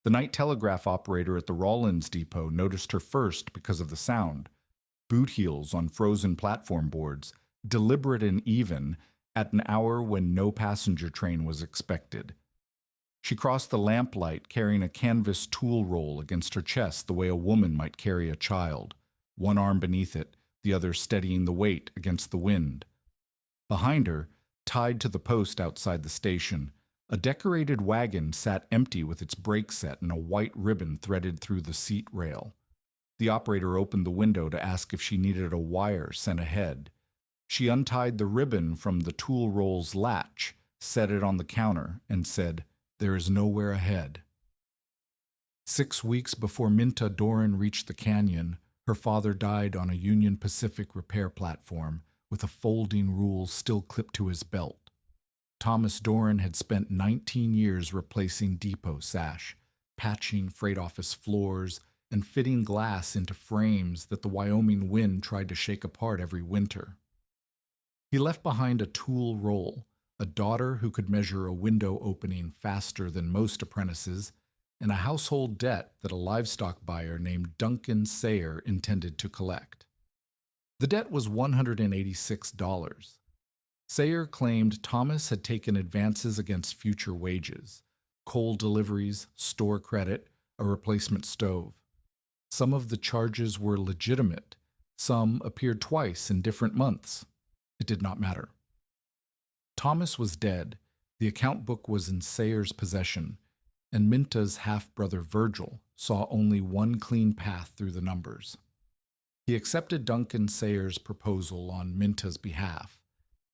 The night telegraph operator at the Rawlins depot noticed her first because of the sound. Boot heels on frozen platform boards, deliberate and even, at an hour when no passenger train was expected. She crossed the lamplight carrying a canvas tool roll against her chest the way a woman might carry a child, one arm beneath it, the other steadying the weight against the wind. Behind her, tied to the post outside the station, a decorated wagon sat empty with its brake set and a white ribbon threaded through the seat rail. The operator opened the window to ask if she needed a wire sent ahead. She untied the ribbon from the tool roll's latch, set it on the counter, and said, "There is nowhere ahead." 6 weeks before Minta Doran reached the canyon, her father died on a Union Pacific repair platform with a folding rule still clipped to his belt. Thomas Doran had spent 19 years replacing depot sash, patching freight office floors, and fitting glass into frames that the Wyoming wind tried to shake apart every winter. He left behind a tool roll, a daughter who could measure a window opening faster than most apprentices, and a household debt that a livestock buyer named Duncan Sayer intended to collect. The debt was $186. Sayer claimed Thomas had taken advances against future wages, coal deliveries, store credit, a replacement stove. Some of the charges were legitimate. Some appeared twice in different months. It did not matter. Thomas was dead. The account book was in Sayer's possession, and Minta's half-brother Virgil saw only one clean path through the numbers. He accepted Duncan Sayer's proposal on Minta's behalf.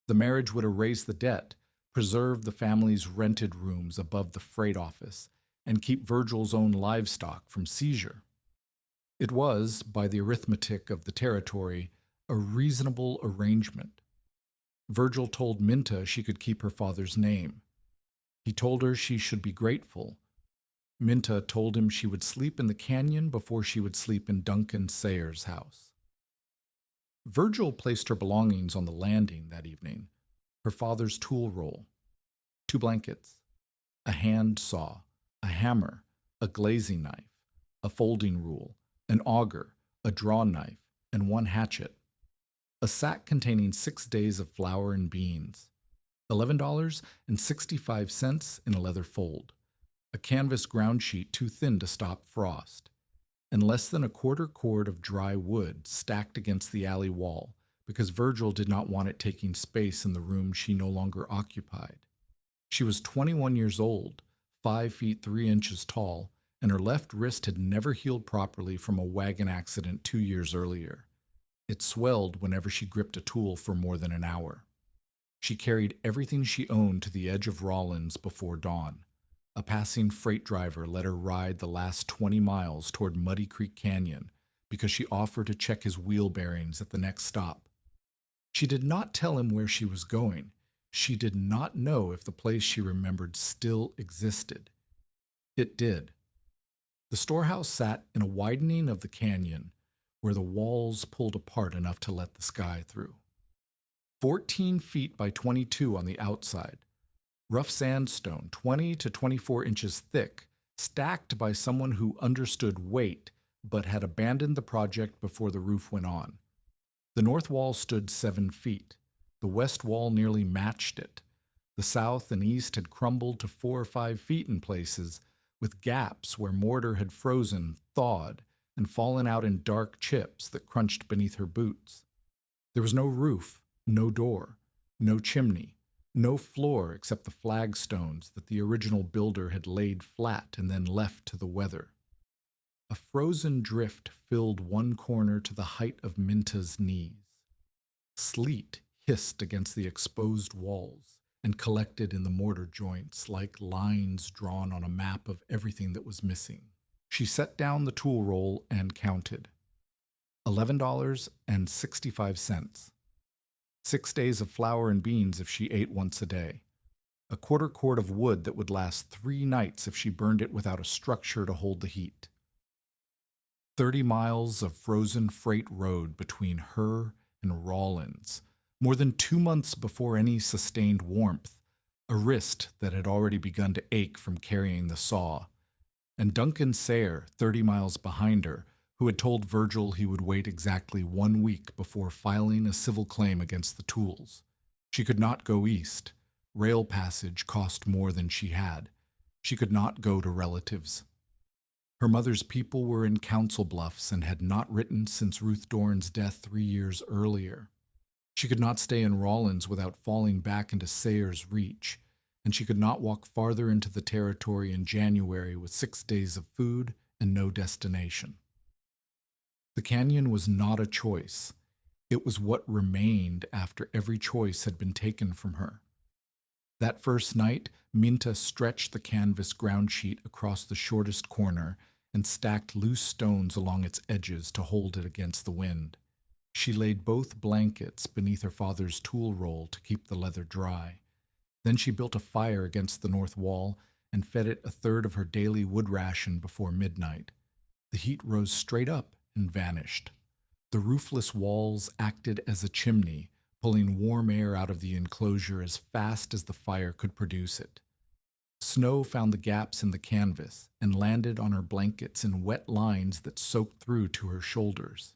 The marriage would erase the debt, preserve the family's rented rooms above the freight office, and keep Virgil's own livestock from seizure. It was, by the arithmetic of the territory, a reasonable arrangement. Virgil told Minta she could keep her father's name. He told her she should be grateful. Minta told him she would sleep in the canyon before she would sleep in Duncan Sayer's house. Virgil placed her belongings on the landing that evening: her father's tool roll, 2 blankets, a hand saw, a hammer, a glazing knife, a folding rule, an auger, a draw knife, and 1 hatchet. A sack containing 6 days of flour and beans, $11.65 in a leather fold, a canvas ground sheet too thin to stop frost, and less than a quarter cord of dry wood stacked against the alley wall because Virgil did not want it taking space in the room she no longer occupied. She was 21 years old, 5 feet 3 inches tall, and her left wrist had never healed properly from a wagon accident 2 years earlier. It swelled whenever she gripped a tool for more than an hour. She carried everything she owned to the edge of Rawlins before dawn. A passing freight driver let her ride the last 20 miles toward Muddy Creek Canyon because she offered to check his wheel bearings at the next stop. She did not tell him where she was going. She did not know if the place she remembered still existed. It did. The storehouse sat in a widening of the canyon where the walls pulled apart enough to let the sky through. 14 feet by 22 on the outside. Rough sandstone, 20 to 24 inches thick, stacked by someone who understood weight but had abandoned the project before the roof went on. The north wall stood 7 feet. The west wall nearly matched it. The south and east had crumbled to 4 or 5 feet in places, with gaps where mortar had frozen, thawed, and fallen out in dark chips that crunched beneath her boots. There was no roof, no door, no chimney, no floor except the flagstones that the original builder had laid flat and then left to the weather. A frozen drift filled one corner to the height of Minta's knees. Sleet hissed against the exposed walls and collected in the mortar joints like lines drawn on a map of everything that was missing. She set down the tool roll and counted. $11.65. 6 days of flour and beans if she ate once a day. A quarter cord of wood that would last 3 nights if she burned it without a structure to hold the heat. 30 miles of frozen freight road between her and Rawlins, more than 2 months before any sustained warmth, a wrist that had already begun to ache from carrying the saw, and Duncan Sayre, 30 miles behind her, who had told Virgil he would wait exactly 1 week before filing a civil claim against the Tools. She could not go east. Rail passage cost more than she had. She could not go to relatives. Her mother's people were in Council Bluffs and had not written since Ruth Doran's death 3 years earlier. She could not stay in Rawlins without falling back into Sayre's reach, and she could not walk farther into the territory in January with 6 days of food and no destination. The canyon was not a choice. It was what remained after every choice had been taken from her. That first night, Minta stretched the canvas ground sheet across the shortest corner and stacked loose stones along its edges to hold it against the wind. She laid both blankets beneath her father's tool roll to keep the leather dry. Then she built a fire against the north wall and fed it a third of her daily wood ration before midnight. The heat rose straight up and vanished. The roofless walls acted as a chimney, pulling warm air out of the enclosure as fast as the fire could produce it. Snow found the gaps in the canvas and landed on her blankets in wet lines that soaked through to her shoulders.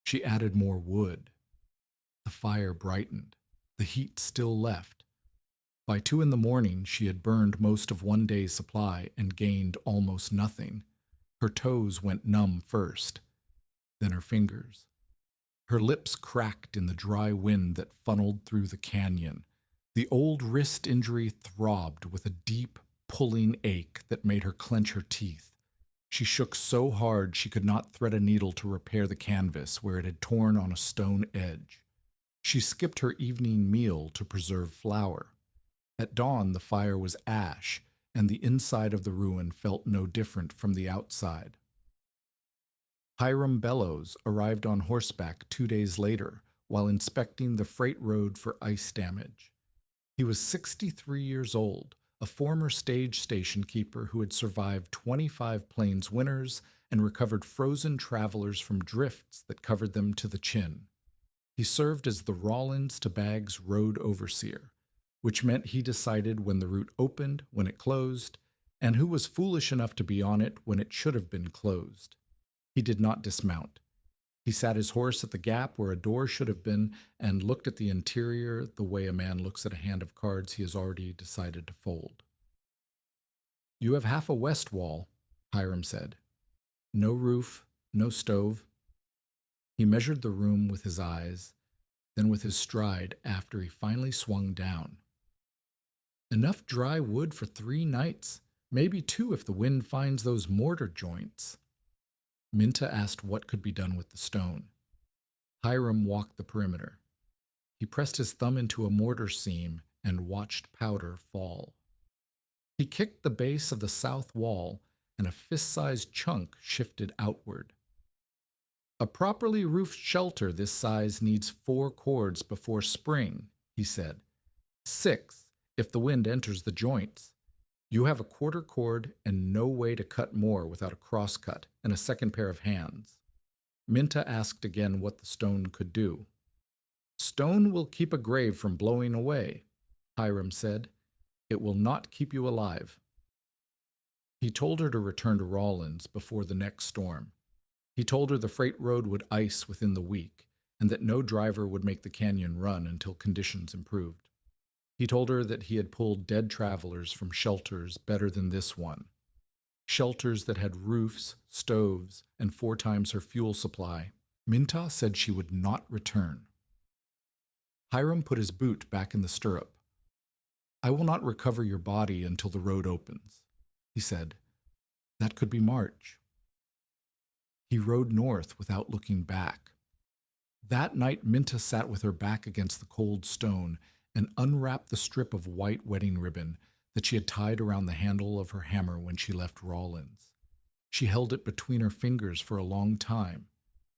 She added more wood. The fire brightened. The heat still left. By 2 a.m, she had burned most of one day's supply and gained almost nothing. Her toes went numb first, then her fingers. Her lips cracked in the dry wind that funneled through the canyon. The old wrist injury throbbed with a deep, pulling ache that made her clench her teeth. She shook so hard she could not thread a needle to repair the canvas where it had torn on a stone edge. She skipped her evening meal to preserve flour. At dawn, the fire was ash, and the inside of the ruin felt no different from the outside. Hiram Bellows arrived on horseback 2 days later while inspecting the freight road for ice damage. He was 63 years old, a former stage station keeper who had survived 25 plains winters and recovered frozen travelers from drifts that covered them to the chin. He served as the Rawlins to Baggs road overseer, which meant he decided when the route opened, when it closed, and who was foolish enough to be on it when it should have been closed. He did not dismount. He sat his horse at the gap where a door should have been and looked at the interior the way a man looks at a hand of cards he has already decided to fold. "You have half a west wall," Hiram said. "No roof, no stove." He measured the room with his eyes, then with his stride after he finally swung down. "Enough dry wood for 3 nights, maybe 2 if the wind finds those mortar joints." Minta asked what could be done with the stone. Hiram walked the perimeter. He pressed his thumb into a mortar seam and watched powder fall. He kicked the base of the south wall, and a fist-sized chunk shifted outward. "A properly roofed shelter this size needs 4 cords before spring," he said. 6 if the wind enters the joints. You have a 1/4 cord and no way to cut more without a crosscut and a second pair of hands. Minta asked again what the stone could do. "Stone will keep a grave from blowing away," Hiram said. "It will not keep you alive." He told her to return to Rawlins before the next storm. He told her the freight road would ice within the week, and that no driver would make the canyon run until conditions improved. He told her that he had pulled dead travelers from shelters better than this one. Shelters that had roofs, stoves, and 4 times her fuel supply. Minta said she would not return. Hiram put his boot back in the stirrup. "I will not recover your body until the road opens," he said. "That could be March." He rode north without looking back. That night Minta sat with her back against the cold stone and unwrapped the strip of white wedding ribbon that she had tied around the handle of her hammer when she left Rawlins. She held it between her fingers for a long time.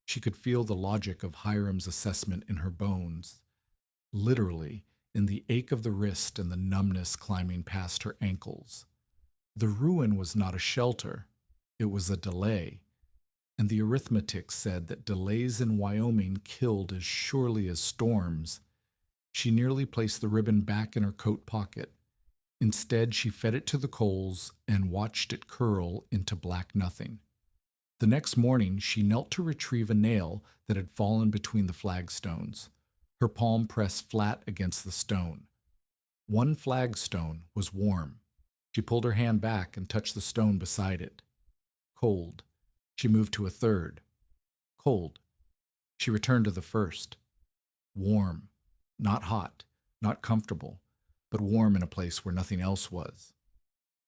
She could feel the logic of Hiram's assessment in her bones, literally in the ache of the wrist and the numbness climbing past her ankles. The ruin was not a shelter, it was a delay, and the arithmetic said that delays in Wyoming killed as surely as storms. She nearly placed the ribbon back in her coat pocket. Instead, she fed it to the coals and watched it curl into black nothing. The next morning, she knelt to retrieve a nail that had fallen between the flagstones. Her palm pressed flat against the stone. One flagstone was warm. She pulled her hand back and touched the stone beside it. Cold. She moved to a third. Cold. She returned to the first. Warm. Not hot, not comfortable, but warm in a place where nothing else was.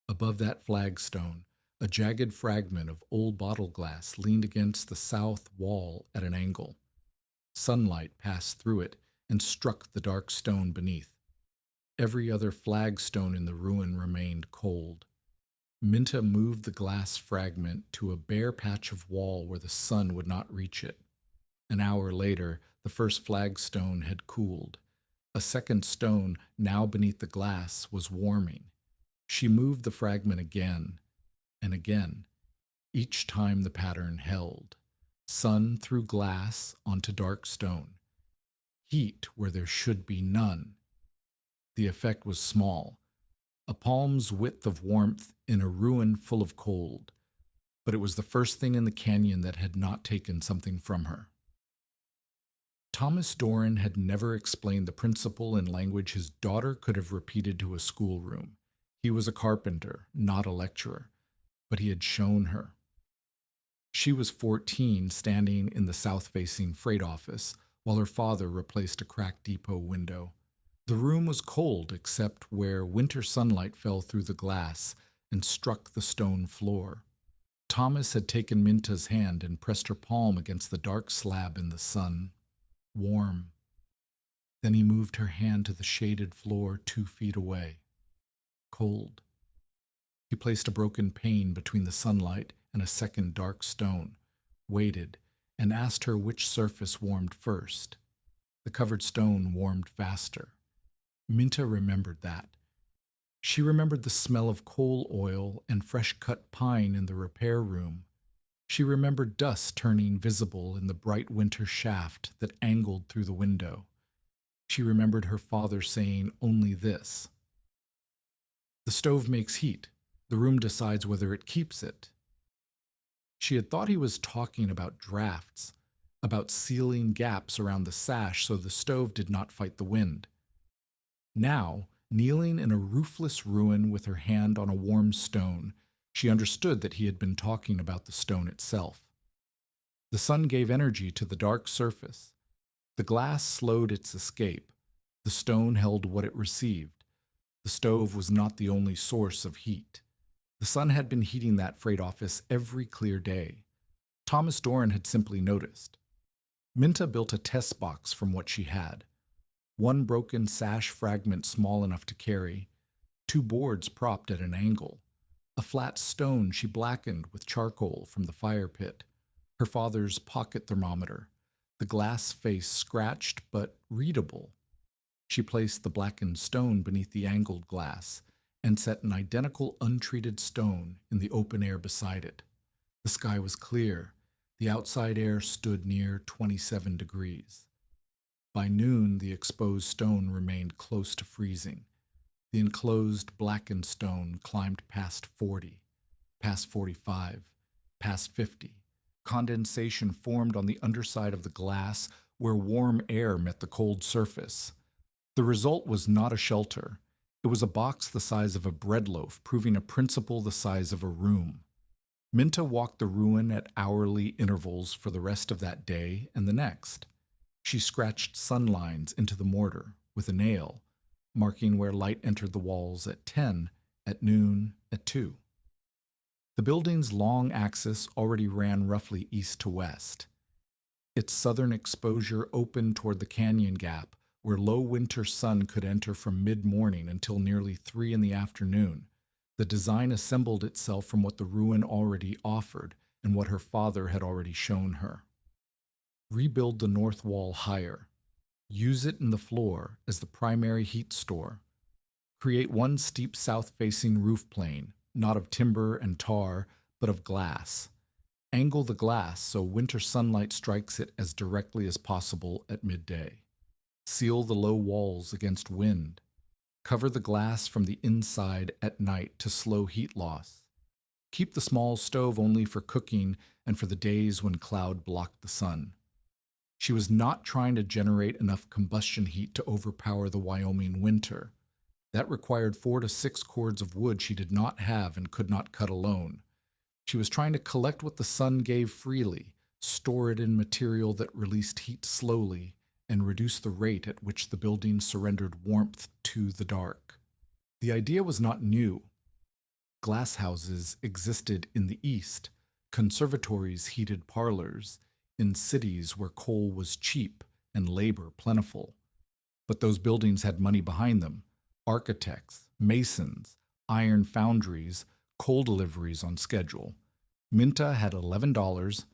Above that flagstone, a jagged fragment of old bottle glass leaned against the south wall at an angle. Sunlight passed through it and struck the dark stone beneath. Every other flagstone in the ruin remained cold. Minta moved the glass fragment to a bare patch of wall where the sun would not reach it. An hour later, the first flagstone had cooled. A second stone, now beneath the glass, was warming. She moved the fragment again and again. Each time the pattern held. Sun through glass onto dark stone. Heat where there should be none. The effect was small. A palm's width of warmth in a ruin full of cold. But it was the first thing in the canyon that had not taken something from her. Thomas Doran had never explained the principle in language his daughter could have repeated to a schoolroom. He was a carpenter, not a lecturer, but he had shown her. She was 14, standing in the south-facing freight office, while her father replaced a cracked depot window. The room was cold except where winter sunlight fell through the glass and struck the stone floor. Thomas had taken Minta's hand and pressed her palm against the dark slab in the sun. Warm. Then he moved her hand to the shaded floor 2 feet away. Cold. He placed a broken pane between the sunlight and a second dark stone, waited, and asked her which surface warmed first. The covered stone warmed faster. Minta remembered that. She remembered the smell of coal oil and fresh-cut pine in the repair room. She remembered dust turning visible in the bright winter shaft that angled through the window. She remembered her father saying only this: "The stove makes heat. The room decides whether it keeps it." She had thought he was talking about drafts, about sealing gaps around the sash so the stove did not fight the wind. Now, kneeling in a roofless ruin with her hand on a warm stone, she understood that he had been talking about the stone itself. The sun gave energy to the dark surface. The glass slowed its escape. The stone held what it received. The stove was not the only source of heat. The sun had been heating that freight office every clear day. Thomas Doran had simply noticed. Minta built a test box from what she had. One broken sash fragment small enough to carry, 2 boards propped at an angle, a flat stone she blackened with charcoal from the fire pit, her father's pocket thermometer, the glass face scratched but readable. She placed the blackened stone beneath the angled glass and set an identical untreated stone in the open air beside it. The sky was clear. The outside air stood near 27 degrees. By noon, the exposed stone remained close to freezing. The enclosed blackened stone climbed past 40, past 45, past 50. Condensation formed on the underside of the glass where warm air met the cold surface. The result was not a shelter. It was a box the size of a bread loaf, proving a principle the size of a room. Minta walked the ruin at hourly intervals for the rest of that day and the next. She scratched sun lines into the mortar with a nail, marking where light entered the walls at 10, at noon, at 2. The building's long axis already ran roughly east to west. Its southern exposure opened toward the canyon gap, where low winter sun could enter from mid-morning until nearly 3 in the afternoon. The design assembled itself from what the ruin already offered and what her father had already shown her. Rebuild the north wall higher. Use it in the floor as the primary heat store. Create one steep south-facing roof plane, not of timber and tar, but of glass. Angle the glass so winter sunlight strikes it as directly as possible at midday. Seal the low walls against wind. Cover the glass from the inside at night to slow heat loss. Keep the small stove only for cooking and for the days when cloud blocked the sun. She was not trying to generate enough combustion heat to overpower the Wyoming winter. That required 4 to 6 cords of wood she did not have and could not cut alone. She was trying to collect what the sun gave freely, store it in material that released heat slowly, and reduce the rate at which the building surrendered warmth to the dark. The idea was not new. Glasshouses existed in the East, conservatories heated parlors, in cities where coal was cheap and labor plentiful. But those buildings had money behind them: architects, masons, iron foundries, coal deliveries on schedule. Minta had $11,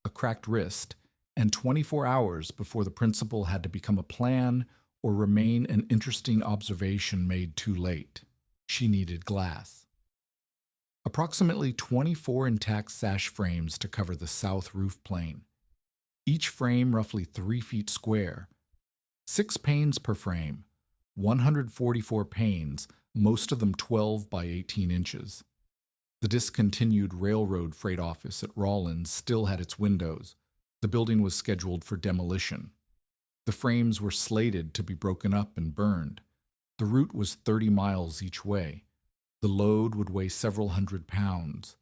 a cracked wrist, and 24 hours before the principal had to become a plan or remain an interesting observation made too late. She needed glass. Approximately 24 intact sash frames to cover the south roof plane. Each frame roughly 3 feet square. 6 panes per frame, 144 panes, most of them 12 by 18 inches. The discontinued railroad freight office at Rawlins still had its windows. The building was scheduled for demolition. The frames were slated to be broken up and burned. The route was 30 miles each way. The load would weigh several hundred pounds.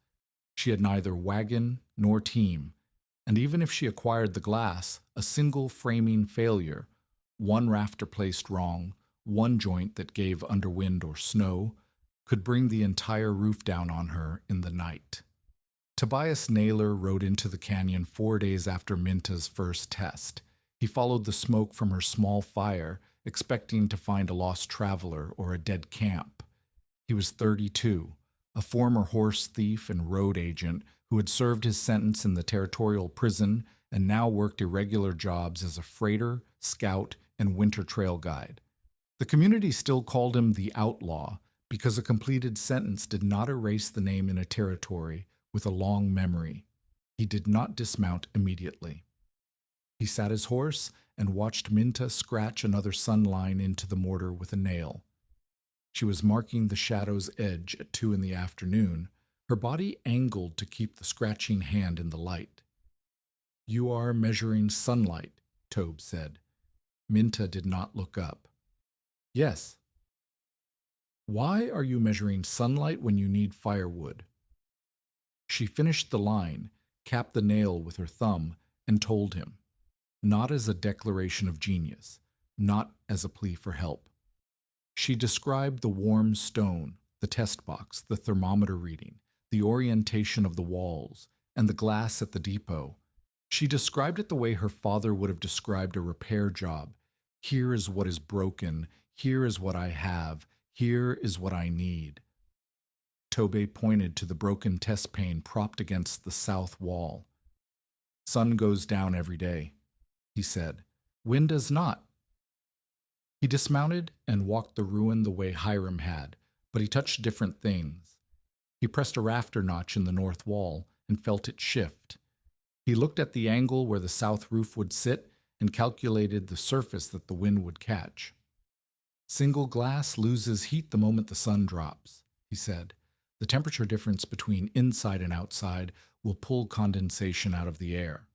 She had neither wagon nor team, and even if she acquired the glass, a single framing failure, one rafter placed wrong, one joint that gave underwind or snow, could bring the entire roof down on her in the night. Tobias Naylor rode into the canyon 4 days after Minta's first test. He followed the smoke from her small fire, expecting to find a lost traveler or a dead camp. He was 32, a former horse thief and road agent who had served his sentence in the territorial prison and now worked irregular jobs as a freighter, scout, and winter trail guide. The community still called him the Outlaw because a completed sentence did not erase the name in a territory with a long memory. He did not dismount immediately. He sat his horse and watched Minta scratch another sun line into the mortar with a nail. She was marking the shadow's edge at 2 in the afternoon, her body angled to keep the scratching hand in the light. "You are measuring sunlight," Tobe said. Minta did not look up. "Yes." "Why are you measuring sunlight when you need firewood?" She finished the line, capped the nail with her thumb, and told him, not as a declaration of genius, not as a plea for help. She described the warm stone, the test box, the thermometer reading, the orientation of the walls, and the glass at the depot. She described it the way her father would have described a repair job. Here is what is broken, here is what I have, here is what I need. Tobe pointed to the broken test pane propped against the south wall. "Sun goes down every day," he said. "Wind does not." He dismounted and walked the ruin the way Hiram had, but he touched different things. He pressed a rafter notch in the north wall and felt it shift. He looked at the angle where the south roof would sit and calculated the surface that the wind would catch. "Single glass loses heat the moment the sun drops," he said. "The temperature difference between inside and outside will pull condensation out of the air.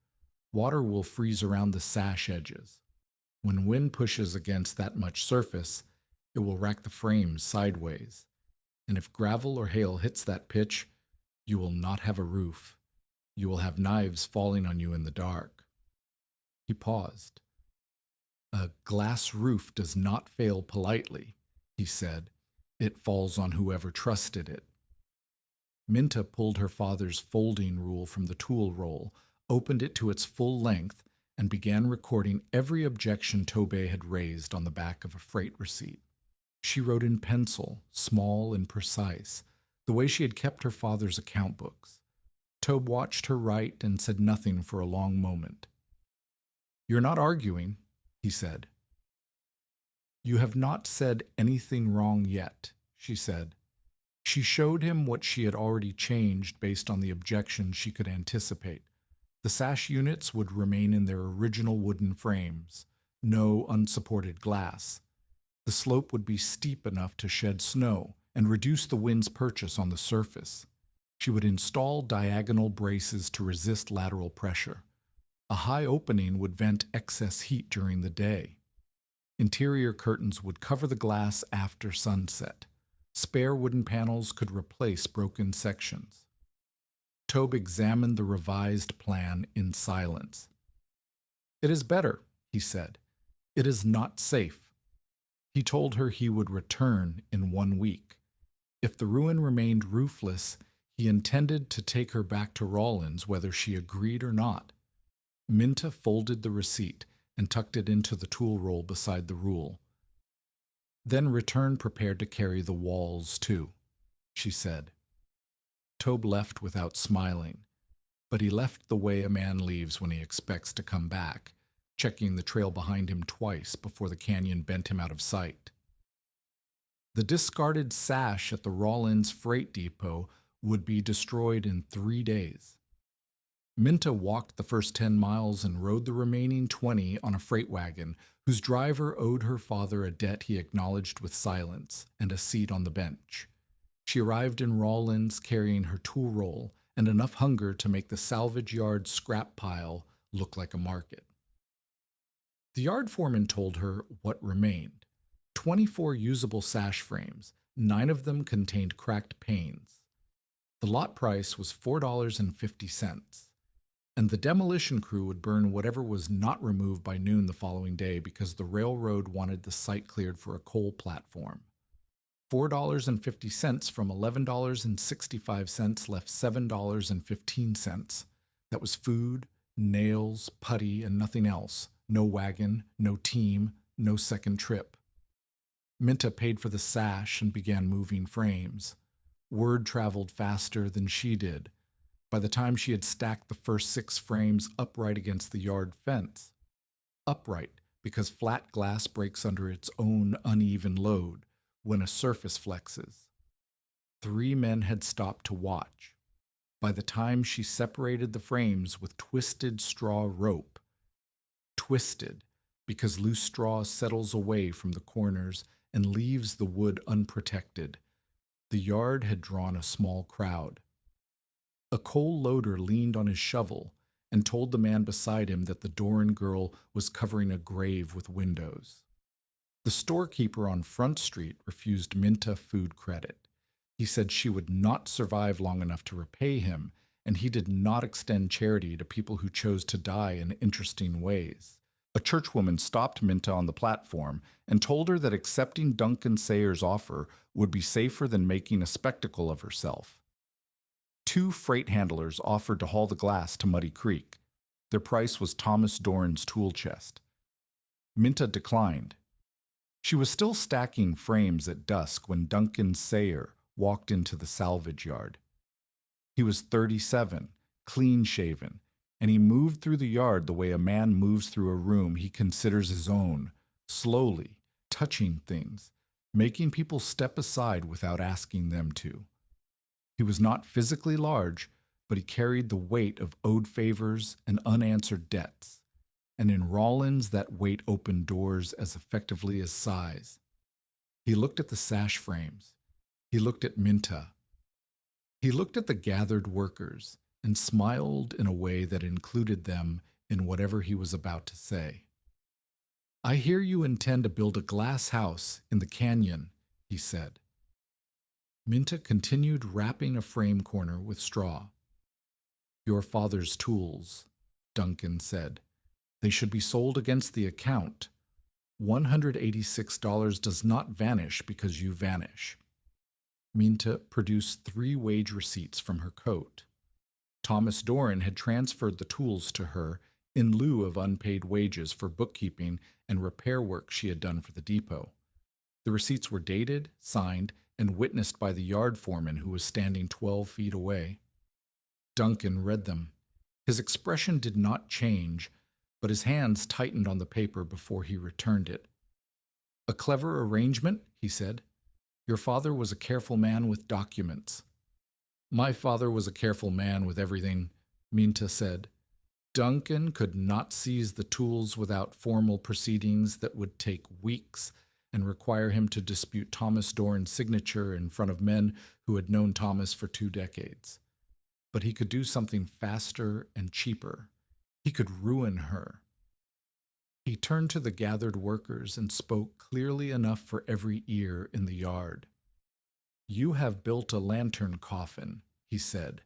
Water will freeze around the sash edges. When wind pushes against that much surface, it will rack the frames sideways. And if gravel or hail hits that pitch, you will not have a roof. You will have knives falling on you in the dark." He paused. "A glass roof does not fail politely," he said. "It falls on whoever trusted it." Minta pulled her father's folding rule from the tool roll, opened it to its full length, and began recording every objection Tobe had raised on the back of a freight receipt. She wrote in pencil, small and precise, the way she had kept her father's account books. Tobe watched her write and said nothing for a long moment. "You're not arguing," he said. "You have not said anything wrong yet," she said. She showed him what she had already changed based on the objections she could anticipate. The sash units would remain in their original wooden frames, no unsupported glass. The slope would be steep enough to shed snow and reduce the wind's purchase on the surface. She would install diagonal braces to resist lateral pressure. A high opening would vent excess heat during the day. Interior curtains would cover the glass after sunset. Spare wooden panels could replace broken sections. Tobe examined the revised plan in silence. "It is better," he said. "It is not safe." He told her he would return in 1 week. If the ruin remained roofless, he intended to take her back to Rawlins whether she agreed or not. Minta folded the receipt and tucked it into the tool roll beside the rule. "Then return prepared to carry the walls, too," she said. Tobe left without smiling, but he left the way a man leaves when he expects to come back, checking the trail behind him twice before the canyon bent him out of sight. The discarded sash at the Rawlins freight depot would be destroyed in 3 days. Minta walked the first 10 miles and rode the remaining 20 on a freight wagon whose driver owed her father a debt he acknowledged with silence and a seat on the bench. She arrived in Rawlins carrying her tool roll and enough hunger to make the salvage yard scrap pile look like a market. The yard foreman told her what remained: 24 usable sash frames, 9 of them contained cracked panes. The lot price was $4.50, and the demolition crew would burn whatever was not removed by noon the following day because the railroad wanted the site cleared for a coal platform. $4.50 from $11.65 left $7.15. That was food, nails, putty, and nothing else. No wagon, no team, no second trip. Minta paid for the sash and began moving frames. Word traveled faster than she did. By the time she had stacked the first 6 frames upright against the yard fence. Upright because flat glass breaks under its own uneven load when a surface flexes. 3 men had stopped to watch. By the time she separated the frames with twisted straw rope, twisted because loose straw settles away from the corners and leaves the wood unprotected, the yard had drawn a small crowd. A coal loader leaned on his shovel and told the man beside him that the Doran girl was covering a grave with windows. The storekeeper on Front Street refused Minta food credit. He said she would not survive long enough to repay him, and he did not extend charity to people who chose to die in interesting ways. A churchwoman stopped Minta on the platform and told her that accepting Duncan Sayer's offer would be safer than making a spectacle of herself. 2 freight handlers offered to haul the glass to Muddy Creek. Their price was Thomas Doran's tool chest. Minta declined. She was still stacking frames at dusk when Duncan Sayer walked into the salvage yard. He was 37, clean-shaven, and he moved through the yard the way a man moves through a room he considers his own, slowly, touching things, making people step aside without asking them to. He was not physically large, but he carried the weight of owed favors and unanswered debts, and in Rawlins that weight opened doors as effectively as size. He looked at the sash frames. He looked at Minta. He looked at the gathered workers and smiled in a way that included them in whatever he was about to say. "I hear you intend to build a glass house in the canyon," he said. Minta continued wrapping a frame corner with straw. "Your father's tools," Duncan said. "They should be sold against the account. $186 does not vanish because you vanish." Minta produced 3 wage receipts from her coat. Thomas Doran had transferred the tools to her in lieu of unpaid wages for bookkeeping and repair work she had done for the depot. The receipts were dated, signed, and witnessed by the yard foreman who was standing 12 feet away. Duncan read them. His expression did not change, but his hands tightened on the paper before he returned it. "A clever arrangement," he said. "Your father was a careful man with documents." "My father was a careful man with everything," Minta said. "Duncan could not seize the tools without formal proceedings that would take weeks, and require him to dispute Thomas Doran's signature in front of men who had known Thomas for 2 decades. But he could do something faster and cheaper. He could ruin her. He turned to the gathered workers and spoke clearly enough for every ear in the yard. "You have built a lantern coffin," he said.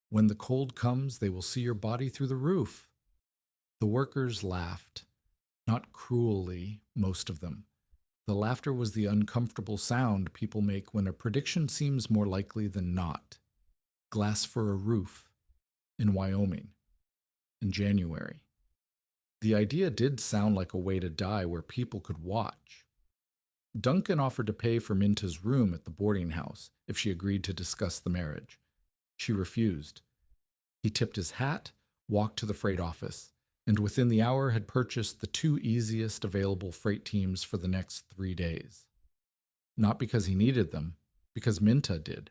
"When the cold comes, they will see your body through the roof." The workers laughed. Not cruelly, most of them. The laughter was the uncomfortable sound people make when a prediction seems more likely than not. Glass for a roof. In Wyoming. In January. The idea did sound like a way to die where people could watch. Duncan offered to pay for Minta's room at the boarding house if she agreed to discuss the marriage. She refused. He tipped his hat, walked to the freight office, and within the hour had purchased the 2 easiest available freight teams for the next 3 days. Not because he needed them, because Minta did.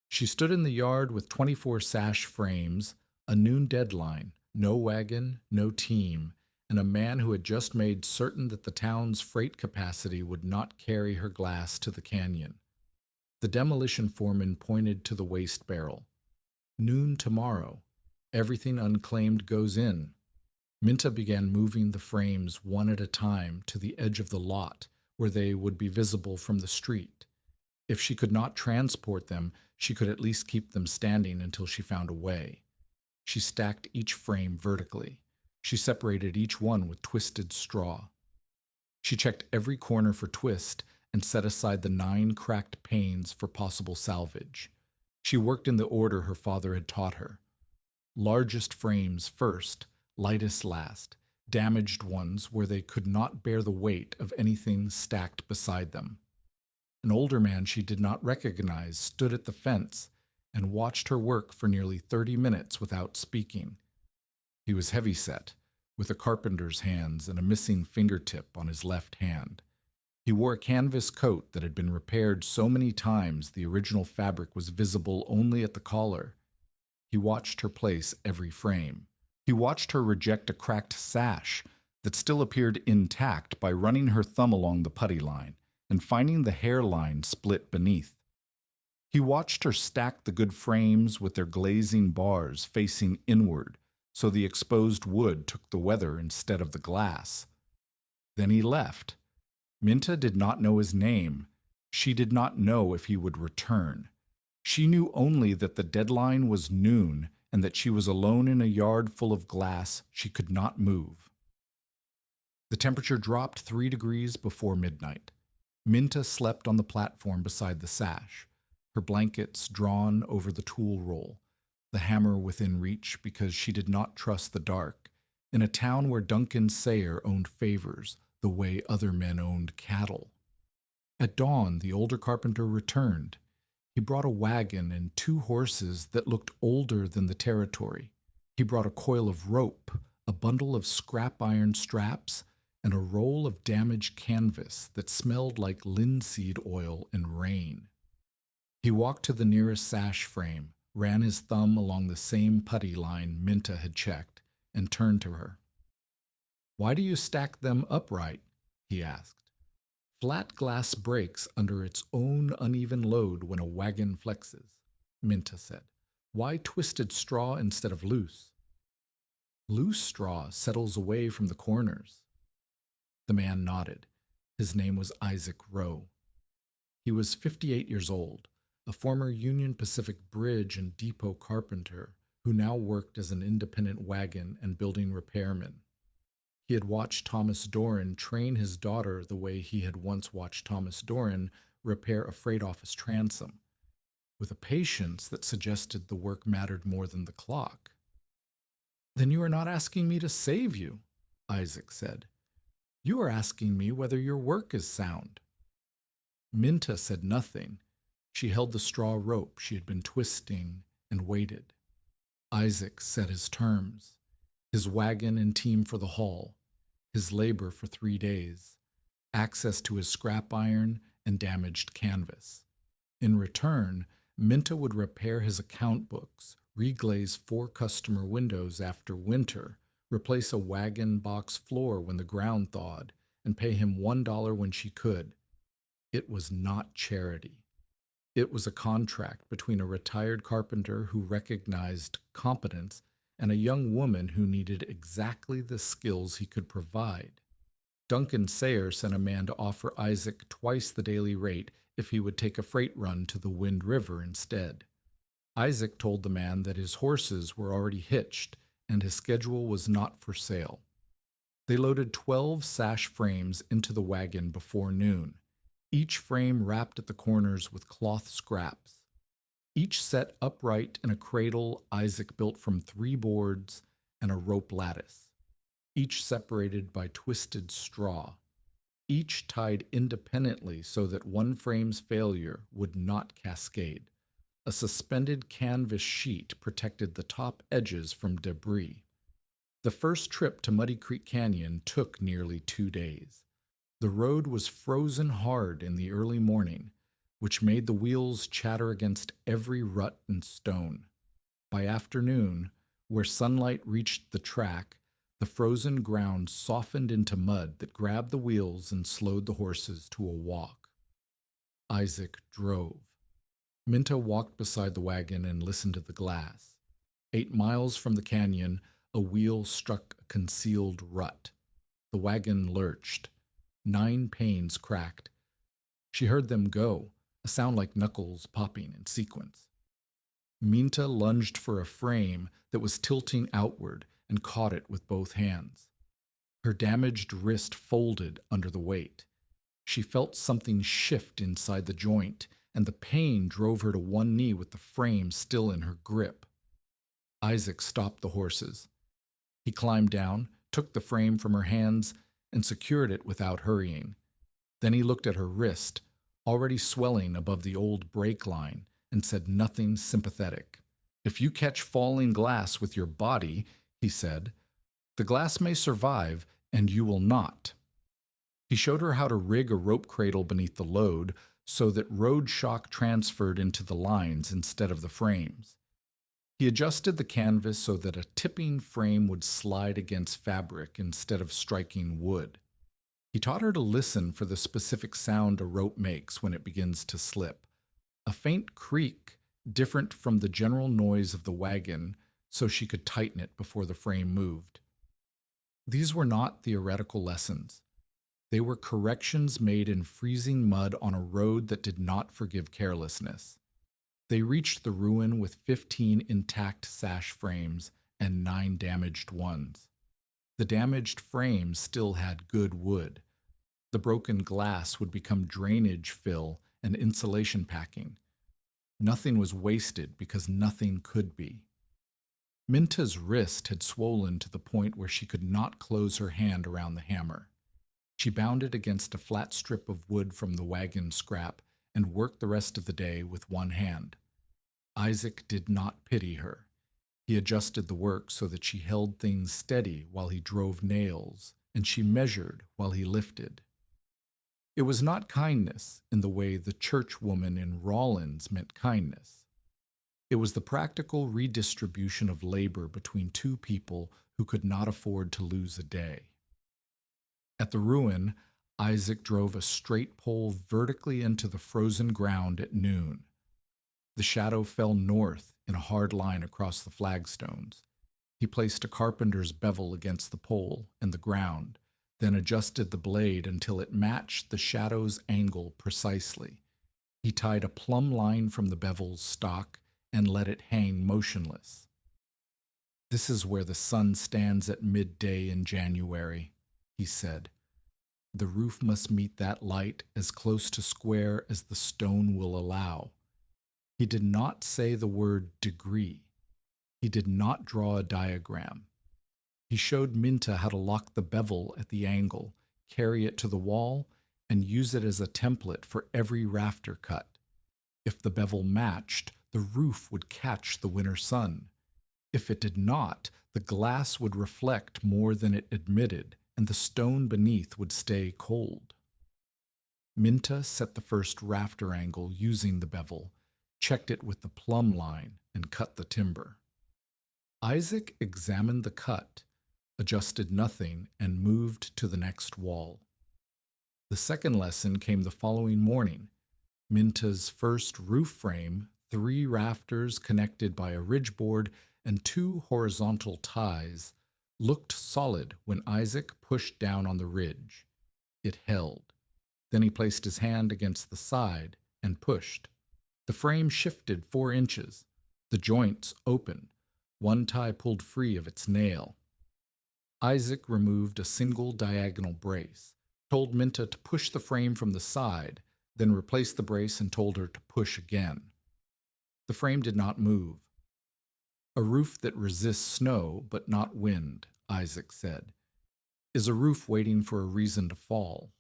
She stood in the yard with 24 sash frames, a noon deadline, no wagon, no team, and a man who had just made certain that the town's freight capacity would not carry her glass to the canyon. The demolition foreman pointed to the waste barrel. "Noon tomorrow. Everything unclaimed goes in." Minta began moving the frames one at a time to the edge of the lot where they would be visible from the street. If she could not transport them, she could at least keep them standing until she found a way. She stacked each frame vertically. She separated each one with twisted straw. She checked every corner for twist and set aside the 9 cracked panes for possible salvage. She worked in the order her father had taught her. Largest frames first, lightest last, damaged ones where they could not bear the weight of anything stacked beside them. An older man she did not recognize stood at the fence and watched her work for nearly 30 minutes without speaking. He was heavy-set, with a carpenter's hands and a missing fingertip on his left hand. He wore a canvas coat that had been repaired so many times the original fabric was visible only at the collar. He watched her place every frame. He watched her reject a cracked sash that still appeared intact by running her thumb along the putty line and finding the hairline split beneath. He watched her stack the good frames with their glazing bars facing inward so the exposed wood took the weather instead of the glass. Then he left. Minta did not know his name. She did not know if he would return. She knew only that the deadline was noon and that she was alone in a yard full of glass she could not move. The temperature dropped 3 degrees before midnight. Minta slept on the platform beside the sash, her blankets drawn over the tool roll, the hammer within reach because she did not trust the dark, in a town where Duncan Sayer owned favors the way other men owned cattle. At dawn, the older carpenter returned. He brought a wagon and 2 horses that looked older than the territory. He brought a coil of rope, a bundle of scrap iron straps, and a roll of damaged canvas that smelled like linseed oil and rain. He walked to the nearest sash frame, ran his thumb along the same putty line Minta had checked, and turned to her. "Why do you stack them upright?" he asked. "Flat glass breaks under its own uneven load when a wagon flexes," Minta said. "Why twisted straw instead of loose?" "Loose straw settles away from the corners." The man nodded. His name was Isaac Rowe. He was 58 years old, a former Union Pacific bridge and depot carpenter who now worked as an independent wagon and building repairman. He had watched Thomas Doran train his daughter the way he had once watched Thomas Doran repair a freight office transom, with a patience that suggested the work mattered more than the clock. "Then you are not asking me to save you," Isaac said. "You are asking me whether your work is sound." Minta said nothing. She held the straw rope she had been twisting and waited. Isaac set his terms. His wagon and team for the haul, his labor for 3 days, access to his scrap iron and damaged canvas. In return, Minta would repair his account books, reglaze 4 customer windows after winter, replace a wagon box floor when the ground thawed, and pay him $1 when she could. It was not charity. It was a contract between a retired carpenter who recognized competence and a young woman who needed exactly the skills he could provide. Duncan Sayer sent a man to offer Isaac twice the daily rate if he would take a freight run to the Wind River instead. Isaac told the man that his horses were already hitched and his schedule was not for sale. They loaded 12 sash frames into the wagon before noon, each frame wrapped at the corners with cloth scraps. Each set upright in a cradle Isaac built from 3 boards and a rope lattice, each separated by twisted straw, each tied independently so that one frame's failure would not cascade. A suspended canvas sheet protected the top edges from debris. The first trip to Muddy Creek Canyon took nearly 2 days. The road was frozen hard in the early morning, which made the wheels chatter against every rut and stone. By afternoon, where sunlight reached the track, the frozen ground softened into mud that grabbed the wheels and slowed the horses to a walk. Isaac drove. Minta walked beside the wagon and listened to the glass. 8 miles from the canyon, a wheel struck a concealed rut. The wagon lurched. 9 panes cracked. She heard them go, a sound like knuckles popping in sequence. Minta lunged for a frame that was tilting outward and caught it with both hands. Her damaged wrist folded under the weight. She felt something shift inside the joint, and the pain drove her to one knee with the frame still in her grip. Isaac stopped the horses. He climbed down, took the frame from her hands, and secured it without hurrying. Then he looked at her wrist, already swelling above the old brake line, and said nothing sympathetic. "If you catch falling glass with your body," he said, "the glass may survive, and you will not." He showed her how to rig a rope cradle beneath the load so that road shock transferred into the lines instead of the frames. He adjusted the canvas so that a tipping frame would slide against fabric instead of striking wood. He taught her to listen for the specific sound a rope makes when it begins to slip, a faint creak different from the general noise of the wagon, so she could tighten it before the frame moved. These were not theoretical lessons. They were corrections made in freezing mud on a road that did not forgive carelessness. They reached the ruin with 15 intact sash frames and 9 damaged ones. The damaged frames still had good wood. The broken glass would become drainage fill and insulation packing. Nothing was wasted because nothing could be. Minta's wrist had swollen to the point where she could not close her hand around the hammer. She bound it against a flat strip of wood from the wagon scrap and worked the rest of the day with one hand. Isaac did not pity her. He adjusted the work so that she held things steady while he drove nails, and she measured while he lifted. It was not kindness in the way the church woman in Rawlins meant kindness. It was the practical redistribution of labor between 2 people who could not afford to lose a day. At the ruin, Isaac drove a straight pole vertically into the frozen ground at noon. The shadow fell north in a hard line across the flagstones. He placed a carpenter's bevel against the pole and the ground, then adjusted the blade until it matched the shadow's angle precisely. He tied a plumb line from the bevel's stock and let it hang motionless. "This is where the sun stands at midday in January," he said. "The roof must meet that light as close to square as the stone will allow." He did not say the word degree. He did not draw a diagram. He showed Minta how to lock the bevel at the angle, carry it to the wall, and use it as a template for every rafter cut. If the bevel matched, the roof would catch the winter sun. If it did not, the glass would reflect more than it admitted, and the stone beneath would stay cold. Minta set the first rafter angle using the bevel, checked it with the plumb line, and cut the timber. Isaac examined the cut, adjusted nothing, and moved to the next wall. The second lesson came the following morning. Minta's first roof frame, 3 rafters connected by a ridgeboard and 2 horizontal ties, looked solid when Isaac pushed down on the ridge. It held. Then he placed his hand against the side and pushed. The frame shifted 4 inches. The joints opened. One tie pulled free of its nail. Isaac removed a single diagonal brace, told Minta to push the frame from the side, then replaced the brace and told her to push again. The frame did not move. A roof that resists snow but not wind, Isaac said, is a roof waiting for a reason to fall.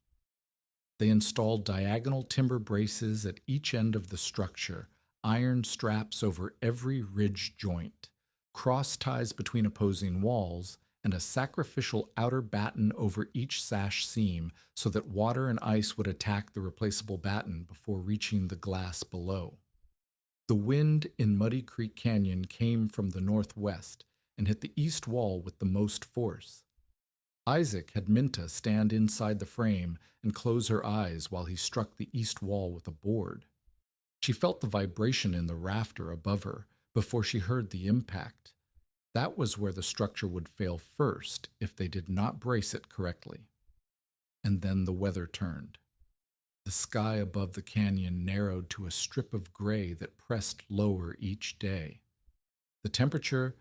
They installed diagonal timber braces at each end of the structure, iron straps over every ridge joint, cross ties between opposing walls, and a sacrificial outer batten over each sash seam so that water and ice would attack the replaceable batten before reaching the glass below. The wind in Muddy Creek Canyon came from the northwest and hit the east wall with the most force. Isaac had Minta stand inside the frame and close her eyes while he struck the east wall with a board. She felt the vibration in the rafter above her before she heard the impact. That was where the structure would fail first if they did not brace it correctly. And then the weather turned. The sky above the canyon narrowed to a strip of gray that pressed lower each day. The temperature,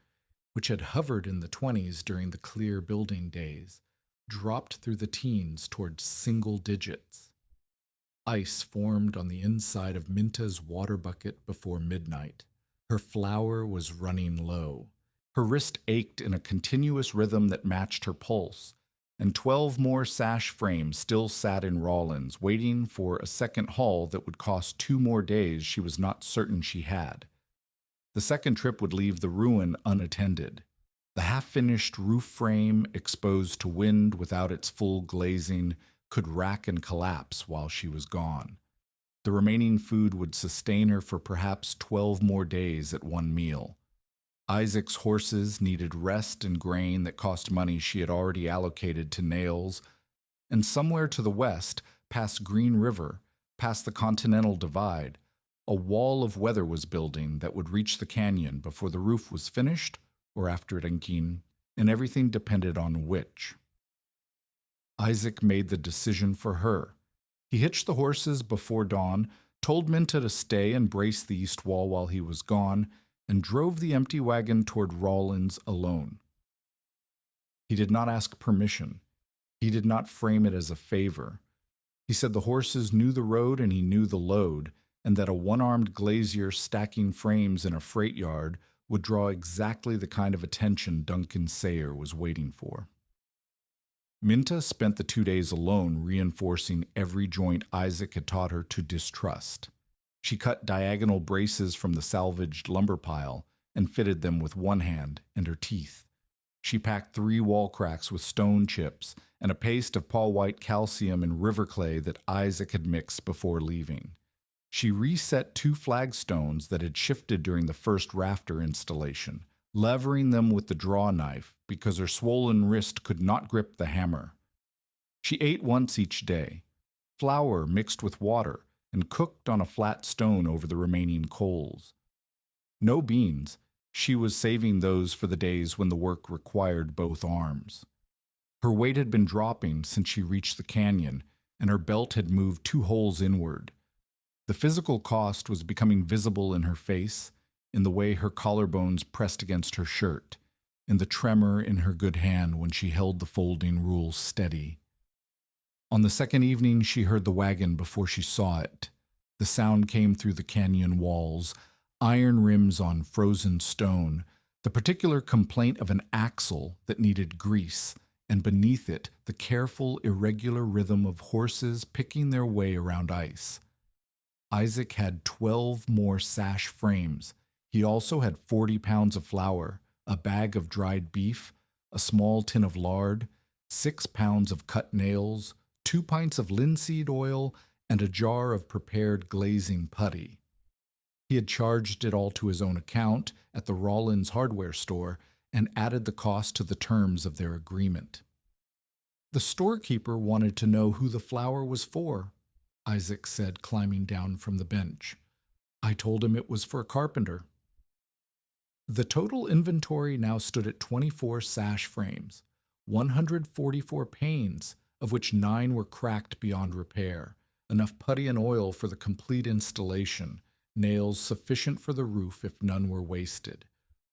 which had hovered in the 20s during the clear building days, dropped through the teens towards single digits. Ice formed on the inside of Minta's water bucket before midnight. Her flour was running low. Her wrist ached in a continuous rhythm that matched her pulse, and 12 more sash frames still sat in Rawlins, waiting for a second haul that would cost 2 more days she was not certain she had. The second trip would leave the ruin unattended. The half-finished roof frame, exposed to wind without its full glazing, could rack and collapse while she was gone. The remaining food would sustain her for perhaps 12 more days at one meal. Isaac's horses needed rest and grain that cost money she had already allocated to nails, and somewhere to the west, past Green River, past the Continental Divide, a wall of weather was building that would reach the canyon before the roof was finished or after it inking, and everything depended on which. Isaac made the decision for her. He hitched the horses before dawn, told Minta to stay and brace the east wall while he was gone, and drove the empty wagon toward Rawlins alone. He did not ask permission. He did not frame it as a favor. He said the horses knew the road and he knew the load, and that a one-armed glazier stacking frames in a freight yard would draw exactly the kind of attention Duncan Sayer was waiting for. Minta spent the 2 days alone, reinforcing every joint Isaac had taught her to distrust. She cut diagonal braces from the salvaged lumber pile and fitted them with one hand and her teeth. She packed 3 wall cracks with stone chips and a paste of Paul White calcium and river clay that Isaac had mixed before leaving. She reset 2 flagstones that had shifted during the first rafter installation, levering them with the draw knife because her swollen wrist could not grip the hammer. She ate once each day, flour mixed with water, and cooked on a flat stone over the remaining coals. No beans. She was saving those for the days when the work required both arms. Her weight had been dropping since she reached the canyon, and her belt had moved 2 holes inward. The physical cost was becoming visible in her face, in the way her collarbones pressed against her shirt, in the tremor in her good hand when she held the folding rule steady. On the second evening, she heard the wagon before she saw it. The sound came through the canyon walls, iron rims on frozen stone, the particular complaint of an axle that needed grease, and beneath it, the careful, irregular rhythm of horses picking their way around ice. Isaac had 12 more sash frames. He also had 40 pounds of flour, a bag of dried beef, a small tin of lard, 6 pounds of cut nails, 2 pints of linseed oil, and a jar of prepared glazing putty. He had charged it all to his own account at the Rawlins hardware store and added the cost to the terms of their agreement. The storekeeper wanted to know who the flour was for, Isaac said, climbing down from the bench. I told him it was for a carpenter. The total inventory now stood at 24 sash frames, 144 panes, of which 9 were cracked beyond repair, enough putty and oil for the complete installation, nails sufficient for the roof if none were wasted,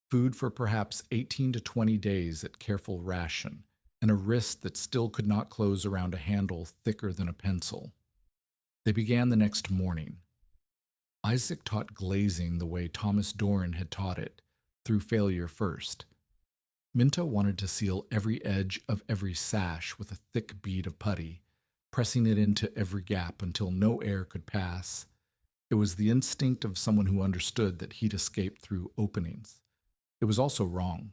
food for perhaps 18 to 20 days at careful ration, and a wrist that still could not close around a handle thicker than a pencil. They began the next morning. Isaac taught glazing the way Thomas Doran had taught it, through failure first. Minta wanted to seal every edge of every sash with a thick bead of putty, pressing it into every gap until no air could pass. It was the instinct of someone who understood that heat escaped through openings. It was also wrong.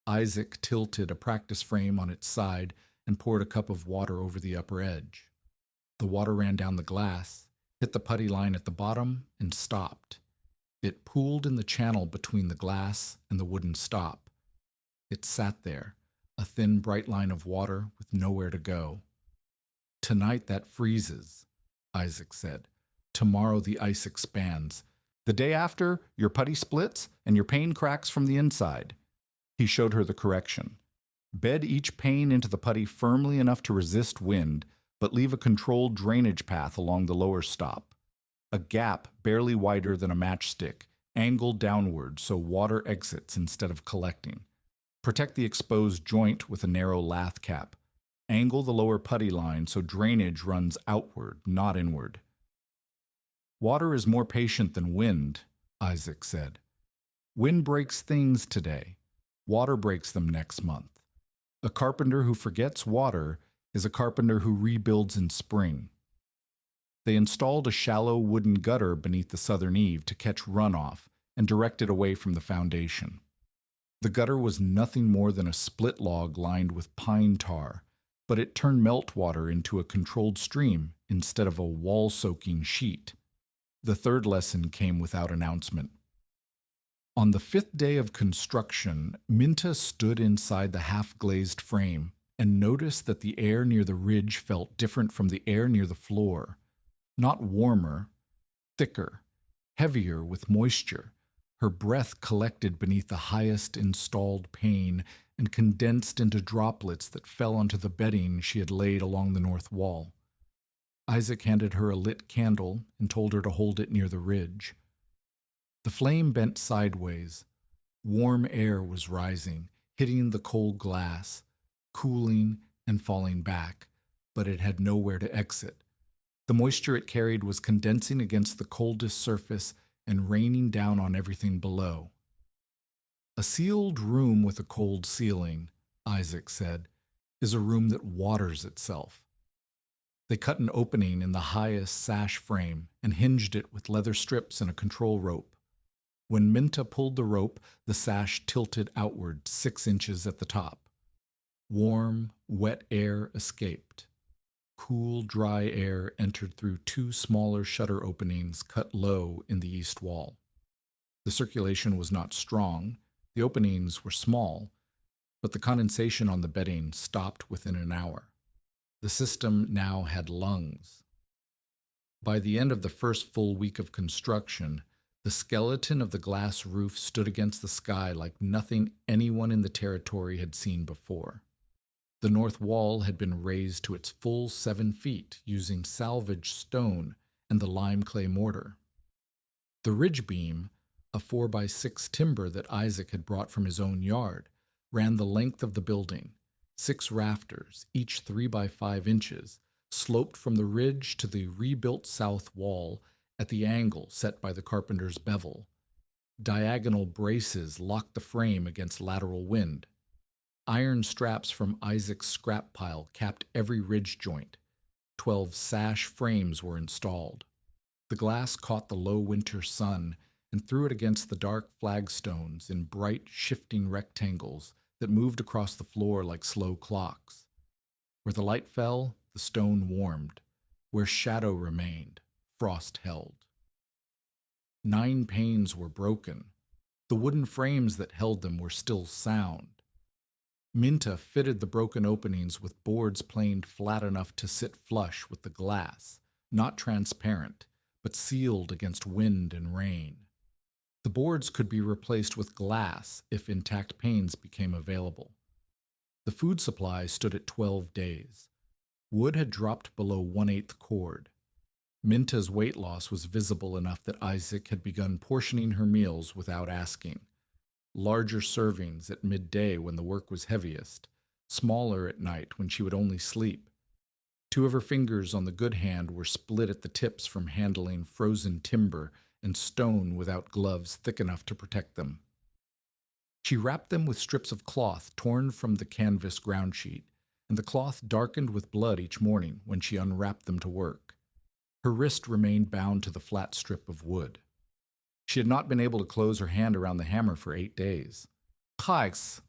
Isaac tilted a practice frame on its side and poured a cup of water over the upper edge. The water ran down the glass, hit the putty line at the bottom, and stopped. It pooled in the channel between the glass and the wooden stop. It sat there, a thin, bright line of water with nowhere to go. Tonight that freezes, Isaac said. Tomorrow the ice expands. The day after, your putty splits and your pane cracks from the inside. He showed her the correction. Bed each pane into the putty firmly enough to resist wind, but leave a controlled drainage path along the lower stop. A gap barely wider than a matchstick, angled downward so water exits instead of collecting. Protect the exposed joint with a narrow lath cap. Angle the lower putty line so drainage runs outward, not inward. Water is more patient than wind, Isaac said. Wind breaks things today. Water breaks them next month. A carpenter who forgets water is a carpenter who rebuilds in spring. They installed a shallow wooden gutter beneath the southern eave to catch runoff and direct it away from the foundation. The gutter was nothing more than a split log lined with pine tar, but it turned meltwater into a controlled stream instead of a wall-soaking sheet. The third lesson came without announcement. On the 5th day of construction, Minta stood inside the half-glazed frame and noticed that the air near the ridge felt different from the air near the floor. Not warmer, thicker, heavier with moisture. Her breath collected beneath the highest installed pane and condensed into droplets that fell onto the bedding she had laid along the north wall. Isaac handed her a lit candle and told her to hold it near the ridge. The flame bent sideways. Warm air was rising, hitting the cold glass, cooling and falling back, but it had nowhere to exit. The moisture it carried was condensing against the coldest surface and raining down on everything below. A sealed room with a cold ceiling, Isaac said, is a room that waters itself. They cut an opening in the highest sash frame and hinged it with leather strips and a control rope. When Minta pulled the rope, the sash tilted outward 6 inches at the top. Warm, wet air escaped. Cool, dry air entered through 2 smaller shutter openings cut low in the east wall. The circulation was not strong, the openings were small, but the condensation on the bedding stopped within an hour. The system now had lungs. By the end of the first full week of construction, the skeleton of the glass roof stood against the sky like nothing anyone in the territory had seen before. The north wall had been raised to its full 7 feet using salvaged stone and the lime clay mortar. The ridge beam, a 4x6 timber that Isaac had brought from his own yard, ran the length of the building. 6 rafters, each 3x5 inches, sloped from the ridge to the rebuilt south wall at the angle set by the carpenter's bevel. Diagonal braces locked the frame against lateral wind. Iron straps from Isaac's scrap pile capped every ridge joint. 12 sash frames were installed. The glass caught the low winter sun and threw it against the dark flagstones in bright, shifting rectangles that moved across the floor like slow clocks. Where the light fell, the stone warmed. Where shadow remained, frost held. 9 panes were broken. The wooden frames that held them were still sound. Minta fitted the broken openings with boards planed flat enough to sit flush with the glass, not transparent, but sealed against wind and rain. The boards could be replaced with glass if intact panes became available. The food supply stood at 12 days. Wood had dropped below 1/8 cord. Minta's weight loss was visible enough that Isaac had begun portioning her meals without asking. Larger servings at midday when the work was heaviest, smaller at night when she would only sleep. Two of her fingers on the good hand were split at the tips from handling frozen timber and stone without gloves thick enough to protect them. She wrapped them with strips of cloth torn from the canvas ground sheet, and the cloth darkened with blood each morning when she unwrapped them to work. Her wrist remained bound to the flat strip of wood. She had not been able to close her hand around the hammer for 8 days. Hikes.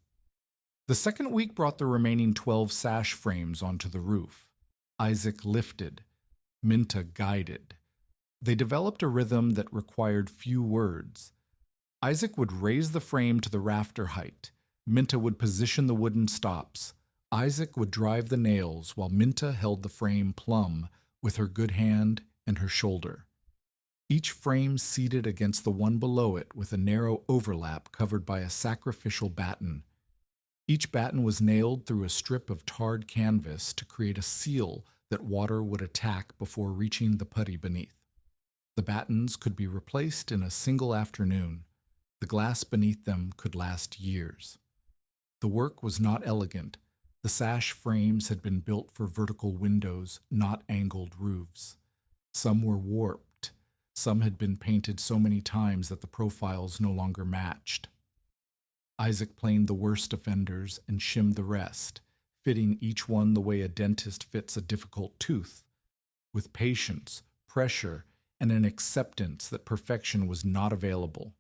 The second week brought the remaining 12 sash frames onto the roof. Isaac lifted. Minta guided. They developed a rhythm that required few words. Isaac would raise the frame to the rafter height. Minta would position the wooden stops. Isaac would drive the nails while Minta held the frame plumb with her good hand and her shoulder. Each frame seated against the one below it with a narrow overlap covered by a sacrificial batten. Each batten was nailed through a strip of tarred canvas to create a seal that water would attack before reaching the putty beneath. The battens could be replaced in a single afternoon. The glass beneath them could last years. The work was not elegant. The sash frames had been built for vertical windows, not angled roofs. Some were warped. Some had been painted so many times that the profiles no longer matched. Isaac planed the worst offenders and shimmed the rest, fitting each one the way a dentist fits a difficult tooth, with patience, pressure, and an acceptance that perfection was not available.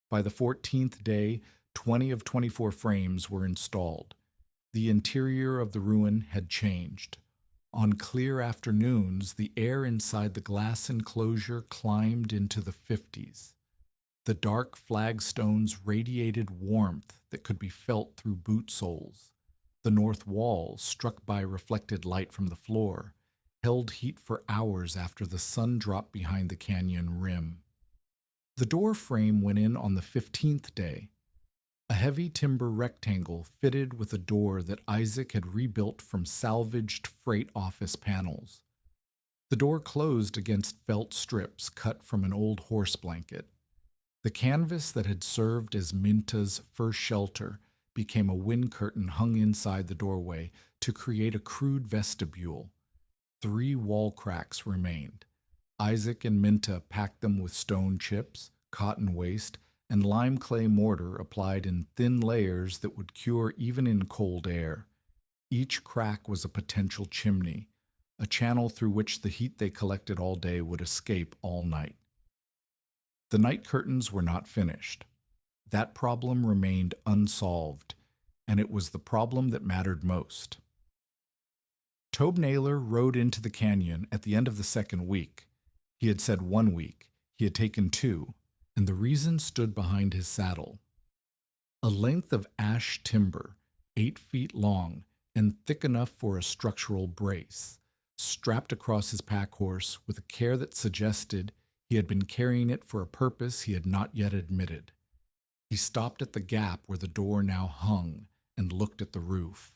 By the 14th day, 20 of 24 frames were installed. The interior of the ruin had changed. On clear afternoons, the air inside the glass enclosure climbed into the 50s. The dark flagstones radiated warmth that could be felt through boot soles. The north wall, struck by reflected light from the floor, held heat for hours after the sun dropped behind the canyon rim. The door frame went in on the 15th day. A heavy timber rectangle fitted with a door that Isaac had rebuilt from salvaged freight office panels. The door closed against felt strips cut from an old horse blanket. The canvas that had served as Minta's first shelter became a wind curtain hung inside the doorway to create a crude vestibule. 3 wall cracks remained. Isaac and Minta packed them with stone chips, cotton waste, and lime clay mortar applied in thin layers that would cure even in cold air. Each crack was a potential chimney, a channel through which the heat they collected all day would escape all night. The night curtains were not finished. That problem remained unsolved, and it was the problem that mattered most. Tobe Naylor rode into the canyon at the end of the second week. He had said 1 week. He had taken 2. And the reason stood behind his saddle. A length of ash timber, 8 feet long and thick enough for a structural brace, strapped across his pack horse with a care that suggested he had been carrying it for a purpose he had not yet admitted. He stopped at the gap where the door now hung and looked at the roof.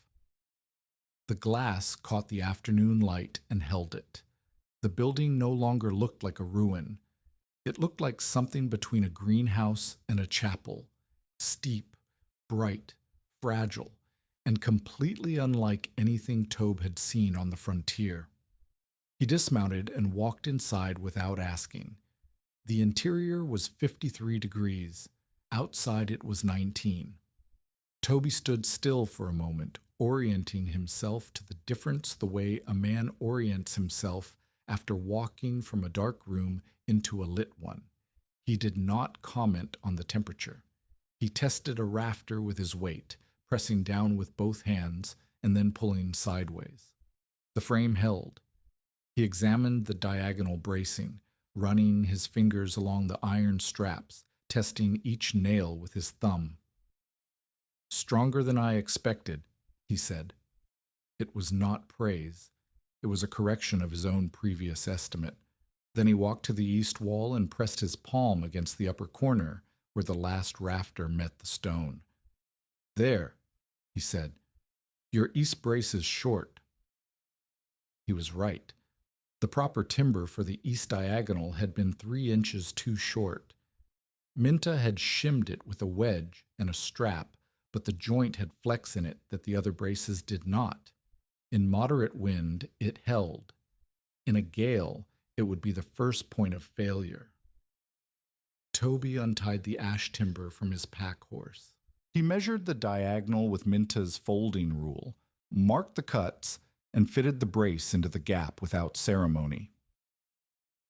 The glass caught the afternoon light and held it. The building no longer looked like a ruin. It looked like something between a greenhouse and a chapel, steep, bright, fragile, and completely unlike anything Tobe had seen on the frontier. He dismounted and walked inside without asking. The interior was 53 degrees. Outside it was 19. Toby stood still for a moment, orienting himself to the difference the way a man orients himself after walking from a dark room into a lit one. He did not comment on the temperature. He tested a rafter with his weight, pressing down with both hands and then pulling sideways. The frame held. He examined the diagonal bracing, running his fingers along the iron straps, testing each nail with his thumb. Stronger than I expected, he said. It was not praise. It was a correction of his own previous estimate. Then he walked to the east wall and pressed his palm against the upper corner where the last rafter met the stone. There, he said, your east brace is short. He was right. The proper timber for the east diagonal had been 3 inches too short. Minta had shimmed it with a wedge and a strap, but the joint had flex in it that the other braces did not. In moderate wind, it held. In a gale, it would be the first point of failure. Toby untied the ash timber from his pack horse. He measured the diagonal with Minta's folding rule, marked the cuts, and fitted the brace into the gap without ceremony.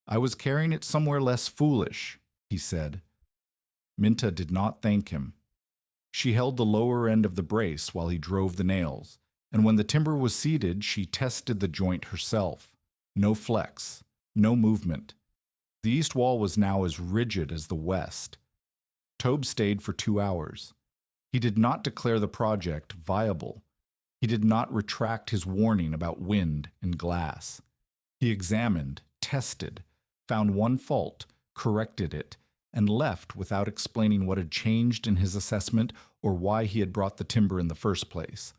I was carrying it somewhere less foolish, he said. Minta did not thank him. She held the lower end of the brace while he drove the nails, and when the timber was seated, she tested the joint herself. No flex, no movement. The east wall was now as rigid as the west. Tobe stayed for 2 hours. He did not declare the project viable. He did not retract his warning about wind and glass. He examined, tested, found one fault, corrected it, and left without explaining what had changed in his assessment or why he had brought the timber in the first place.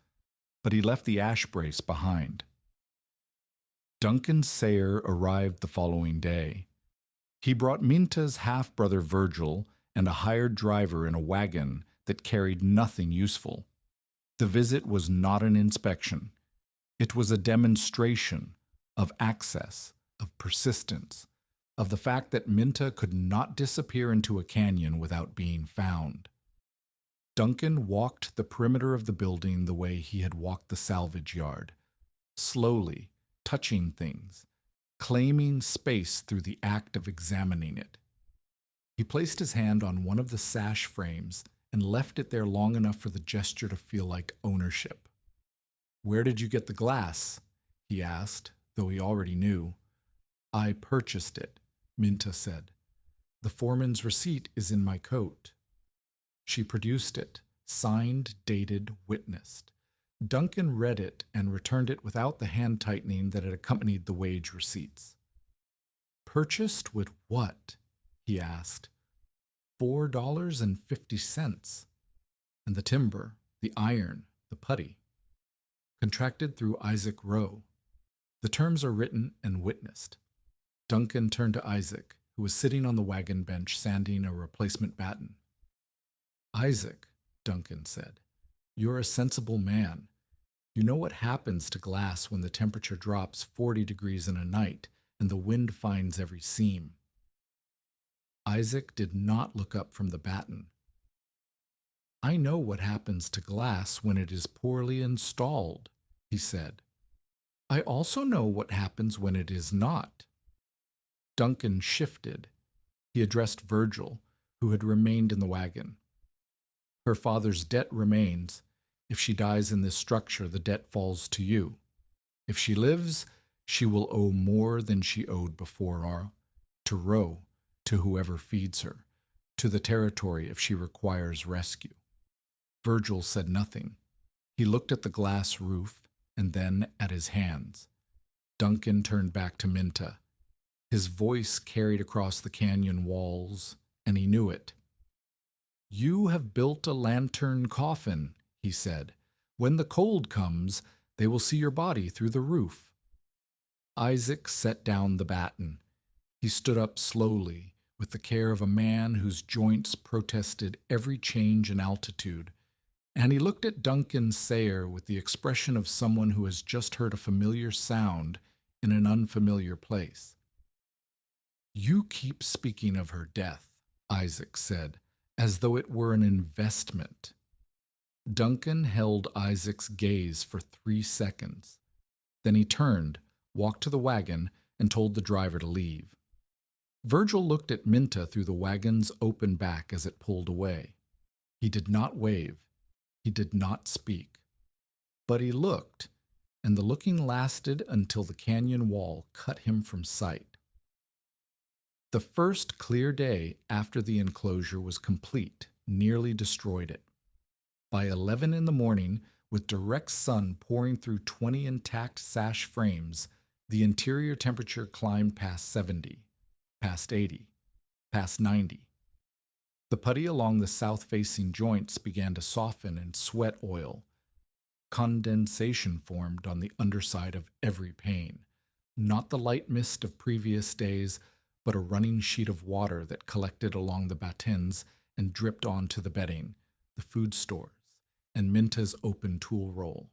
But he left the ash brace behind. Duncan Sayer arrived the following day. He brought Minta's half-brother Virgil and a hired driver in a wagon that carried nothing useful. The visit was not an inspection. It was a demonstration of access, of persistence, of the fact that Minta could not disappear into a canyon without being found. Duncan walked the perimeter of the building the way he had walked the salvage yard, slowly, touching things, claiming space through the act of examining it. He placed his hand on one of the sash frames and left it there long enough for the gesture to feel like ownership. "Where did you get the glass?" he asked, though he already knew. "I purchased it," Minta said. "The foreman's receipt is in my coat." She produced it, signed, dated, witnessed. Duncan read it and returned it without the hand tightening that had accompanied the wage receipts. "Purchased with what?" he asked. $4.50. And the timber, the iron, the putty. Contracted through Isaac Rowe. The terms are written and witnessed. Duncan turned to Isaac, who was sitting on the wagon bench sanding a replacement batten. "Isaac," Duncan said, "you're a sensible man. You know what happens to glass when the temperature drops 40 degrees in a night and the wind finds every seam." Isaac did not look up from the batten. "I know what happens to glass when it is poorly installed," he said. "I also know what happens when it is not." Duncan shifted. He addressed Virgil, who had remained in the wagon. "Her father's debt remains. If she dies in this structure, the debt falls to you. If she lives, she will owe more than she owed before, to Roe, to whoever feeds her, to the territory if she requires rescue." Virgil said nothing. He looked at the glass roof and then at his hands. Duncan turned back to Minta. His voice carried across the canyon walls, and he knew it. "You have built a lantern coffin," he said. "When the cold comes, they will see your body through the roof." Isaac set down the batten. He stood up slowly, with the care of a man whose joints protested every change in altitude, and he looked at Duncan Sayer with the expression of someone who has just heard a familiar sound in an unfamiliar place. "You keep speaking of her death," Isaac said, "as though it were an investment." Duncan held Isaac's gaze for 3 seconds. Then he turned, walked to the wagon, and told the driver to leave. Virgil looked at Minta through the wagon's open back as it pulled away. He did not wave. He did not speak. But he looked, and the looking lasted until the canyon wall cut him from sight. The first clear day after the enclosure was complete nearly destroyed it. By 11 in the morning, With direct sun pouring through 20 intact sash frames, the interior temperature climbed past 70, past 80, past 90. The putty along the south-facing joints began to soften and sweat oil. Condensation formed on the underside of every pane. Not the light mist of previous days, but a running sheet of water that collected along the battens and dripped onto the bedding, the food stores, and Minta's open tool roll.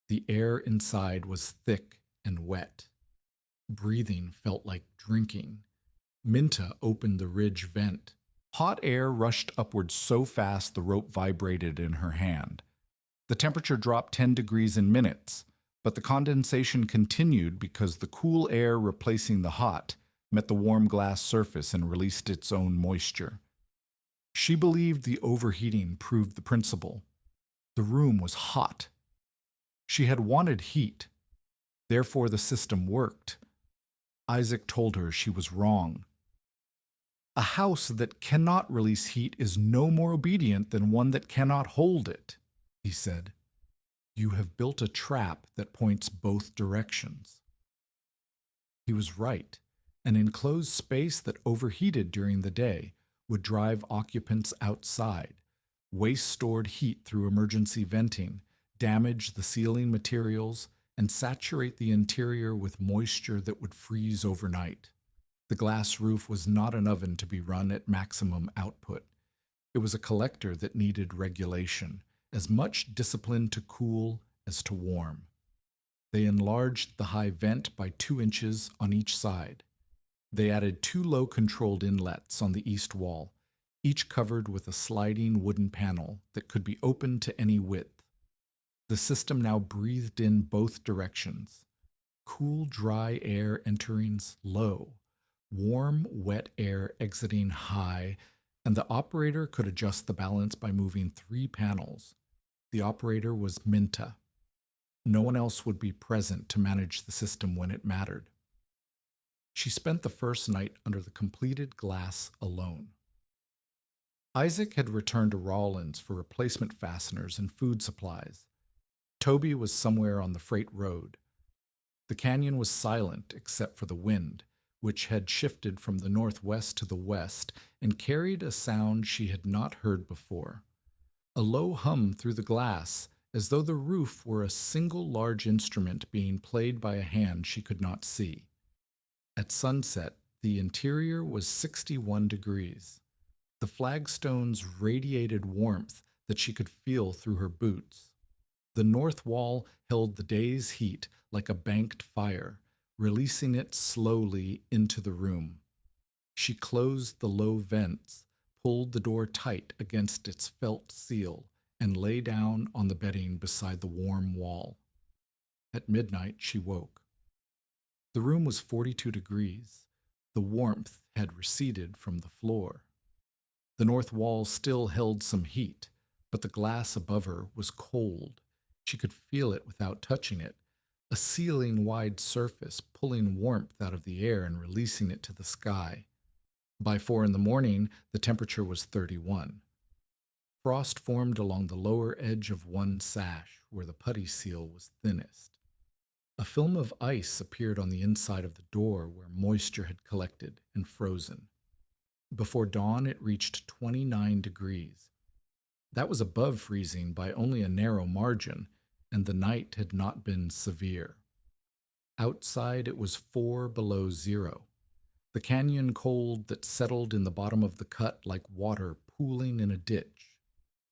The air inside was thick and wet. Breathing felt like drinking. Minta opened the ridge vent. Hot air rushed upward so fast the rope vibrated in her hand. The temperature dropped 10 degrees in minutes, but the condensation continued because the cool air replacing the hot met the warm glass surface and released its own moisture. She believed the overheating proved the principle. The room was hot. She had wanted heat. Therefore, the system worked. Isaac told her she was wrong. A house that cannot release heat is no more obedient than one that cannot hold it, he said. You have built a trap that points both directions. He was right. An enclosed space that overheated during the day would drive occupants outside, waste stored heat through emergency venting, damage the ceiling materials, and saturate the interior with moisture that would freeze overnight. The glass roof was not an oven to be run at maximum output. It was a collector that needed regulation, as much discipline to cool as to warm. They enlarged the high vent by 2 inches on each side. They added 2 low-controlled inlets on the east wall, each covered with a sliding wooden panel that could be opened to any width. The system now breathed in both directions. Cool, dry air entering low, warm, wet air exiting high, and the operator could adjust the balance by moving 3 panels. The operator was Minta. No one else would be present to manage the system when it mattered. She spent the first night under the completed glass alone. Isaac had returned to Rawlins for replacement fasteners and food supplies. Toby was somewhere on the freight road. The canyon was silent except for the wind, which had shifted from the northwest to the west and carried a sound she had not heard before. A low hum through the glass, as though the roof were a single large instrument being played by a hand she could not see. At sunset, the interior was 61 degrees. The flagstones radiated warmth that she could feel through her boots. The north wall held the day's heat like a banked fire, releasing it slowly into the room. She closed the low vents, pulled the door tight against its felt seal, and lay down on the bedding beside the warm wall. At midnight, she woke. The room was 42 degrees. The warmth had receded from the floor. The north wall still held some heat, but the glass above her was cold. She could feel it without touching it, a ceiling-wide surface pulling warmth out of the air and releasing it to the sky. By 4 in the morning, the temperature was 31. Frost formed along the lower edge of one sash, where the putty seal was thinnest. A film of ice appeared on the inside of the door where moisture had collected and frozen. Before dawn, it reached 29 degrees. That was above freezing by only a narrow margin, and the night had not been severe. Outside, it was 4 below zero. The canyon cold that settled in the bottom of the cut like water pooling in a ditch.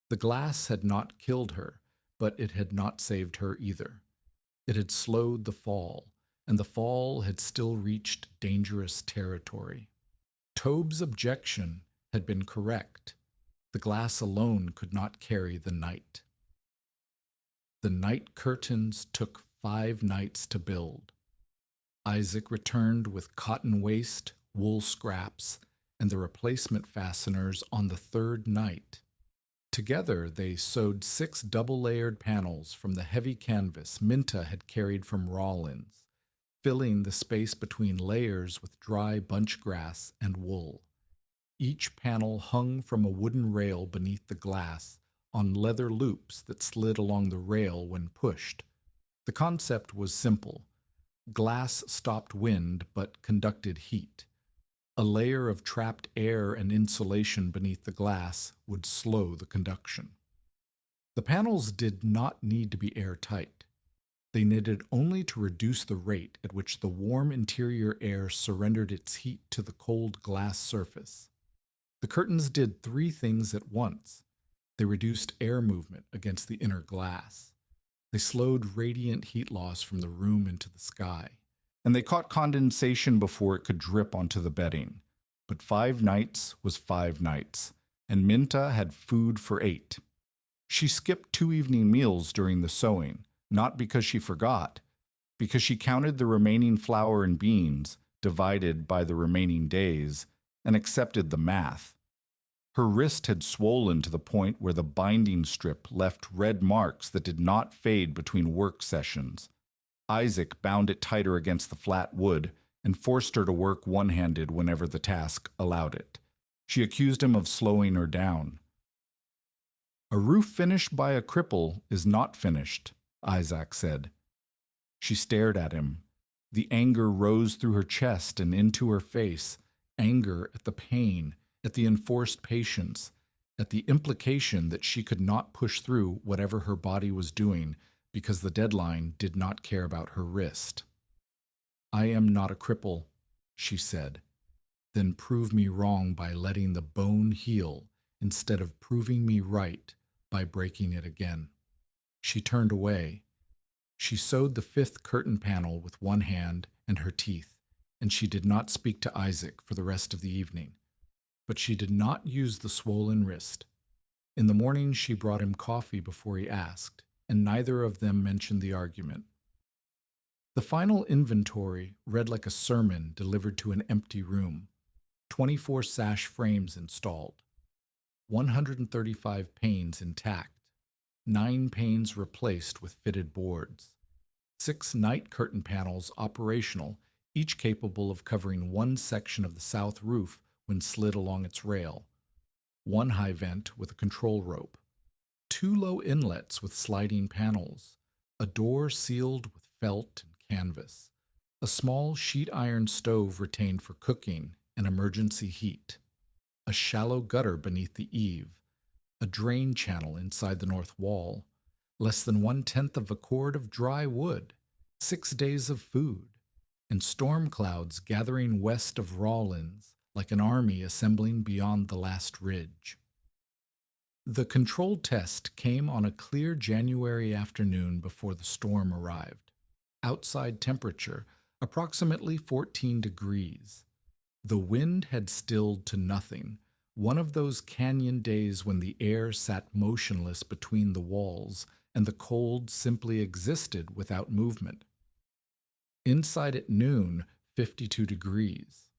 The glass had not killed her, but it had not saved her either. It had slowed the fall, and the fall had still reached dangerous territory. Tobe's objection had been correct. The glass alone could not carry the night. The night curtains took 5 nights to build. Isaac returned with cotton waste, wool scraps, and the replacement fasteners on the 3rd night. Together, they sewed 6 double-layered panels from the heavy canvas Minta had carried from Rawlins, filling the space between layers with dry bunch grass and wool. Each panel hung from a wooden rail beneath the glass, on leather loops that slid along the rail when pushed. The concept was simple. Glass stopped wind but conducted heat. A layer of trapped air and insulation beneath the glass would slow the conduction. The panels did not need to be airtight. They needed only to reduce the rate at which the warm interior air surrendered its heat to the cold glass surface. The curtains did three things at once. They reduced air movement against the inner glass. They slowed radiant heat loss from the room into the sky. And they caught condensation before it could drip onto the bedding. But 5 nights was 5 nights, and Minta had food for 8. She skipped 2 evening meals during the sewing, not because she forgot, because she counted the remaining flour and beans, divided by the remaining days, and accepted the math. Her wrist had swollen to the point where the binding strip left red marks that did not fade between work sessions. Isaac bound it tighter against the flat wood and forced her to work one-handed whenever the task allowed it. She accused him of slowing her down. "A roof finished by a cripple is not finished," Isaac said. She stared at him. The anger rose through her chest and into her face, anger at the pain, at the enforced patience, at the implication that she could not push through whatever her body was doing because the deadline did not care about her wrist. "I am not a cripple," she said. "Then prove me wrong by letting the bone heal instead of proving me right by breaking it again." She turned away. She sewed the 5th curtain panel with one hand and her teeth, and she did not speak to Isaac for the rest of the evening. But she did not use the swollen wrist. In the morning she brought him coffee before he asked, and neither of them mentioned the argument. The final inventory read like a sermon delivered to an empty room. 24 sash frames installed. 135 panes intact. 9 panes replaced with fitted boards. 6 night curtain panels operational, each capable of covering one section of the south roof when slid along its rail. 1 high vent with a control rope. 2 low inlets with sliding panels. A door sealed with felt and canvas. A small sheet iron stove retained for cooking and emergency heat. A shallow gutter beneath the eave. A drain channel inside the north wall. Less than 1/10 of a cord of dry wood. 6 days of food. And storm clouds gathering west of Rawlins like an army assembling beyond the last ridge. The control test came on a clear January afternoon before the storm arrived. Outside temperature, approximately 14 degrees. The wind had stilled to nothing, one of those canyon days when the air sat motionless between the walls and the cold simply existed without movement. Inside at noon, 52 degrees.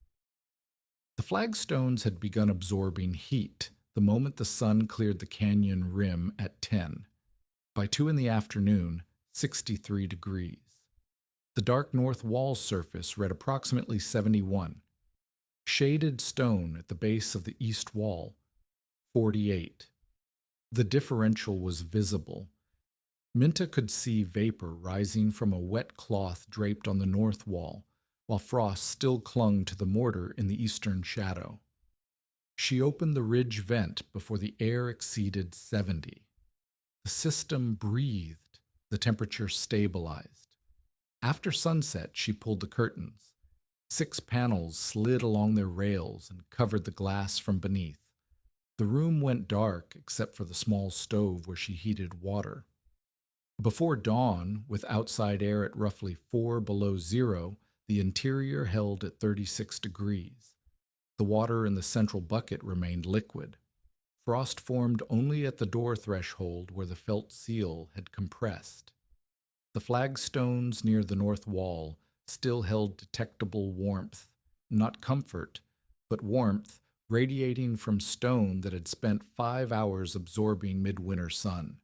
The flagstones had begun absorbing heat the moment the sun cleared the canyon rim at 10. By 2 in the afternoon, 63 degrees. The dark north wall surface read approximately 71. Shaded stone at the base of the east wall, 48. The differential was visible. Minta could see vapor rising from a wet cloth draped on the north wall, while frost still clung to the mortar in the eastern shadow. She opened the ridge vent before the air exceeded 70. The system breathed, the temperature stabilized. After sunset, she pulled the curtains. 6 panels slid along their rails and covered the glass from beneath. The room went dark except for the small stove where she heated water. Before dawn, with outside air at roughly 4 below zero, the interior held at 36 degrees. The water in the central bucket remained liquid. Frost formed only at the door threshold where the felt seal had compressed. The flagstones near the north wall still held detectable warmth, not comfort, but warmth radiating from stone that had spent 5 hours absorbing midwinter sun.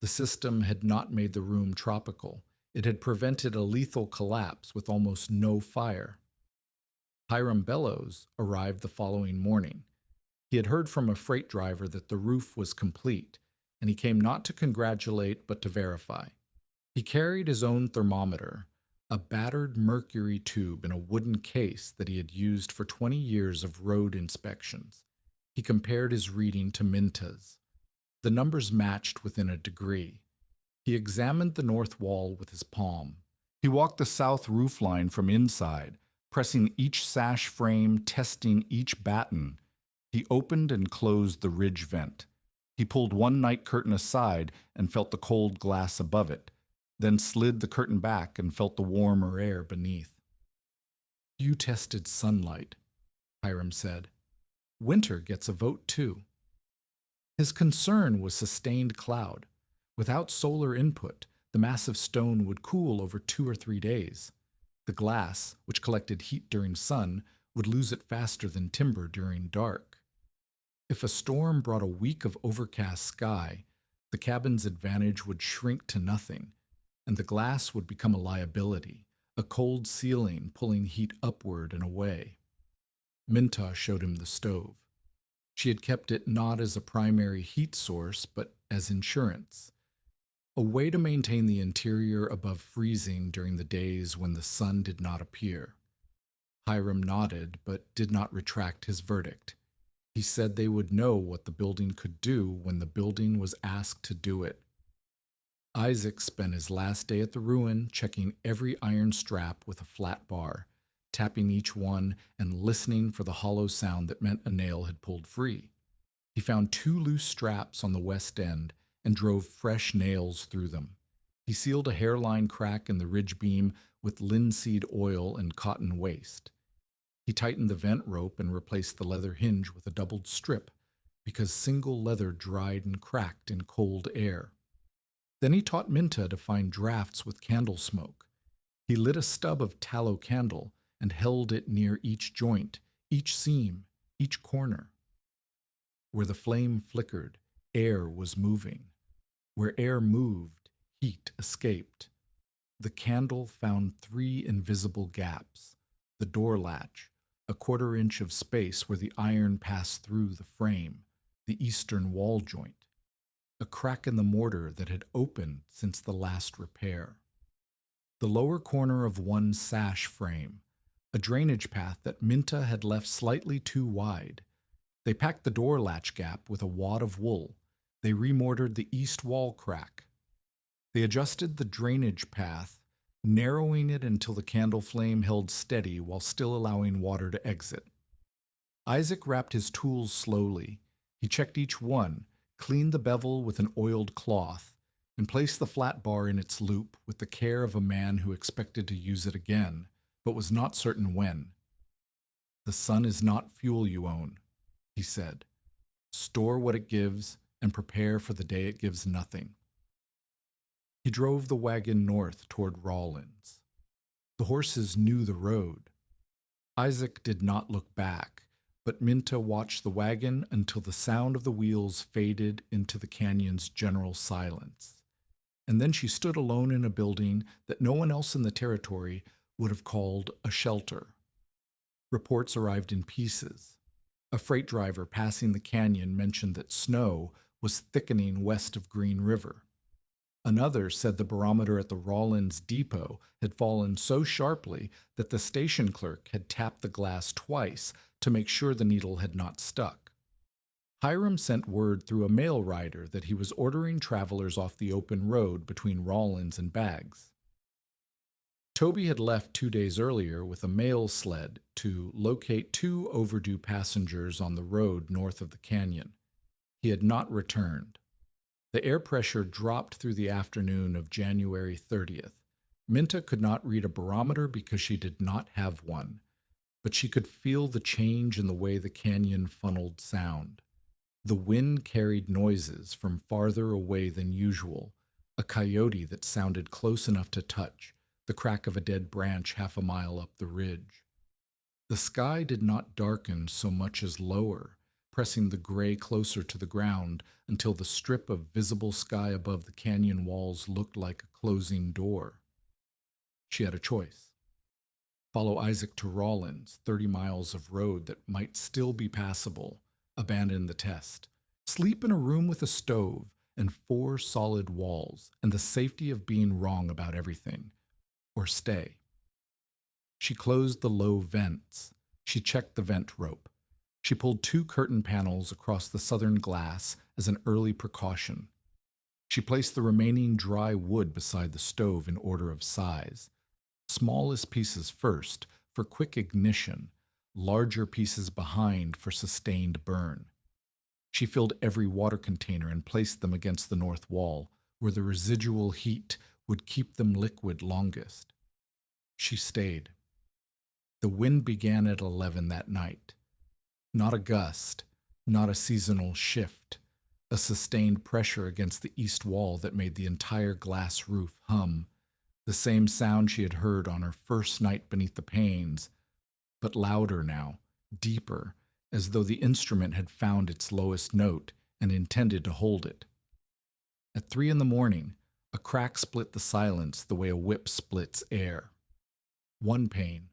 The system had not made the room tropical. It had prevented a lethal collapse with almost no fire. Hiram Bellows arrived the following morning. He had heard from a freight driver that the roof was complete. and he came not to congratulate but to verify. He carried his own thermometer, a battered mercury tube in a wooden case that he had used for 20 years of road inspections. He compared his reading to Minta's. The numbers matched within a degree. He examined the north wall with his palm. He walked the south roof line from inside, pressing each sash frame, testing each batten. He opened and closed the ridge vent. He pulled one night curtain aside and felt the cold glass above it, then slid the curtain back and felt the warmer air beneath. You tested sunlight, Hiram said. Winter gets a vote too. His concern was sustained cloud. Without solar input, the massive stone would cool over 2 or 3 days. The glass, which collected heat during sun, would lose it faster than timber during dark. If a storm brought a week of overcast sky, the cabin's advantage would shrink to nothing, and the glass would become a liability, a cold ceiling pulling heat upward and away. Minta showed him the stove. She had kept it not as a primary heat source, but as insurance, a way to maintain the interior above freezing during the days when the sun did not appear. Hiram nodded, but did not retract his verdict. He said they would know what the building could do when the building was asked to do it. Isaac spent his last day at the ruin checking every iron strap with a flat bar, tapping each one and listening for the hollow sound that meant a nail had pulled free. He found 2 loose straps on the west end and drove fresh nails through them. He sealed a hairline crack in the ridge beam with linseed oil and cotton waste. He tightened the vent rope and replaced the leather hinge with a doubled strip because single leather dried and cracked in cold air. Then he taught Minta to find drafts with candle smoke. He lit a stub of tallow candle and held it near each joint, each seam, each corner. Where the flame flickered, air was moving. Where air moved, heat escaped. The candle found 3 invisible gaps: the door latch, a 1/4 inch of space where the iron passed through the frame, the eastern wall joint, a crack in the mortar that had opened since the last repair, the lower corner of one sash frame, a drainage path that Minta had left slightly too wide. They packed the door latch gap with a wad of wool. They remortared the east wall crack. They adjusted the drainage path, narrowing it until the candle flame held steady while still allowing water to exit. Isaac wrapped his tools slowly. He checked each one, cleaned the bevel with an oiled cloth, and placed the flat bar in its loop with the care of a man who expected to use it again, but was not certain when. The sun is not fuel you own, he said. Store what it gives and prepare for the day it gives nothing. He drove the wagon north toward Rawlins. The horses knew the road. Isaac did not look back, but Minta watched the wagon until the sound of the wheels faded into the canyon's general silence. And then she stood alone in a building that no one else in the territory would have called a shelter. Reports arrived in pieces. A freight driver passing the canyon mentioned that snow was thickening west of Green River. Another said the barometer at the Rawlins depot had fallen so sharply that the station clerk had tapped the glass twice to make sure the needle had not stuck. Hiram sent word through a mail rider that he was ordering travelers off the open road between Rawlins and Baggs. Toby had left 2 days earlier with a mail sled to locate 2 overdue passengers on the road north of the canyon. He had not returned. The air pressure dropped through the afternoon of January 30th. Minta could not read a barometer because she did not have one, but she could feel the change in the way the canyon funneled sound. The wind carried noises from farther away than usual, a coyote that sounded close enough to touch, the crack of a dead branch half a mile up the ridge. The sky did not darken so much as lower, pressing the gray closer to the ground until the strip of visible sky above the canyon walls looked like a closing door. She had a choice. Follow Isaac to Rawlins, 30 miles of road that might still be passable, abandon the test, sleep in a room with a stove, and 4 solid walls, and the safety of being wrong about everything, or stay. She closed the low vents. She checked the vent rope. She pulled 2 curtain panels across the southern glass as an early precaution. She placed the remaining dry wood beside the stove in order of size. Smallest pieces first, for quick ignition, larger pieces behind for sustained burn. She filled every water container and placed them against the north wall, where the residual heat would keep them liquid longest. She stayed. The wind began at 11 that night. Not a gust, not a seasonal shift, a sustained pressure against the east wall that made the entire glass roof hum, the same sound she had heard on her first night beneath the panes, but louder now, deeper, as though the instrument had found its lowest note and intended to hold it. At 3 in the morning, a crack split the silence the way a whip splits air. One pane,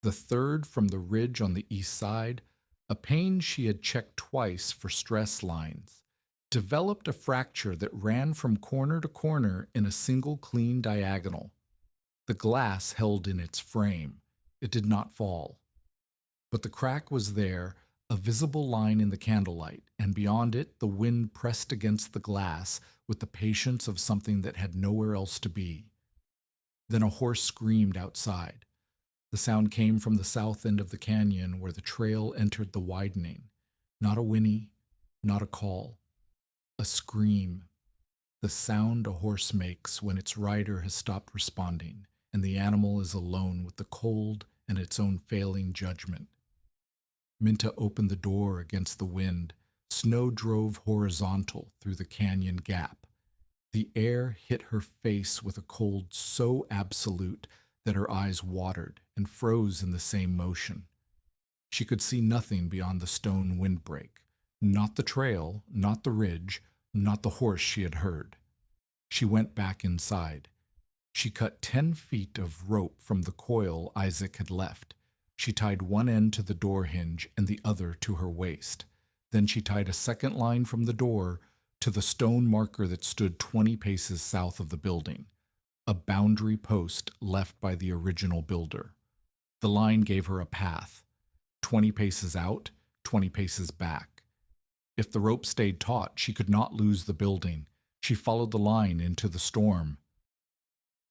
the third from the ridge on the east side, a pane she had checked twice for stress lines, developed a fracture that ran from corner to corner in a single clean diagonal. The glass held in its frame. It did not fall. But the crack was there, a visible line in the candlelight, and beyond it the wind pressed against the glass with the patience of something that had nowhere else to be. Then a horse screamed outside. The sound came from the south end of the canyon where the trail entered the widening. Not a whinny, not a call. A scream. The sound a horse makes when its rider has stopped responding, and the animal is alone with the cold and its own failing judgment. Minta opened the door against the wind. Snow drove horizontal through the canyon gap. The air hit her face with a cold so absolute that her eyes watered and froze in the same motion. She could see nothing beyond the stone windbreak, not the trail, not the ridge, not the horse she had heard. She went back inside. She cut 10 feet of rope from the coil Isaac had left. She tied one end to the door hinge and the other to her waist. Then she tied a second line from the door to the stone marker that stood 20 paces south of the building, a boundary post left by the original builder. The line gave her a path, 20 paces out, 20 paces back. If the rope stayed taut, she could not lose the building. She followed the line into the storm.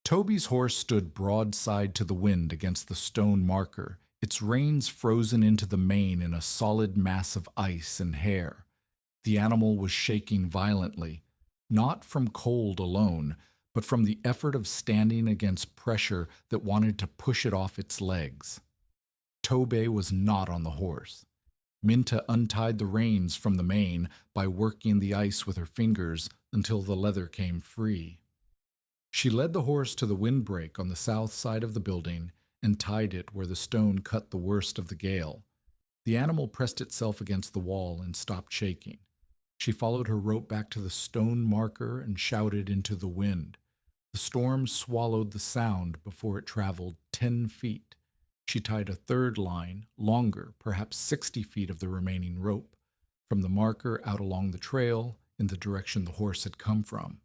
Toby's horse stood broadside to the wind against the stone marker, its reins frozen into the mane in a solid mass of ice and hair. The animal was shaking violently, not from cold alone, but from the effort of standing against pressure that wanted to push it off its legs. Toby was not on the horse. Minta untied the reins from the mane by working the ice with her fingers until the leather came free. She led the horse to the windbreak on the south side of the building and tied it where the stone cut the worst of the gale. The animal pressed itself against the wall and stopped shaking. She followed her rope back to the stone marker and shouted into the wind. The storm swallowed the sound before it traveled 10 feet. She tied a third line, longer, perhaps 60 feet of the remaining rope, from the marker out along the trail in the direction the horse had come from.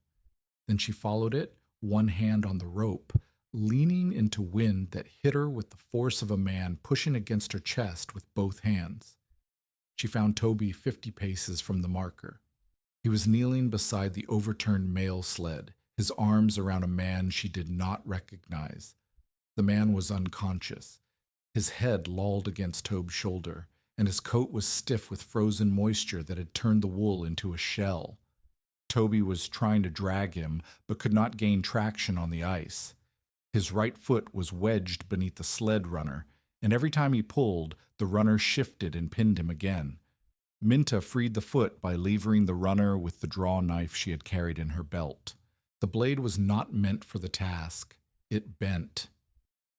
Then she followed it, one hand on the rope, leaning into wind that hit her with the force of a man pushing against her chest with both hands. She found Toby 50 paces from the marker. He was kneeling beside the overturned mail sled, his arms around a man she did not recognize. The man was unconscious. His head lolled against Toby's shoulder, and his coat was stiff with frozen moisture that had turned the wool into a shell. Toby was trying to drag him, but could not gain traction on the ice. His right foot was wedged beneath the sled runner, and every time he pulled, the runner shifted and pinned him again. Minta freed the foot by levering the runner with the draw knife she had carried in her belt. The blade was not meant for the task. It bent.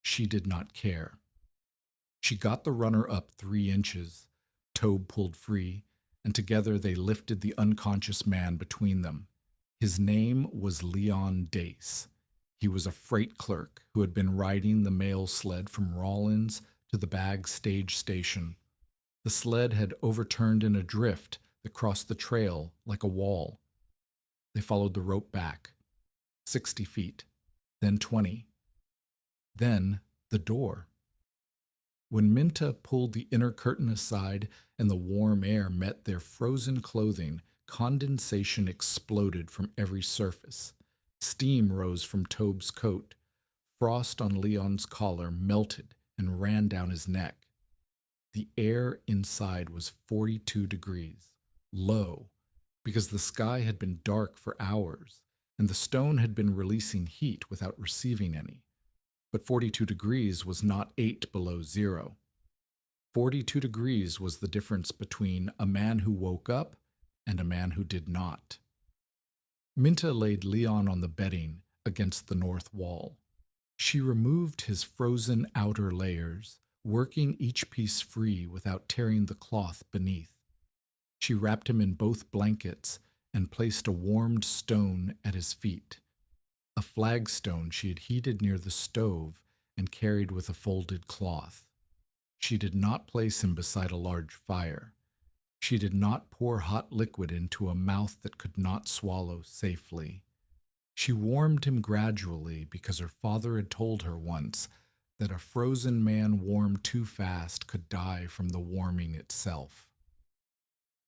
She did not care. She got the runner up 3 inches. Tobe pulled free, and together they lifted the unconscious man between them. His name was Leon Dace. He was a freight clerk who had been riding the mail sled from Rawlins to the Bag Stage Station. The sled had overturned in a drift that crossed the trail like a wall. They followed the rope back, 60 feet, then 20. Then the door. When Minta pulled the inner curtain aside and the warm air met their frozen clothing, condensation exploded from every surface. Steam rose from Tobe's coat. Frost on Leon's collar melted and ran down his neck. The air inside was 42 degrees, low, because the sky had been dark for hours, and the stone had been releasing heat without receiving any. But 42 degrees was not 8 below zero. 42 degrees was the difference between a man who woke up and a man who did not. Minta laid Leon on the bedding against the north wall. She removed his frozen outer layers, working each piece free without tearing the cloth beneath. She wrapped him in both blankets and placed a warmed stone at his feet, a flagstone she had heated near the stove and carried with a folded cloth. She did not place him beside a large fire. She did not pour hot liquid into a mouth that could not swallow safely. She warmed him gradually because her father had told her once that a frozen man warmed too fast could die from the warming itself.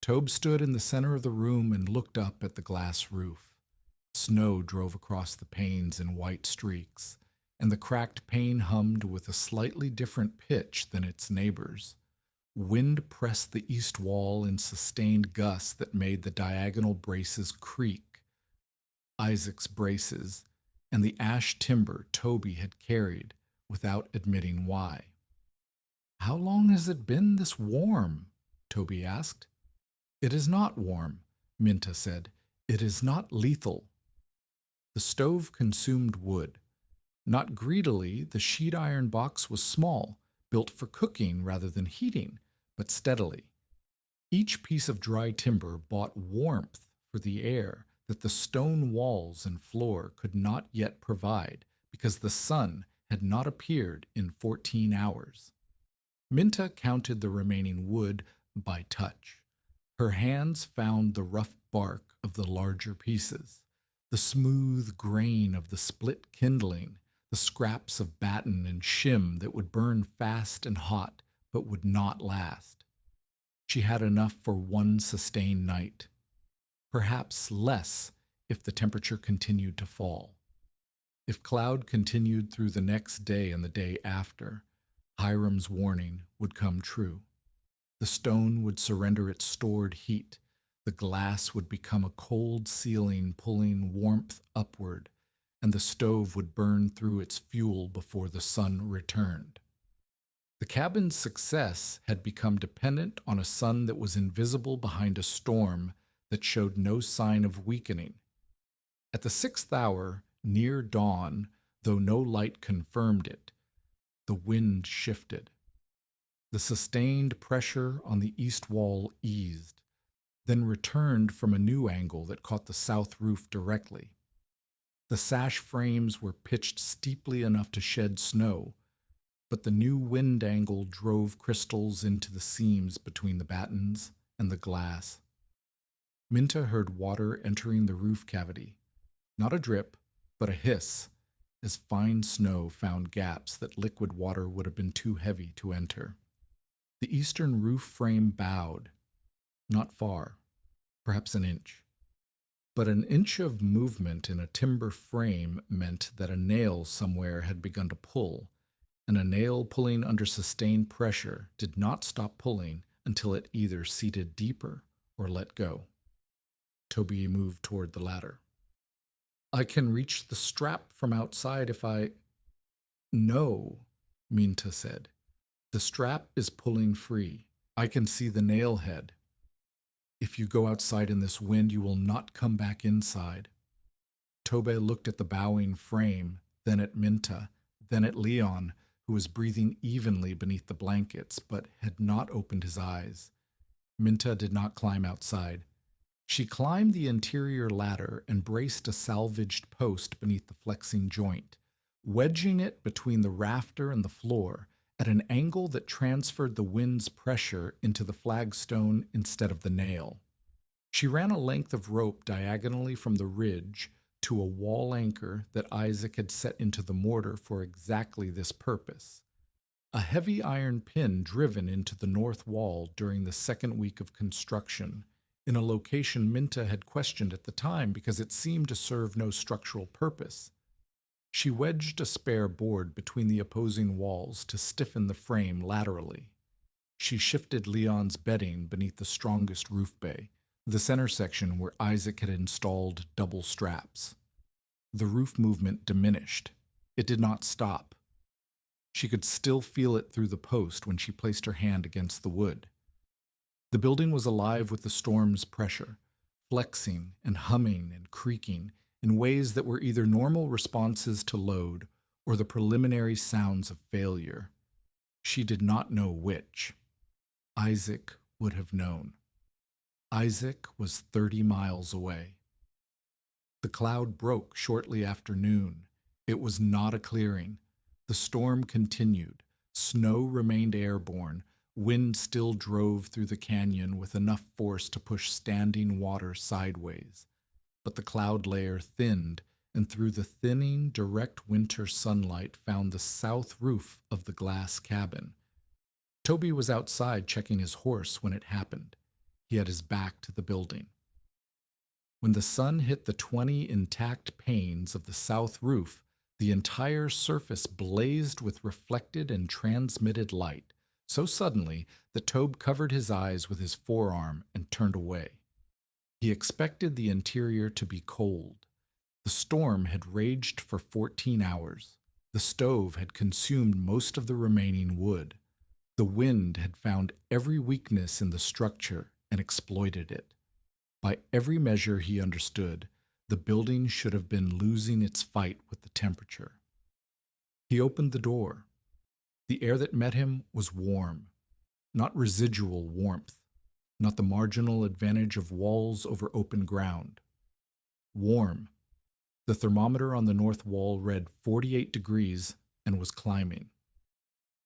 Tobe stood in the center of the room and looked up at the glass roof. Snow drove across the panes in white streaks, and the cracked pane hummed with a slightly different pitch than its neighbors. Wind pressed the east wall in sustained gusts that made the diagonal braces creak. Isaac's braces, and the ash timber Toby had carried without admitting why. "How long has it been this warm?" Toby asked. "It is not warm," Minta said. "It is not lethal." The stove consumed wood. Not greedily, the sheet iron box was small, built for cooking rather than heating, but steadily. Each piece of dry timber bought warmth for the air that the stone walls and floor could not yet provide because the sun had not appeared in 14 hours. Minta counted the remaining wood by touch. Her hands found the rough bark of the larger pieces, the smooth grain of the split kindling, the scraps of batten and shim that would burn fast and hot but would not last. She had enough for one sustained night, perhaps less if the temperature continued to fall. If cloud continued through the next day and the day after, Hiram's warning would come true. The stone would surrender its stored heat. The glass would become a cold ceiling pulling warmth upward, and the stove would burn through its fuel before the sun returned. The cabin's success had become dependent on a sun that was invisible behind a storm that showed no sign of weakening. At the 6th hour, near dawn, though no light confirmed it, the wind shifted. The sustained pressure on the east wall eased, then returned from a new angle that caught the south roof directly. The sash frames were pitched steeply enough to shed snow, but the new wind angle drove crystals into the seams between the battens and the glass. Minta heard water entering the roof cavity, not a drip, but a hiss, as fine snow found gaps that liquid water would have been too heavy to enter. The eastern roof frame bowed, not far, perhaps an inch. But an inch of movement in a timber frame meant that a nail somewhere had begun to pull, and a nail pulling under sustained pressure did not stop pulling until it either seated deeper or let go. Toby moved toward the ladder. "I can reach the strap from outside if I—" "No," Minta said. "The strap is pulling free. I can see the nail head. If you go outside in this wind, you will not come back inside." Tobe looked at the bowing frame, then at Minta, then at Leon, who was breathing evenly beneath the blankets but had not opened his eyes. Minta did not climb outside. She climbed the interior ladder and braced a salvaged post beneath the flexing joint, wedging it between the rafter and the floor at an angle that transferred the wind's pressure into the flagstone instead of the nail. She ran a length of rope diagonally from the ridge to a wall anchor that Isaac had set into the mortar for exactly this purpose. A heavy iron pin driven into the north wall during the second week of construction, in a location Minta had questioned at the time because it seemed to serve no structural purpose. She wedged a spare board between the opposing walls to stiffen the frame laterally. She shifted Leon's bedding beneath the strongest roof bay, the center section where Isaac had installed double straps. The roof movement diminished. It did not stop. She could still feel it through the post when she placed her hand against the wood. The building was alive with the storm's pressure, flexing and humming and creaking in ways that were either normal responses to load or the preliminary sounds of failure. She did not know which. Isaac would have known. Isaac was 30 miles away. The cloud broke shortly after noon. It was not a clearing. The storm continued. Snow remained airborne. Wind still drove through the canyon with enough force to push standing water sideways. But the cloud layer thinned, and through the thinning, direct winter sunlight found the south roof of the glass cabin. Toby was outside checking his horse when it happened. He had his back to the building. When the sun hit the 20 intact panes of the south roof, the entire surface blazed with reflected and transmitted light, so suddenly that Tobe covered his eyes with his forearm and turned away. He expected the interior to be cold. The storm had raged for 14 hours. The stove had consumed most of the remaining wood. The wind had found every weakness in the structure and exploited it. By every measure he understood, the building should have been losing its fight with the temperature. He opened the door. The air that met him was warm, not residual warmth, not the marginal advantage of walls over open ground. Warm. The thermometer on the north wall read 48 degrees and was climbing.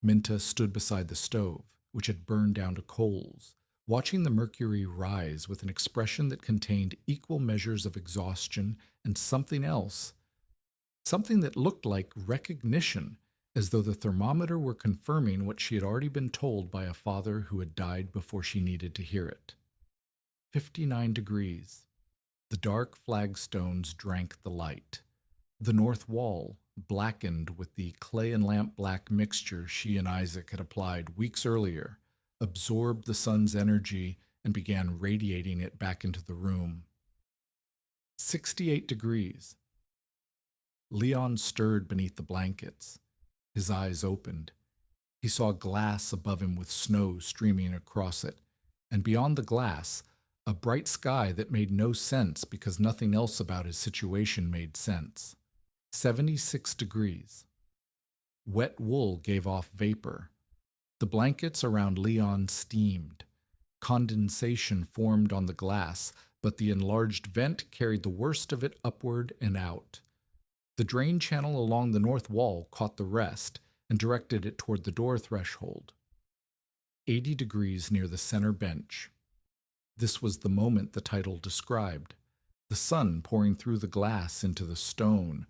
Minta stood beside the stove, which had burned down to coals, watching the mercury rise with an expression that contained equal measures of exhaustion and something else, something that looked like recognition, as though the thermometer were confirming what she had already been told by a father who had died before she needed to hear it. 59 degrees. The dark flagstones drank the light. The north wall, blackened with the clay and lamp black mixture she and Isaac had applied weeks earlier, absorbed the sun's energy and began radiating it back into the room. 68 degrees. Leon stirred beneath the blankets. His eyes opened. He saw glass above him with snow streaming across it, and beyond the glass, a bright sky that made no sense because nothing else about his situation made sense. 76 degrees. Wet wool gave off vapor. The blankets around Leon steamed. Condensation formed on the glass, but the enlarged vent carried the worst of it upward and out. The drain channel along the north wall caught the rest and directed it toward the door threshold. 80 degrees near the center bench. This was the moment the title described. The sun pouring through the glass into the stone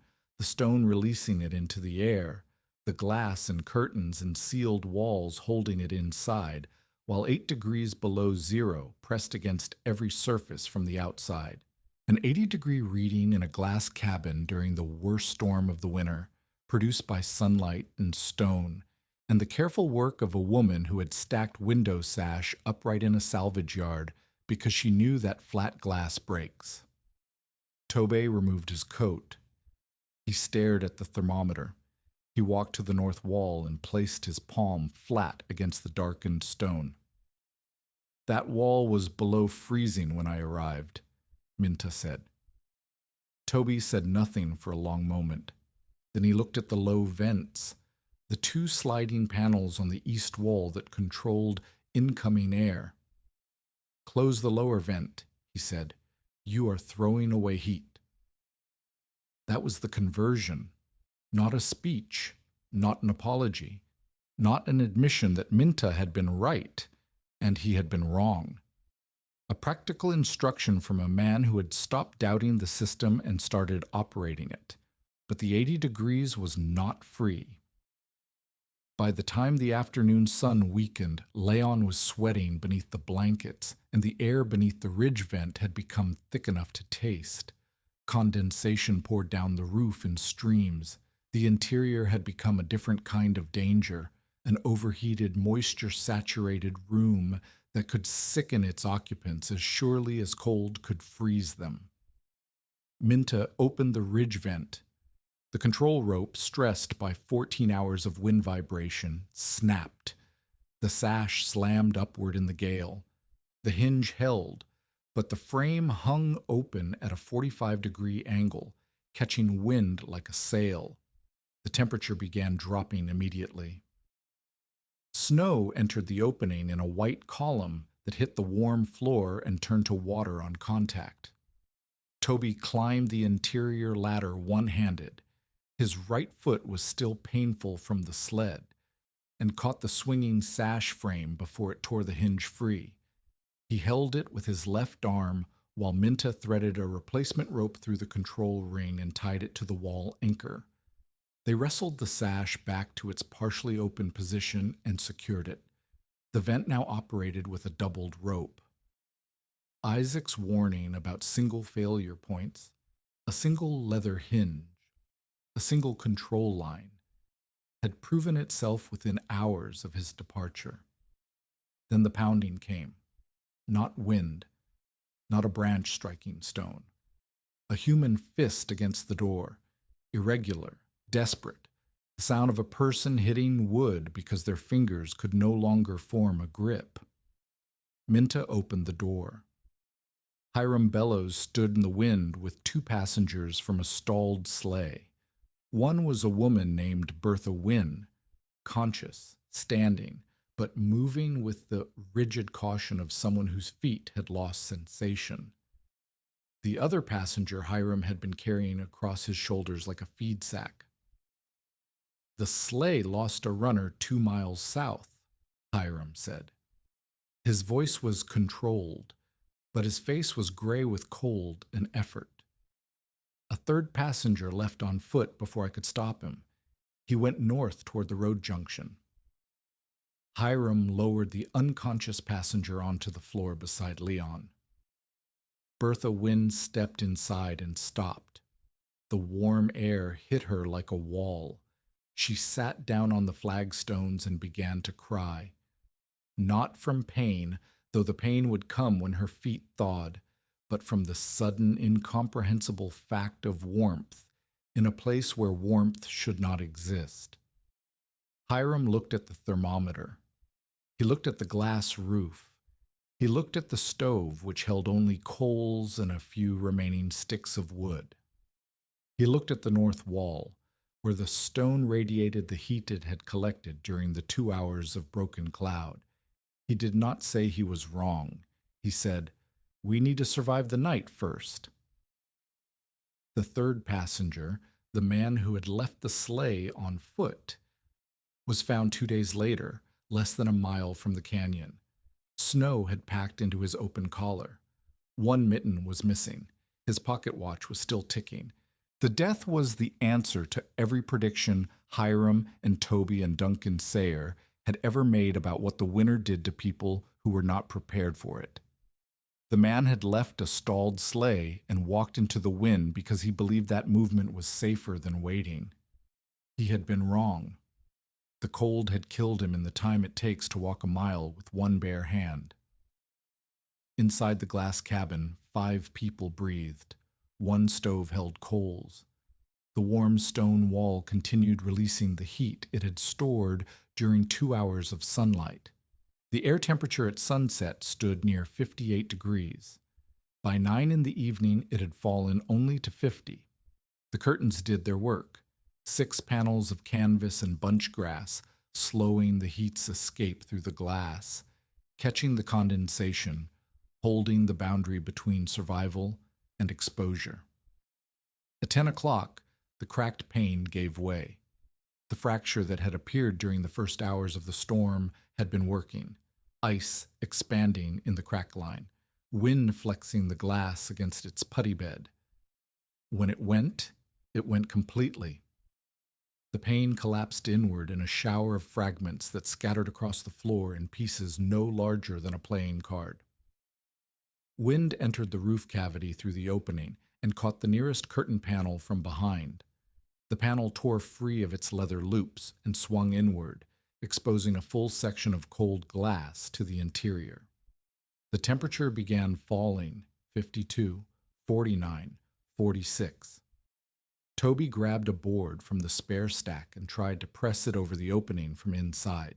releasing it into the air, the glass and curtains and sealed walls holding it inside, while 8 degrees below zero pressed against every surface from the outside. An 80-degree reading in a glass cabin during the worst storm of the winter, produced by sunlight and stone, and the careful work of a woman who had stacked window sash upright in a salvage yard because she knew that flat glass breaks. Tobe removed his coat. He stared at the thermometer. He walked to the north wall and placed his palm flat against the darkened stone. That wall was below freezing when I arrived, Minta said. Toby said nothing for a long moment. Then he looked at the low vents, the 2 sliding panels on the east wall that controlled incoming air. Close the lower vent, he said. You are throwing away heat. That was the conversion, not a speech, not an apology, not an admission that Minta had been right and he had been wrong. A practical instruction from a man who had stopped doubting the system and started operating it. But the 80 degrees was not free. By the time the afternoon sun weakened, Leon was sweating beneath the blankets, and the air beneath the ridge vent had become thick enough to taste. Condensation poured down the roof in streams. The interior had become a different kind of danger, an overheated, moisture-saturated room that could sicken its occupants as surely as cold could freeze them. Minta opened the ridge vent. The control rope, stressed by 14 hours of wind vibration, snapped. The sash slammed upward in the gale. The hinge held, but the frame hung open at a 45-degree angle, catching wind like a sail. The temperature began dropping immediately. Snow entered the opening in a white column that hit the warm floor and turned to water on contact. Toby climbed the interior ladder one-handed. His right foot was still painful from the sled, and caught the swinging sash frame before it tore the hinge free. He held it with his left arm while Minta threaded a replacement rope through the control ring and tied it to the wall anchor. They wrestled the sash back to its partially open position and secured it. The vent now operated with a doubled rope. Isaac's warning about single failure points, a single leather hinge, a single control line, had proven itself within hours of his departure. Then the pounding came. Not wind, not a branch striking stone. A human fist against the door, irregular, desperate, the sound of a person hitting wood because their fingers could no longer form a grip. Minta opened the door. Hiram Bellows stood in the wind with 2 passengers from a stalled sleigh. One was a woman named Bertha Wynne, conscious, standing, but moving with the rigid caution of someone whose feet had lost sensation. The other passenger Hiram had been carrying across his shoulders like a feed sack. "The sleigh lost a runner 2 miles south," Hiram said. His voice was controlled, but his face was gray with cold and effort. "A third passenger left on foot before I could stop him. He went north toward the road junction." Hiram lowered the unconscious passenger onto the floor beside Leon. Bertha Wynne stepped inside and stopped. The warm air hit her like a wall. She sat down on the flagstones and began to cry. Not from pain, though the pain would come when her feet thawed, but from the sudden, incomprehensible fact of warmth in a place where warmth should not exist. Hiram looked at the thermometer. He looked at the glass roof. He looked at the stove, which held only coals and a few remaining sticks of wood. He looked at the north wall, where the stone radiated the heat it had collected during the 2 hours of broken cloud. He did not say he was wrong. He said, "We need to survive the night first." The third passenger, the man who had left the sleigh on foot, was found 2 days later, less than a mile from the canyon. Snow had packed into his open collar. One mitten was missing. His pocket watch was still ticking. The death was the answer to every prediction Hiram and Toby and Duncan Sayer had ever made about what the winter did to people who were not prepared for it. The man had left a stalled sleigh and walked into the wind because he believed that movement was safer than waiting. He had been wrong. The cold had killed him in the time it takes to walk a mile with one bare hand. Inside the glass cabin, 5 people breathed. One stove held coals. The warm stone wall continued releasing the heat it had stored during 2 hours of sunlight. The air temperature at sunset stood near 58 degrees. By 9 in the evening, it had fallen only to 50. The curtains did their work. 6 panels of canvas and bunch grass, slowing the heat's escape through the glass, catching the condensation, holding the boundary between survival and exposure. At 10 o'clock, the cracked pane gave way. The fracture that had appeared during the first hours of the storm had been working, ice expanding in the crack line. wind flexing the glass against its putty bed. When it went completely. The pane collapsed inward in a shower of fragments that scattered across the floor in pieces no larger than a playing card. Wind entered the roof cavity through the opening and caught the nearest curtain panel from behind. The panel tore free of its leather loops and swung inward, exposing a full section of cold glass to the interior. The temperature began falling, 52, 49, 46. Toby grabbed a board from the spare stack and tried to press it over the opening from inside.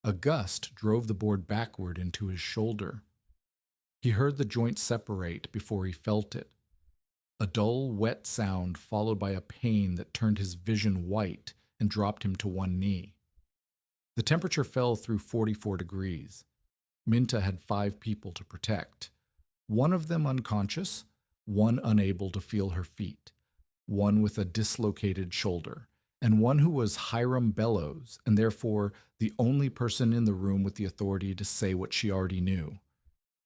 A gust drove the board backward into his shoulder. He heard the joint separate before he felt it. A dull, wet sound followed by a pain that turned his vision white and dropped him to one knee. The temperature fell through 44 degrees. Minta had 5 people to protect. One of them unconscious, one unable to feel her feet, one with a dislocated shoulder, and one who was Hiram Bellows, and therefore the only person in the room with the authority to say what she already knew,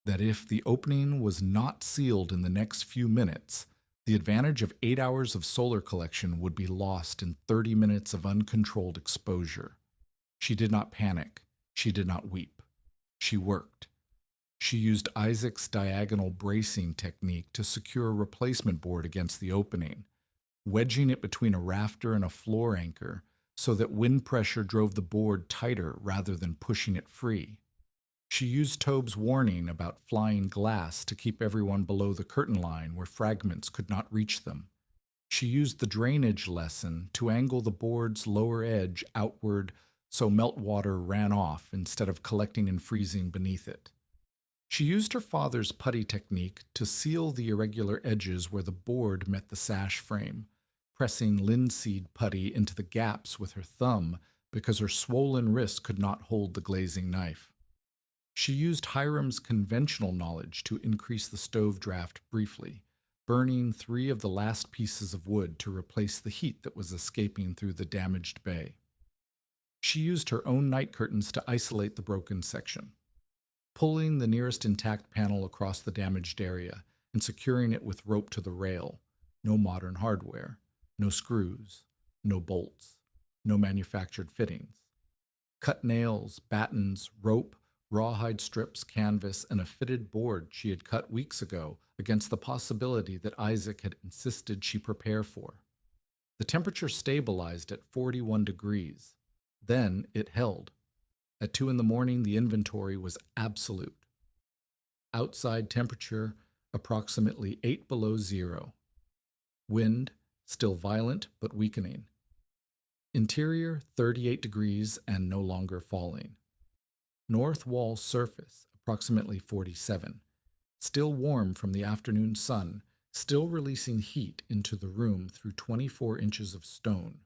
that if the opening was not sealed in the next few minutes, the advantage of 8 hours of solar collection would be lost in 30 minutes of uncontrolled exposure. She did not panic. She did not weep. She worked. She used Isaac's diagonal bracing technique to secure a replacement board against the opening, wedging it between a rafter and a floor anchor so that wind pressure drove the board tighter rather than pushing it free. She used Tobe's warning about flying glass to keep everyone below the curtain line where fragments could not reach them. She used the drainage lesson to angle the board's lower edge outward so meltwater ran off instead of collecting and freezing beneath it. She used her father's putty technique to seal the irregular edges where the board met the sash frame, pressing linseed putty into the gaps with her thumb because her swollen wrist could not hold the glazing knife. She used Hiram's conventional knowledge to increase the stove draft briefly, burning 3 of the last pieces of wood to replace the heat that was escaping through the damaged bay. She used her own night curtains to isolate the broken section, pulling the nearest intact panel across the damaged area and securing it with rope to the rail. No modern hardware, no screws, no bolts, no manufactured fittings. Cut nails, battens, rope, rawhide strips, canvas, and a fitted board she had cut weeks ago against the possibility that Isaac had insisted she prepare for. The temperature stabilized at 41 degrees. Then it held. At 2 in the morning, the inventory was absolute. Outside temperature, approximately 8 below zero. Wind, still violent but weakening. Interior, 38 degrees and no longer falling. North wall surface, approximately 47. Still warm from the afternoon sun, still releasing heat into the room through 24 inches of stone.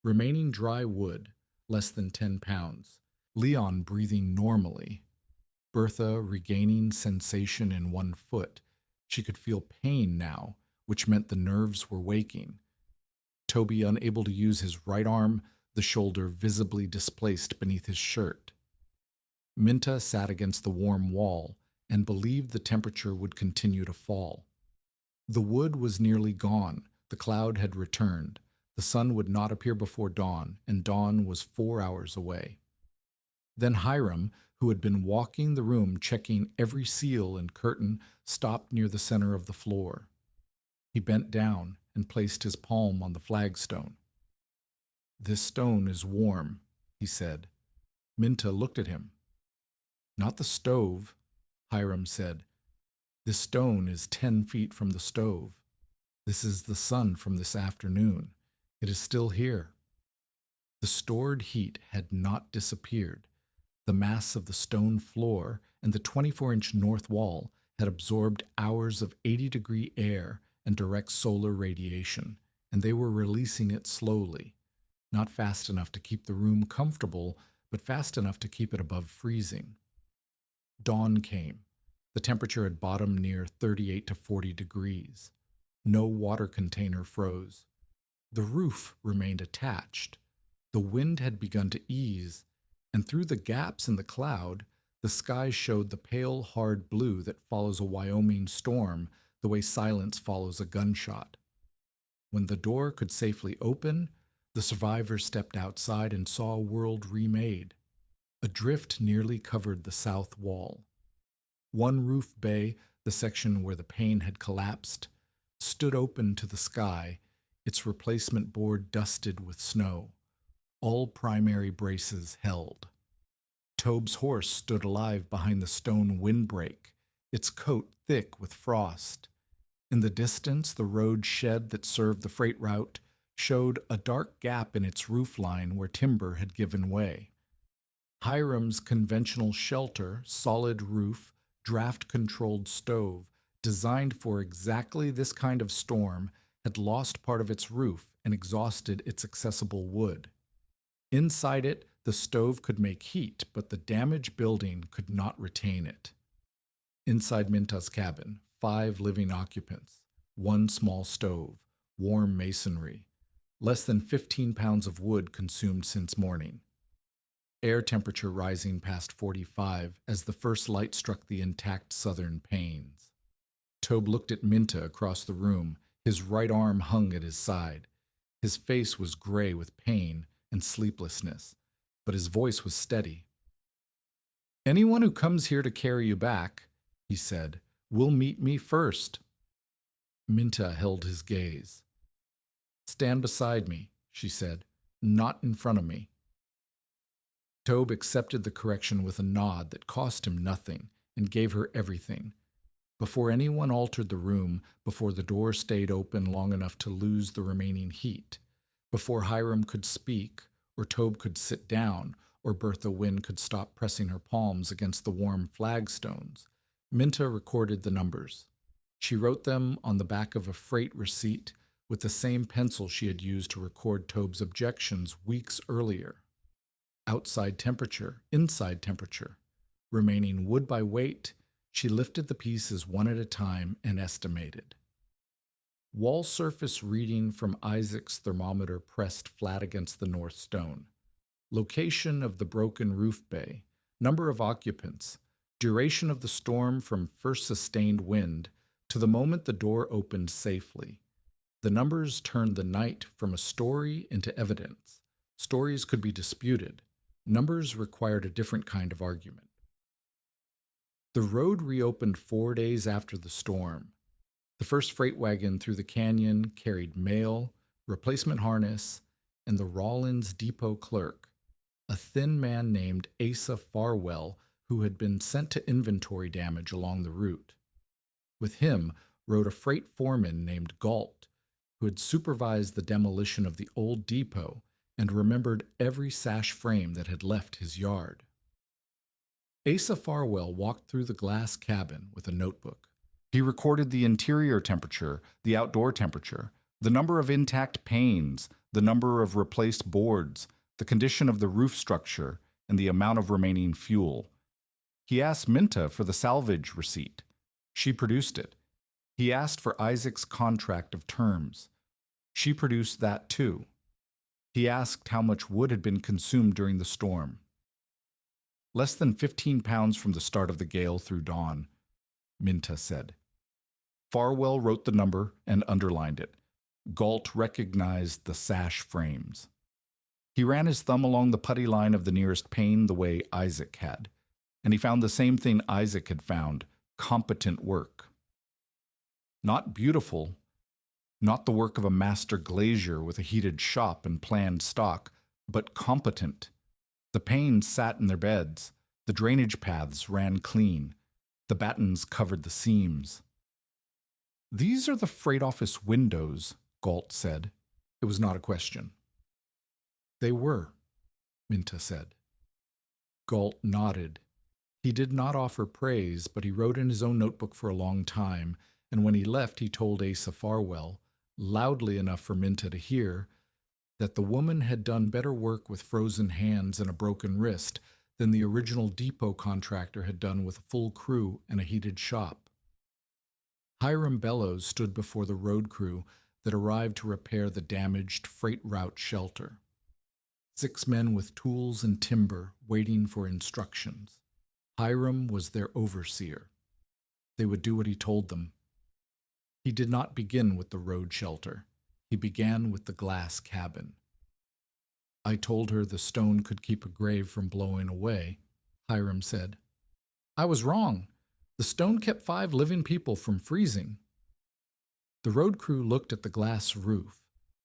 Remaining dry wood, less than 10 pounds. Leon breathing normally. Bertha regaining sensation in one foot. She could feel pain now, which meant the nerves were waking. Toby unable to use his right arm, the shoulder visibly displaced beneath his shirt. Minta sat against the warm wall and believed the temperature would continue to fall. The wood was nearly gone. The cloud had returned. The sun would not appear before dawn, and dawn was 4 hours away. Then Hiram, who had been walking the room checking every seal and curtain, stopped near the center of the floor. He bent down and placed his palm on the flagstone. "This stone is warm," he said. Minta looked at him. "Not the stove," Hiram said. "This stone is 10 feet from the stove. This is the sun from this afternoon. It is still here." The stored heat had not disappeared. The mass of the stone floor and the 24-inch north wall had absorbed hours of 80-degree air and direct solar radiation, and they were releasing it slowly, not fast enough to keep the room comfortable, but fast enough to keep it above freezing. Dawn came. The temperature had bottomed near 38 to 40 degrees. No water container froze. The roof remained attached. The wind had begun to ease, and through the gaps in the cloud, The sky showed the pale, hard blue that follows a Wyoming storm the way silence follows a gunshot. When the door could safely open, the survivors stepped outside and saw a world remade. A drift nearly covered the south wall. One roof bay, the section where the pane had collapsed, stood open to the sky, its replacement board dusted with snow. All primary braces held. Tobe's horse stood alive behind the stone windbreak, its coat thick with frost. In the distance, the road shed that served the freight route showed a dark gap in its roofline where timber had given way. Hiram's conventional shelter, solid roof, draft-controlled stove, designed for exactly this kind of storm, had lost part of its roof and exhausted its accessible wood. Inside it, the stove could make heat, but the damaged building could not retain it. Inside Minta's cabin, 5 living occupants, 1 small stove, warm masonry, less than 15 pounds of wood consumed since morning. Air temperature rising past 45 as the first light struck the intact southern panes. Tobe looked at Minta across the room, his right arm hung at his side. His face was gray with pain and sleeplessness, but his voice was steady. "Anyone who comes here to carry you back," he said, "will meet me first." Minta held his gaze. "Stand beside me," she said, "not in front of me." Tobe accepted the correction with a nod that cost him nothing and gave her everything. Before anyone altered the room, before the door stayed open long enough to lose the remaining heat, before Hiram could speak, or Tobe could sit down, or Bertha Wynne could stop pressing her palms against the warm flagstones, Minta recorded the numbers. She wrote them on the back of a freight receipt with the same pencil she had used to record Tobe's objections weeks earlier. Outside temperature, inside temperature. Remaining wood by weight, she lifted the pieces one at a time and estimated. Wall surface reading from Isaac's thermometer pressed flat against the north stone. Location of the broken roof bay. Number of occupants. Duration of the storm from first sustained wind to the moment the door opened safely. The numbers turned the night from a story into evidence. Stories could be disputed. Numbers required a different kind of argument. The road reopened 4 days after the storm. The first freight wagon through the canyon carried mail, replacement harness, and the Rawlins depot clerk, a thin man named Asa Farwell, who had been sent to inventory damage along the route. With him rode a freight foreman named Galt, who had supervised the demolition of the old depot and remembered every sash frame that had left his yard. Asa Farwell walked through the glass cabin with a notebook. He recorded the interior temperature, the outdoor temperature, the number of intact panes, the number of replaced boards, the condition of the roof structure, and the amount of remaining fuel. He asked Minta for the salvage receipt. She produced it. He asked for Isaac's contract of terms. She produced that too. He asked how much wood had been consumed during the storm. "Less than 15 pounds from the start of the gale through dawn," Minta said. Farwell wrote the number and underlined it. Galt recognized the sash frames. He ran his thumb along the putty line of the nearest pane the way Isaac had, and he found the same thing Isaac had found: competent work. Not beautiful, not the work of a master glazier with a heated shop and planned stock, but competent. The panes sat in their beds, the drainage paths ran clean, the battens covered the seams. "These are the freight office windows," Galt said. It was not a question. "They were," Minta said. Galt nodded. He did not offer praise, but he wrote in his own notebook for a long time, and when he left he told Asa Farwell, loudly enough for Minta to hear, that the woman had done better work with frozen hands and a broken wrist than the original depot contractor had done with a full crew and a heated shop. Hiram Bellows stood before the road crew that arrived to repair the damaged freight route shelter. 6 men with tools and timber waiting for instructions. Hiram was their overseer. They would do what he told them. He did not begin with the road shelter. He began with the glass cabin. I told her the stone could keep a grave from blowing away, Hiram said. I was wrong. The stone kept 5 living people from freezing. The road crew looked at the glass roof.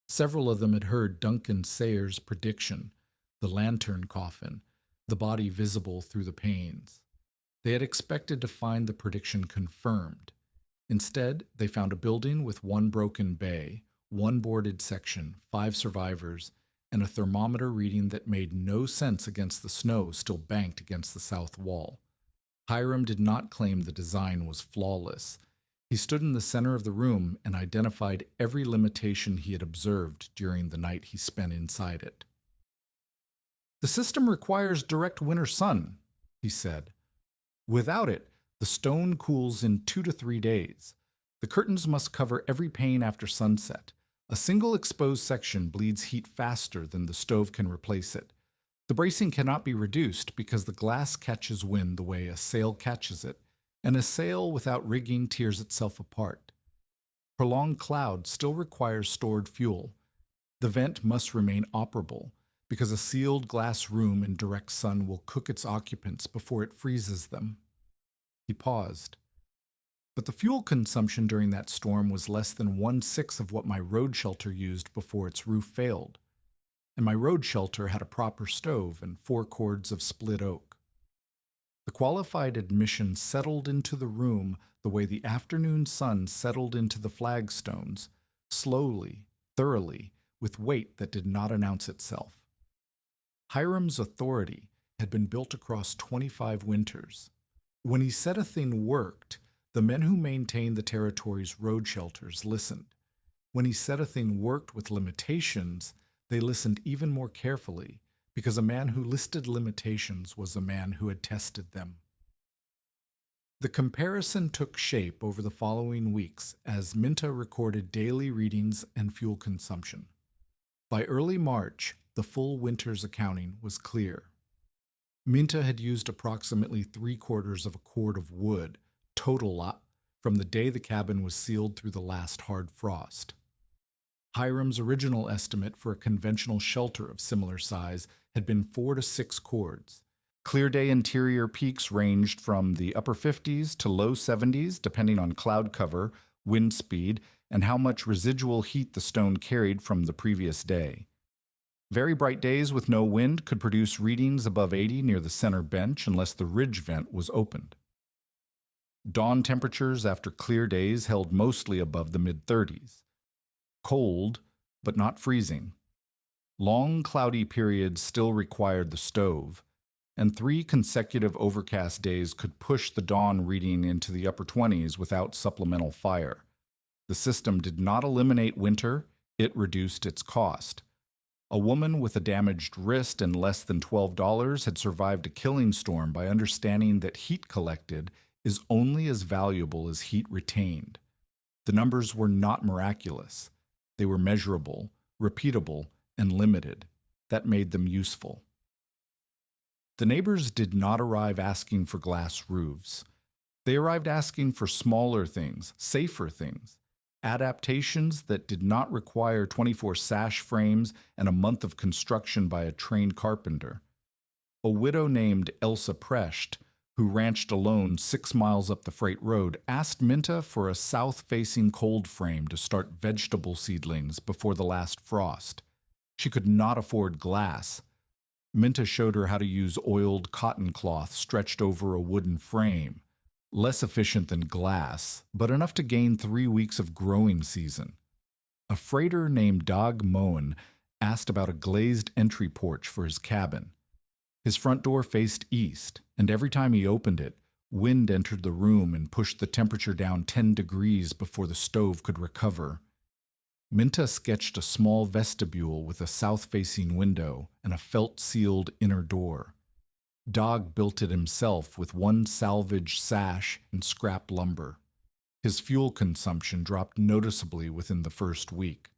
Several of them had heard Duncan Sayers' prediction, the lantern coffin, the body visible through the panes. They had expected to find the prediction confirmed. Instead, they found a building with 1 broken bay, 1 boarded section, 5 survivors, and a thermometer reading that made no sense against the snow still banked against the south wall. Hiram did not claim the design was flawless. He stood in the center of the room and identified every limitation he had observed during the night he spent inside it. The system requires direct winter sun, he said. Without it, the stone cools in 2 to 3 days. The curtains must cover every pane after sunset. A single exposed section bleeds heat faster than the stove can replace it. The bracing cannot be reduced because the glass catches wind the way a sail catches it, and a sail without rigging tears itself apart. Prolonged cloud still requires stored fuel. The vent must remain operable because a sealed glass room in direct sun will cook its occupants before it freezes them. He paused. But the fuel consumption during that storm was less than 1/6 of what my road shelter used before its roof failed. And my road shelter had a proper stove and 4 cords of split oak. The qualified admission settled into the room the way the afternoon sun settled into the flagstones, slowly, thoroughly, with weight that did not announce itself. Hiram's authority had been built across 25 winters. When he said a thing worked, the men who maintained the territory's road shelters listened. When he said a thing worked with limitations, they listened even more carefully, because a man who listed limitations was a man who had tested them. The comparison took shape over the following weeks as Minta recorded daily readings and fuel consumption. By early March, the full winter's accounting was clear. Minta had used approximately 3/4 of a cord of wood, total from the day the cabin was sealed through the last hard frost. Hiram's original estimate for a conventional shelter of similar size had been 4 to 6 cords. Clear day interior peaks ranged from the upper 50s to low 70s, depending on cloud cover, wind speed, and how much residual heat the stone carried from the previous day. Very bright days with no wind could produce readings above 80 near the center bench unless the ridge vent was opened. Dawn temperatures after clear days held mostly above the mid-30s. Cold, but not freezing. Long, cloudy periods still required the stove, and 3 consecutive overcast days could push the dawn reading into the upper 20s without supplemental fire. The system did not eliminate winter, it reduced its cost. A woman with a damaged wrist and less than $12 had survived a killing storm by understanding that heat collected is only as valuable as heat retained. The numbers were not miraculous. They were measurable, repeatable, and limited. That made them useful. The neighbors did not arrive asking for glass roofs. They arrived asking for smaller things, safer things, adaptations that did not require 24 sash frames and a month of construction by a trained carpenter. A widow named Elsa Precht, who ranched alone 6 miles up the freight road, asked Minta for a south-facing cold frame to start vegetable seedlings before the last frost. She could not afford glass. Minta showed her how to use oiled cotton cloth stretched over a wooden frame. Less efficient than glass, but enough to gain 3 weeks of growing season. A freighter named Dag Moen asked about a glazed entry porch for his cabin. His front door faced east, and every time he opened it, wind entered the room and pushed the temperature down 10 degrees before the stove could recover. Minta sketched a small vestibule with a south-facing window and a felt-sealed inner door. Dag built it himself with 1 salvaged sash and scrap lumber. His fuel consumption dropped noticeably within the first week.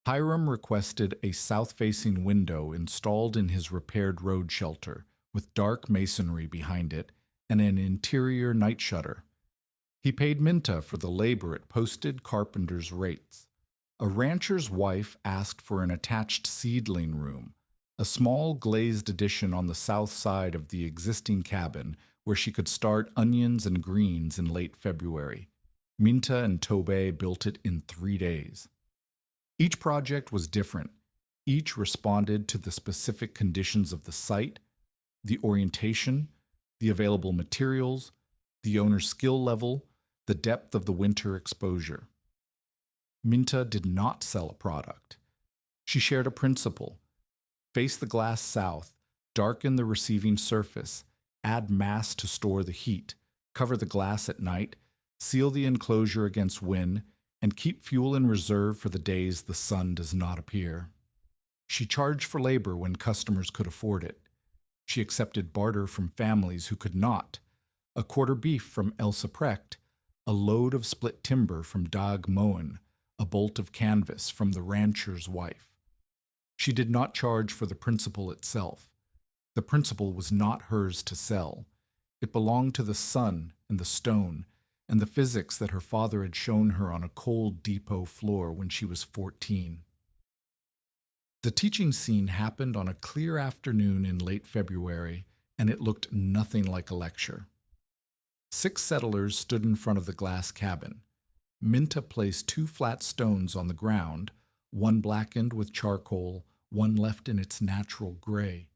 Hiram requested a south-facing window installed in his repaired road shelter, with dark masonry behind it, and an interior night shutter. He paid Minta for the labor at posted carpenter's rates. A rancher's wife asked for an attached seedling room, a small glazed addition on the south side of the existing cabin where she could start onions and greens in late February. Minta and Tobey built it in 3 days. Each project was different. Each responded to the specific conditions of the site, the orientation, the available materials, the owner's skill level, the depth of the winter exposure. Minta did not sell a product. She shared a principle. Face the glass south, darken the receiving surface, add mass to store the heat, cover the glass at night, seal the enclosure against wind, and keep fuel in reserve for the days the sun does not appear. She charged for labor when customers could afford it. She accepted barter from families who could not, a quarter beef from Elsa Precht, a load of split timber from Dag Moen, a bolt of canvas from the rancher's wife. She did not charge for the principle itself. The principle was not hers to sell. It belonged to the sun and the stone and the physics that her father had shown her on a cold depot floor when she was 14. The teaching scene happened on a clear afternoon in late February, and it looked nothing like a lecture. 6 settlers stood in front of the glass cabin. Minta placed 2 flat stones on the ground, one blackened with charcoal, one left in its natural gray.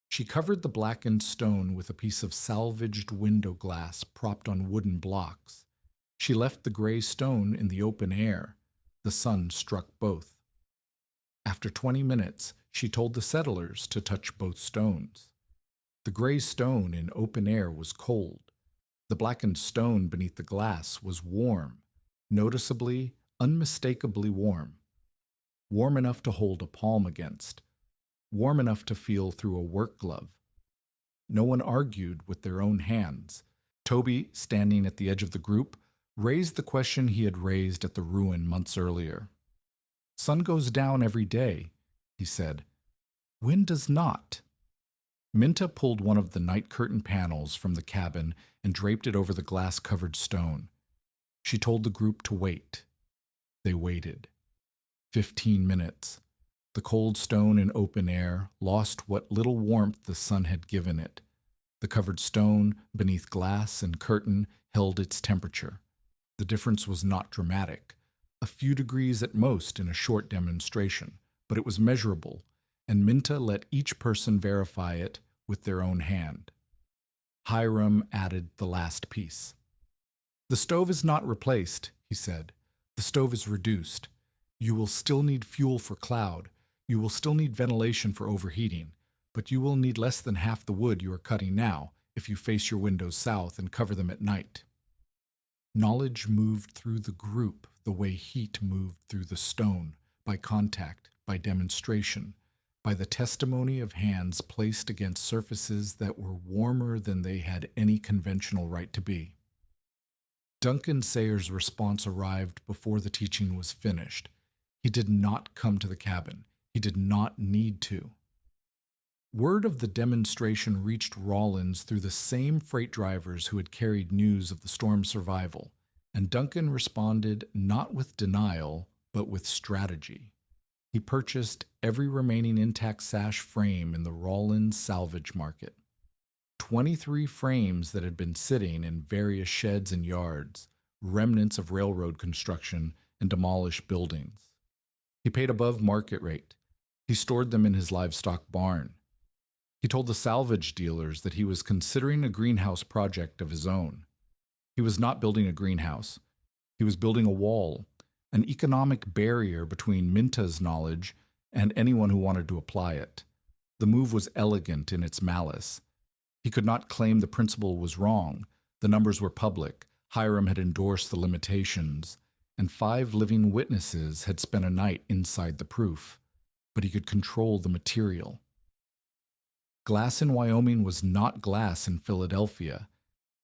She covered the blackened stone with a piece of salvaged window glass propped on wooden blocks. She left the gray stone in the open air. The sun struck both. After 20 minutes, she told the settlers to touch both stones. The gray stone in open air was cold. The blackened stone beneath the glass was warm, noticeably, unmistakably warm. Warm enough to hold a palm against. Warm enough to feel through a work glove. No one argued with their own hands. Toby, standing at the edge of the group, raised the question he had raised at the ruin months earlier. Sun goes down every day, he said. Wind does not. Minta pulled one of the night curtain panels from the cabin and draped it over the glass-covered stone. She told the group to wait. They waited. 15 minutes. The cold stone in open air lost what little warmth the sun had given it. The covered stone, beneath glass and curtain, held its temperature. The difference was not dramatic, a few degrees at most in a short demonstration, but it was measurable, and Minta let each person verify it with their own hand. Hiram added the last piece. The stove is not replaced, he said. The stove is reduced. You will still need fuel for cloud. You will still need ventilation for overheating, but you will need less than half the wood you are cutting now if you face your windows south and cover them at night. Knowledge moved through the group the way heat moved through the stone, by contact, by demonstration, by the testimony of hands placed against surfaces that were warmer than they had any conventional right to be. Duncan Sayer's response arrived before the teaching was finished. He did not come to the cabin. He did not need to. Word of the demonstration reached Rawlins through the same freight drivers who had carried news of the storm's survival, and Duncan responded not with denial, but with strategy. He purchased every remaining intact sash frame in the Rawlins salvage market. 23 frames that had been sitting in various sheds and yards, remnants of railroad construction and demolished buildings. He paid above market rate. He stored them in his livestock barn. He told the salvage dealers that he was considering a greenhouse project of his own. He was not building a greenhouse. He was building a wall, an economic barrier between Minta's knowledge and anyone who wanted to apply it. The move was elegant in its malice. He could not claim the principle was wrong. The numbers were public. Hiram had endorsed the limitations, and 5 living witnesses had spent a night inside the proof. But he could control the material. Glass in Wyoming was not glass in Philadelphia.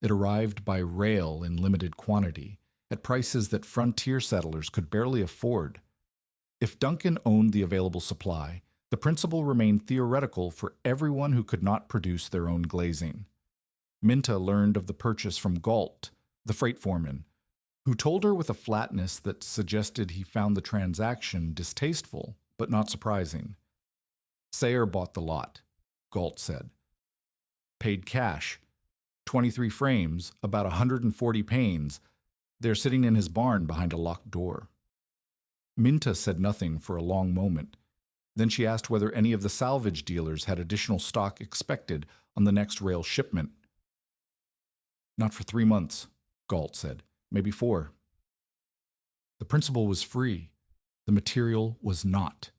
It arrived by rail in limited quantity, at prices that frontier settlers could barely afford. If Duncan owned the available supply, the principle remained theoretical for everyone who could not produce their own glazing. Minta learned of the purchase from Galt, the freight foreman, who told her with a flatness that suggested he found the transaction distasteful but not surprising. Sayer bought the lot, Galt said. Paid cash. 23 frames, about 140 panes. They're sitting in his barn behind a locked door. Minta said nothing for a long moment. Then she asked whether any of the salvage dealers had additional stock expected on the next rail shipment. Not for 3 months, Galt said. Maybe 4. The principle was free. The material was not.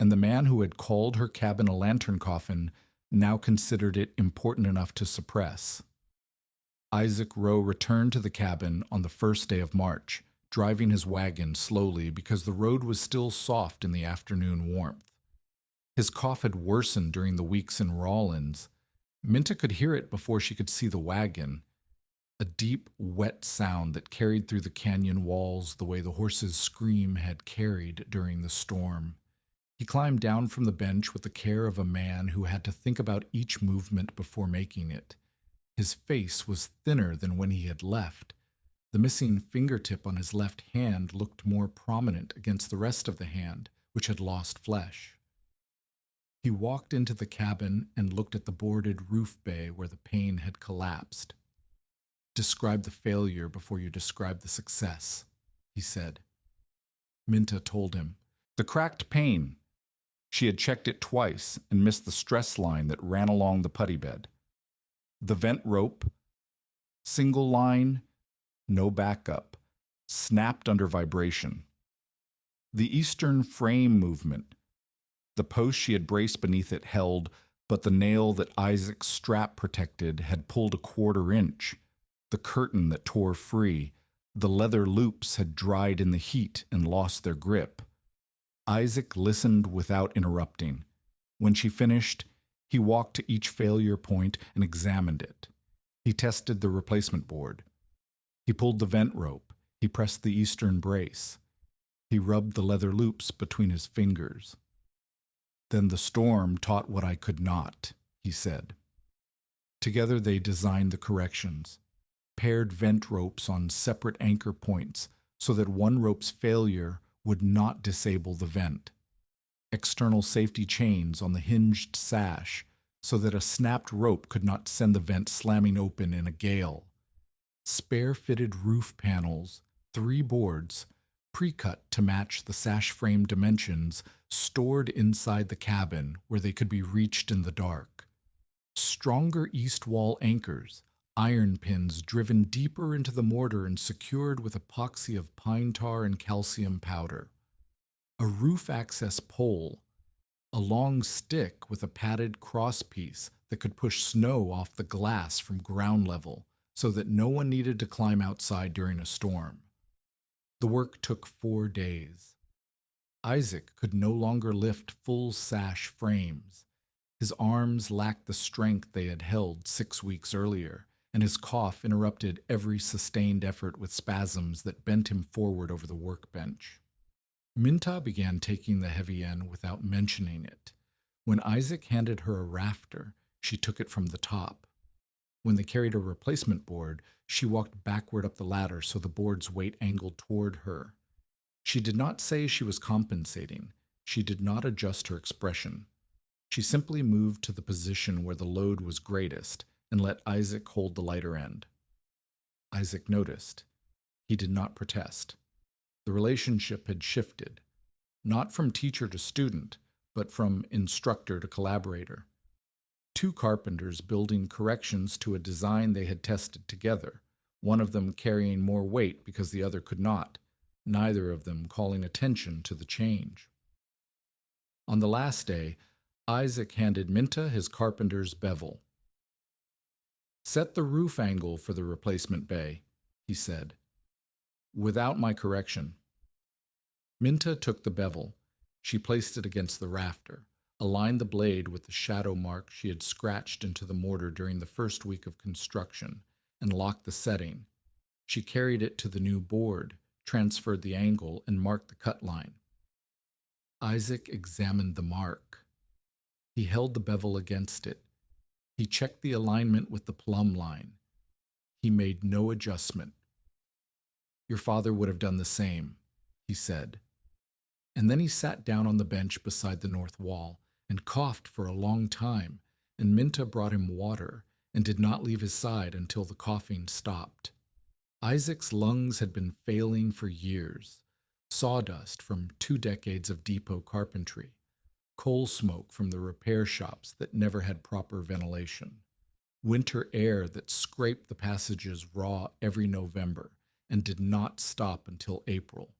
And the man who had called her cabin a lantern coffin now considered it important enough to suppress. Isaac Rowe returned to the cabin on the first day of March, driving his wagon slowly because the road was still soft in the afternoon warmth. His cough had worsened during the weeks in Rawlins. Minta could hear it before she could see the wagon, a deep, wet sound that carried through the canyon walls the way the horse's scream had carried during the storm. He climbed down from the bench with the care of a man who had to think about each movement before making it. His face was thinner than when he had left. The missing fingertip on his left hand looked more prominent against the rest of the hand, which had lost flesh. He walked into the cabin and looked at the boarded roof bay where the pane had collapsed. Describe the failure before you describe the success, he said. Minta told him. The cracked pane. She had checked it twice and missed the stress line that ran along the putty bed. The vent rope, single line, no backup, snapped under vibration. The eastern frame movement. The post she had braced beneath it held, but the nail that Isaac's strap protected had pulled a 1/4 inch. The curtain that tore free. The leather loops had dried in the heat and lost their grip. Isaac listened without interrupting. When she finished, he walked to each failure point and examined it. He tested the replacement board. He pulled the vent rope. He pressed the eastern brace. He rubbed the leather loops between his fingers. Then the storm taught what I could not, he said. Together they designed the corrections, paired vent ropes on separate anchor points so that one rope's failure would not disable the vent. External safety chains on the hinged sash so that a snapped rope could not send the vent slamming open in a gale. Spare-fitted roof panels, 3 boards, pre-cut to match the sash frame dimensions, stored inside the cabin where they could be reached in the dark. Stronger east wall anchors, iron pins driven deeper into the mortar and secured with epoxy of pine tar and calcium powder. A roof access pole, a long stick with a padded crosspiece that could push snow off the glass from ground level so that no one needed to climb outside during a storm. The work took 4 days. Isaac could no longer lift full sash frames. His arms lacked the strength they had held 6 weeks earlier, and his cough interrupted every sustained effort with spasms that bent him forward over the workbench. Minta began taking the heavy end without mentioning it. When Isaac handed her a rafter, she took it from the top. When they carried a replacement board, she walked backward up the ladder so the board's weight angled toward her. She did not say she was compensating. She did not adjust her expression. She simply moved to the position where the load was greatest and let Isaac hold the lighter end. Isaac noticed. He did not protest. The relationship had shifted, not from teacher to student, but from instructor to collaborator. 2 carpenters building corrections to a design they had tested together, one of them carrying more weight because the other could not, neither of them calling attention to the change. On the last day, Isaac handed Minta his carpenter's bevel. Set the roof angle for the replacement bay, he said, without my correction. Minta took the bevel. She placed it against the rafter, aligned the blade with the shadow mark she had scratched into the mortar during the first week of construction, and locked the setting. She carried it to the new board, transferred the angle, and marked the cut line. Isaac examined the mark. He held the bevel against it. He checked the alignment with the plumb line. He made no adjustment. Your father would have done the same, he said. And then he sat down on the bench beside the north wall and coughed for a long time, and Minta brought him water and did not leave his side until the coughing stopped. Isaac's lungs had been failing for years. Sawdust from 2 decades of depot carpentry, coal smoke from the repair shops that never had proper ventilation, winter air that scraped the passages raw every November and did not stop until April.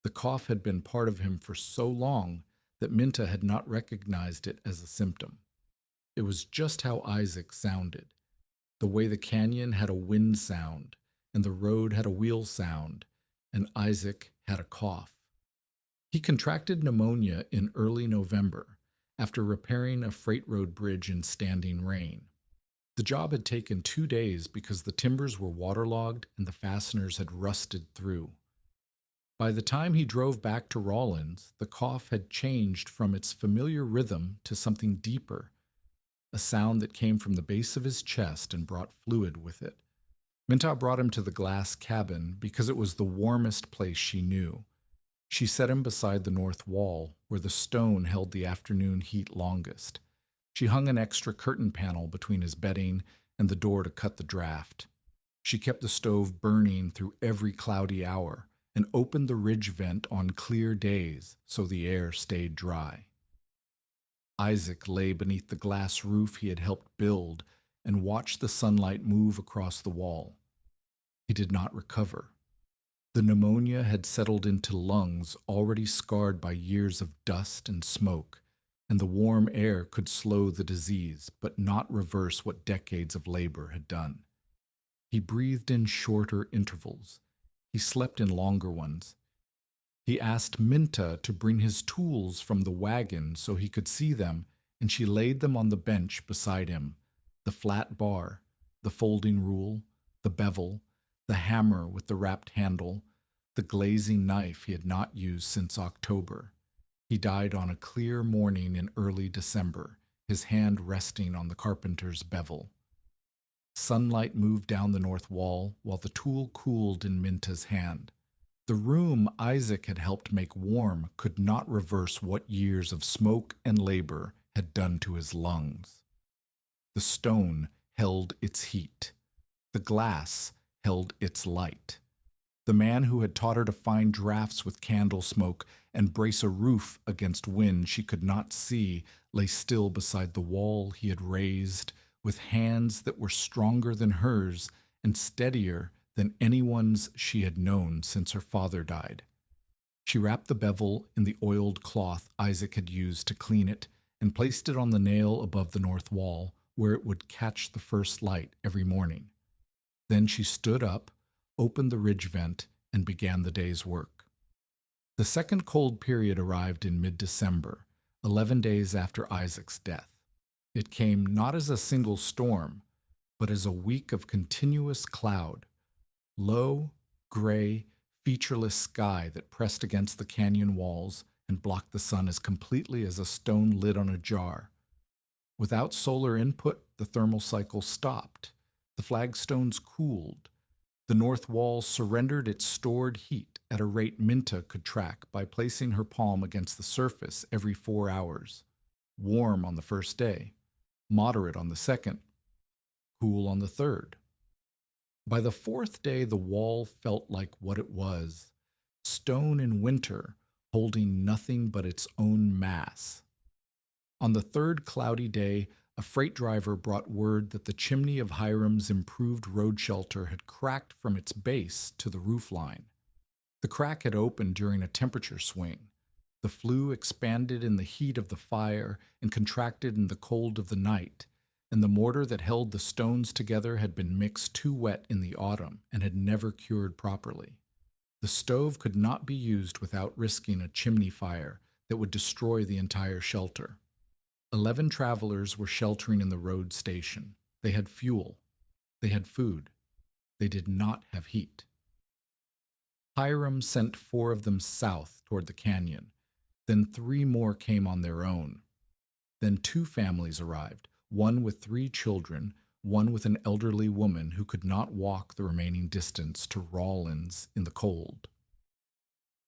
The cough had been part of him for so long that Minta had not recognized it as a symptom. It was just how Isaac sounded, the way the canyon had a wind sound, and the road had a wheel sound, and Isaac had a cough. He contracted pneumonia in early November after repairing a freight road bridge in standing rain. The job had taken 2 days because the timbers were waterlogged and the fasteners had rusted through. By the time he drove back to Rawlins, the cough had changed from its familiar rhythm to something deeper, a sound that came from the base of his chest and brought fluid with it. Minta brought him to the glass cabin because it was the warmest place she knew. She set him beside the north wall, where the stone held the afternoon heat longest. She hung an extra curtain panel between his bedding and the door to cut the draft. She kept the stove burning through every cloudy hour and opened the ridge vent on clear days so the air stayed dry. Isaac lay beneath the glass roof he had helped build and watched the sunlight move across the wall. He did not recover. The pneumonia had settled into lungs already scarred by years of dust and smoke, and the warm air could slow the disease but not reverse what decades of labor had done. He breathed in shorter intervals. He slept in longer ones. He asked Minta to bring his tools from the wagon so he could see them, and she laid them on the bench beside him: the flat bar, the folding rule, the bevel, the hammer with the wrapped handle, the glazing knife he had not used since October. He died on a clear morning in early December, his hand resting on the carpenter's bevel. Sunlight moved down the north wall while the tool cooled in Minta's hand. The room Isaac had helped make warm could not reverse what years of smoke and labor had done to his lungs. The stone held its heat. The glass held its light. The man who had taught her to find drafts with candle smoke and brace a roof against wind she could not see lay still beside the wall he had raised, with hands that were stronger than hers and steadier than anyone's she had known since her father died. She wrapped the bevel in the oiled cloth Isaac had used to clean it and placed it on the nail above the north wall, where it would catch the first light every morning. Then she stood up, opened the ridge vent, and began the day's work. The second cold period arrived in mid-December, 11 days after Isaac's death. It came not as a single storm, but as a week of continuous cloud, low, gray, featureless sky that pressed against the canyon walls and blocked the sun as completely as a stone lid on a jar. Without solar input, the thermal cycle stopped. The flagstones cooled. The north wall surrendered its stored heat at a rate Minta could track by placing her palm against the surface every 4 hours. Warm on the first day, moderate on the second, cool on the third. By the fourth day, the wall felt like what it was: stone in winter, holding nothing but its own mass. On the third cloudy day, a freight driver brought word that the chimney of Hiram's improved road shelter had cracked from its base to the roof line. The crack had opened during a temperature swing. The flue expanded in the heat of the fire and contracted in the cold of the night, and the mortar that held the stones together had been mixed too wet in the autumn and had never cured properly. The stove could not be used without risking a chimney fire that would destroy the entire shelter. 11 travelers were sheltering in the road station. They had fuel. They had food. They did not have heat. Hiram sent 4 of them south toward the canyon. Then 3 more came on their own. Then 2 families arrived, one with 3 children, one with an elderly woman who could not walk the remaining distance to Rawlins in the cold.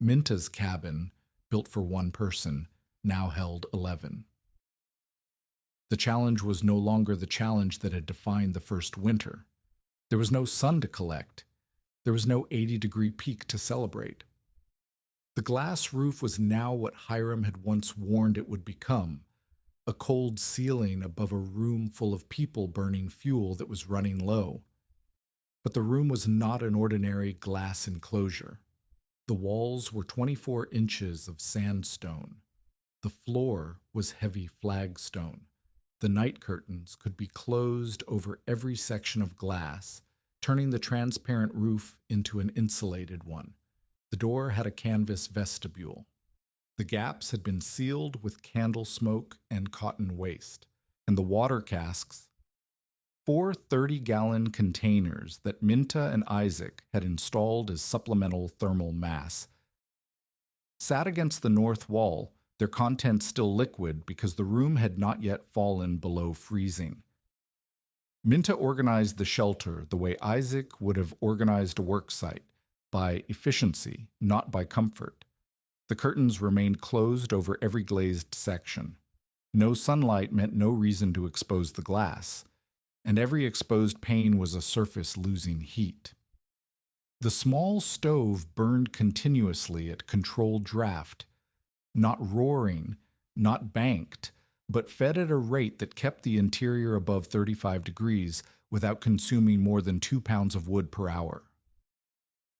Minta's cabin, built for 1 person, now held 11. The challenge was no longer the challenge that had defined the first winter. There was no sun to collect. There was no 80-degree peak to celebrate. The glass roof was now what Hiram had once warned it would become, a cold ceiling above a room full of people burning fuel that was running low. But the room was not an ordinary glass enclosure. The walls were 24 inches of sandstone. The floor was heavy flagstone. The night curtains could be closed over every section of glass, turning the transparent roof into an insulated one. The door had a canvas vestibule. The gaps had been sealed with candle smoke and cotton waste, and the water casks, 4 30-gallon containers that Minta and Isaac had installed as supplemental thermal mass, sat against the north wall, their contents still liquid because the room had not yet fallen below freezing. Minta organized the shelter the way Isaac would have organized a work site, by efficiency, not by comfort. The curtains remained closed over every glazed section. No sunlight meant no reason to expose the glass, and every exposed pane was a surface losing heat. The small stove burned continuously at controlled draft, not roaring, not banked, but fed at a rate that kept the interior above 35 degrees without consuming more than 2 pounds of wood per hour.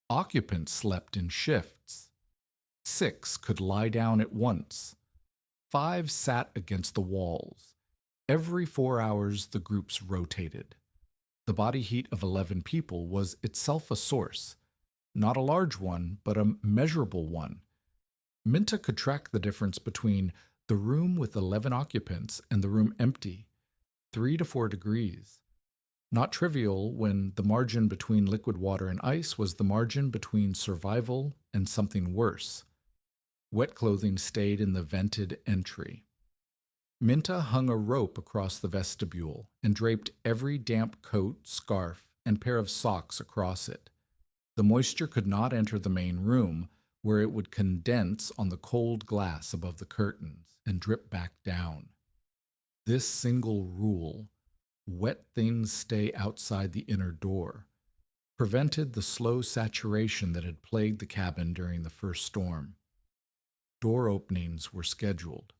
Occupants slept in shifts. 6 could lie down at once. 5 sat against the walls. Every 4 hours the groups rotated. The body heat of 11 people was itself a source, not a large one, but a measurable one. Minta could track the difference between the room with 11 occupants and the room empty, 3 to 4 degrees. Not trivial when the margin between liquid water and ice was the margin between survival and something worse. Wet clothing stayed in the vented entry. Minta hung a rope across the vestibule and draped every damp coat, scarf, and pair of socks across it. The moisture could not enter the main room, where it would condense on the cold glass above the curtains and drip back down. This single rule, wet things stay outside the inner door, prevented the slow saturation that had plagued the cabin during the first storm. Door openings were scheduled.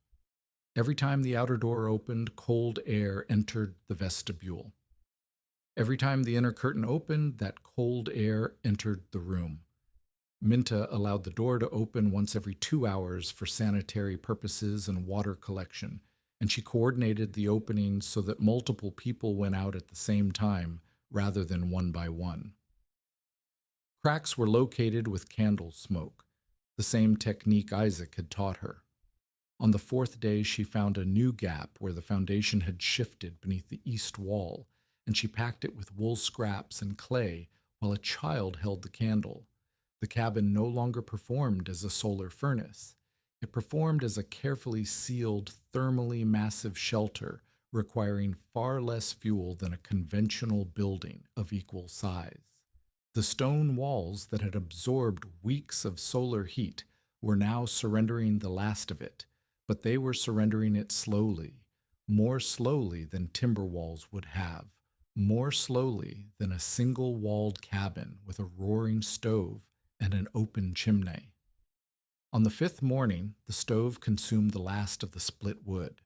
Every time the outer door opened, cold air entered the vestibule. Every time the inner curtain opened, that cold air entered the room. Minta allowed the door to open once every 2 hours for sanitary purposes and water collection, and she coordinated the openings so that multiple people went out at the same time rather than one by one. Cracks were located with candle smoke, the same technique Isaac had taught her. On the 4th day, she found a new gap where the foundation had shifted beneath the east wall, and she packed it with wool scraps and clay while a child held the candle. The cabin no longer performed as a solar furnace. It performed as a carefully sealed, thermally massive shelter requiring far less fuel than a conventional building of equal size. The stone walls that had absorbed weeks of solar heat were now surrendering the last of it, but they were surrendering it slowly, more slowly than timber walls would have, more slowly than a single-walled cabin with a roaring stove and an open chimney. On the 5th morning, the stove consumed the last of the split wood.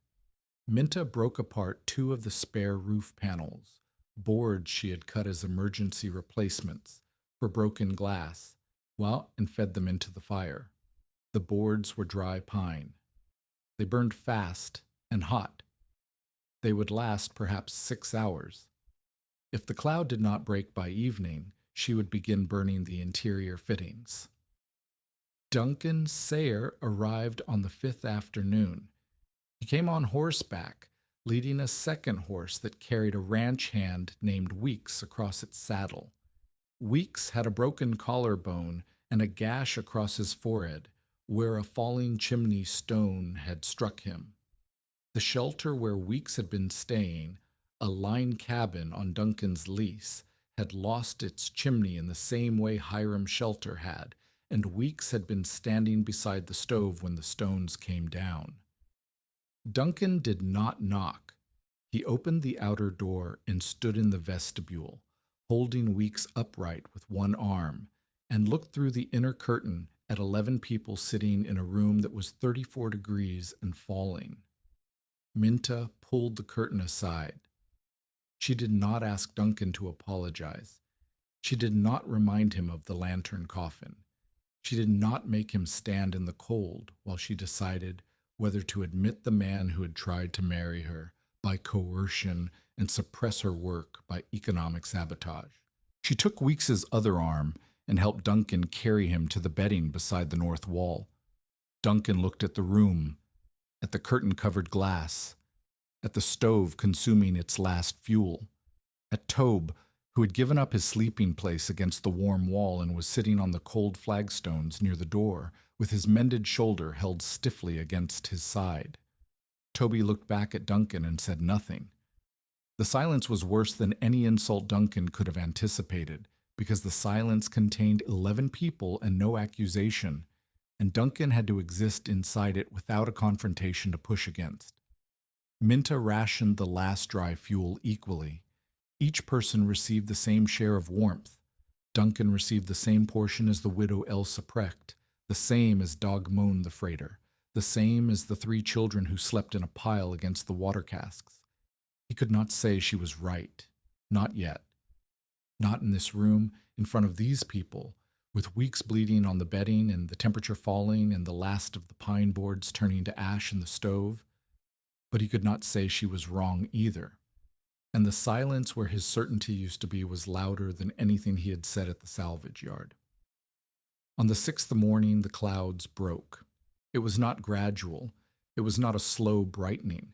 Minta broke apart 2 of the spare roof panels, boards she had cut as emergency replacements for broken glass, and fed them into the fire. The boards were dry pine. They burned fast and hot. They would last perhaps 6 hours. If the cloud did not break by evening, she would begin burning the interior fittings. Duncan Sayer arrived on the 5th afternoon. He came on horseback, leading a second horse that carried a ranch hand named Weeks across its saddle. Weeks had a broken collarbone and a gash across his forehead, where a falling chimney stone had struck him. The shelter where Weeks had been staying, a line cabin on Duncan's lease, had lost its chimney in the same way Hiram's shelter had, and Weeks had been standing beside the stove when the stones came down. Duncan did not knock. He opened the outer door and stood in the vestibule, holding Weeks upright with one arm, and looked through the inner curtain at 11 people sitting in a room that was 34 degrees and falling. Minta pulled the curtain aside. She did not ask Duncan to apologize. She did not remind him of the lantern coffin. She did not make him stand in the cold while she decided whether to admit the man who had tried to marry her by coercion and suppress her work by economic sabotage. She took Weeks's other arm and helped Duncan carry him to the bedding beside the north wall. Duncan looked at the room, at the curtain-covered glass, at the stove consuming its last fuel, at Tobe, who had given up his sleeping place against the warm wall and was sitting on the cold flagstones near the door, with his mended shoulder held stiffly against his side. Toby looked back at Duncan and said nothing. The silence was worse than any insult Duncan could have anticipated, because the silence contained 11 people and no accusation, and Duncan had to exist inside it without a confrontation to push against. Minta rationed the last dry fuel equally. Each person received the same share of warmth. Duncan received the same portion as the widow Elsa Precht, the same as Dagmon the freighter, the same as the 3 children who slept in a pile against the water casks. He could not say she was right. Not yet. Not in this room, in front of these people, with Weeks bleeding on the bedding and the temperature falling and the last of the pine boards turning to ash in the stove. But he could not say she was wrong either. And the silence where his certainty used to be was louder than anything he had said at the salvage yard. On the 6th morning, the clouds broke. It was not gradual. It was not a slow brightening.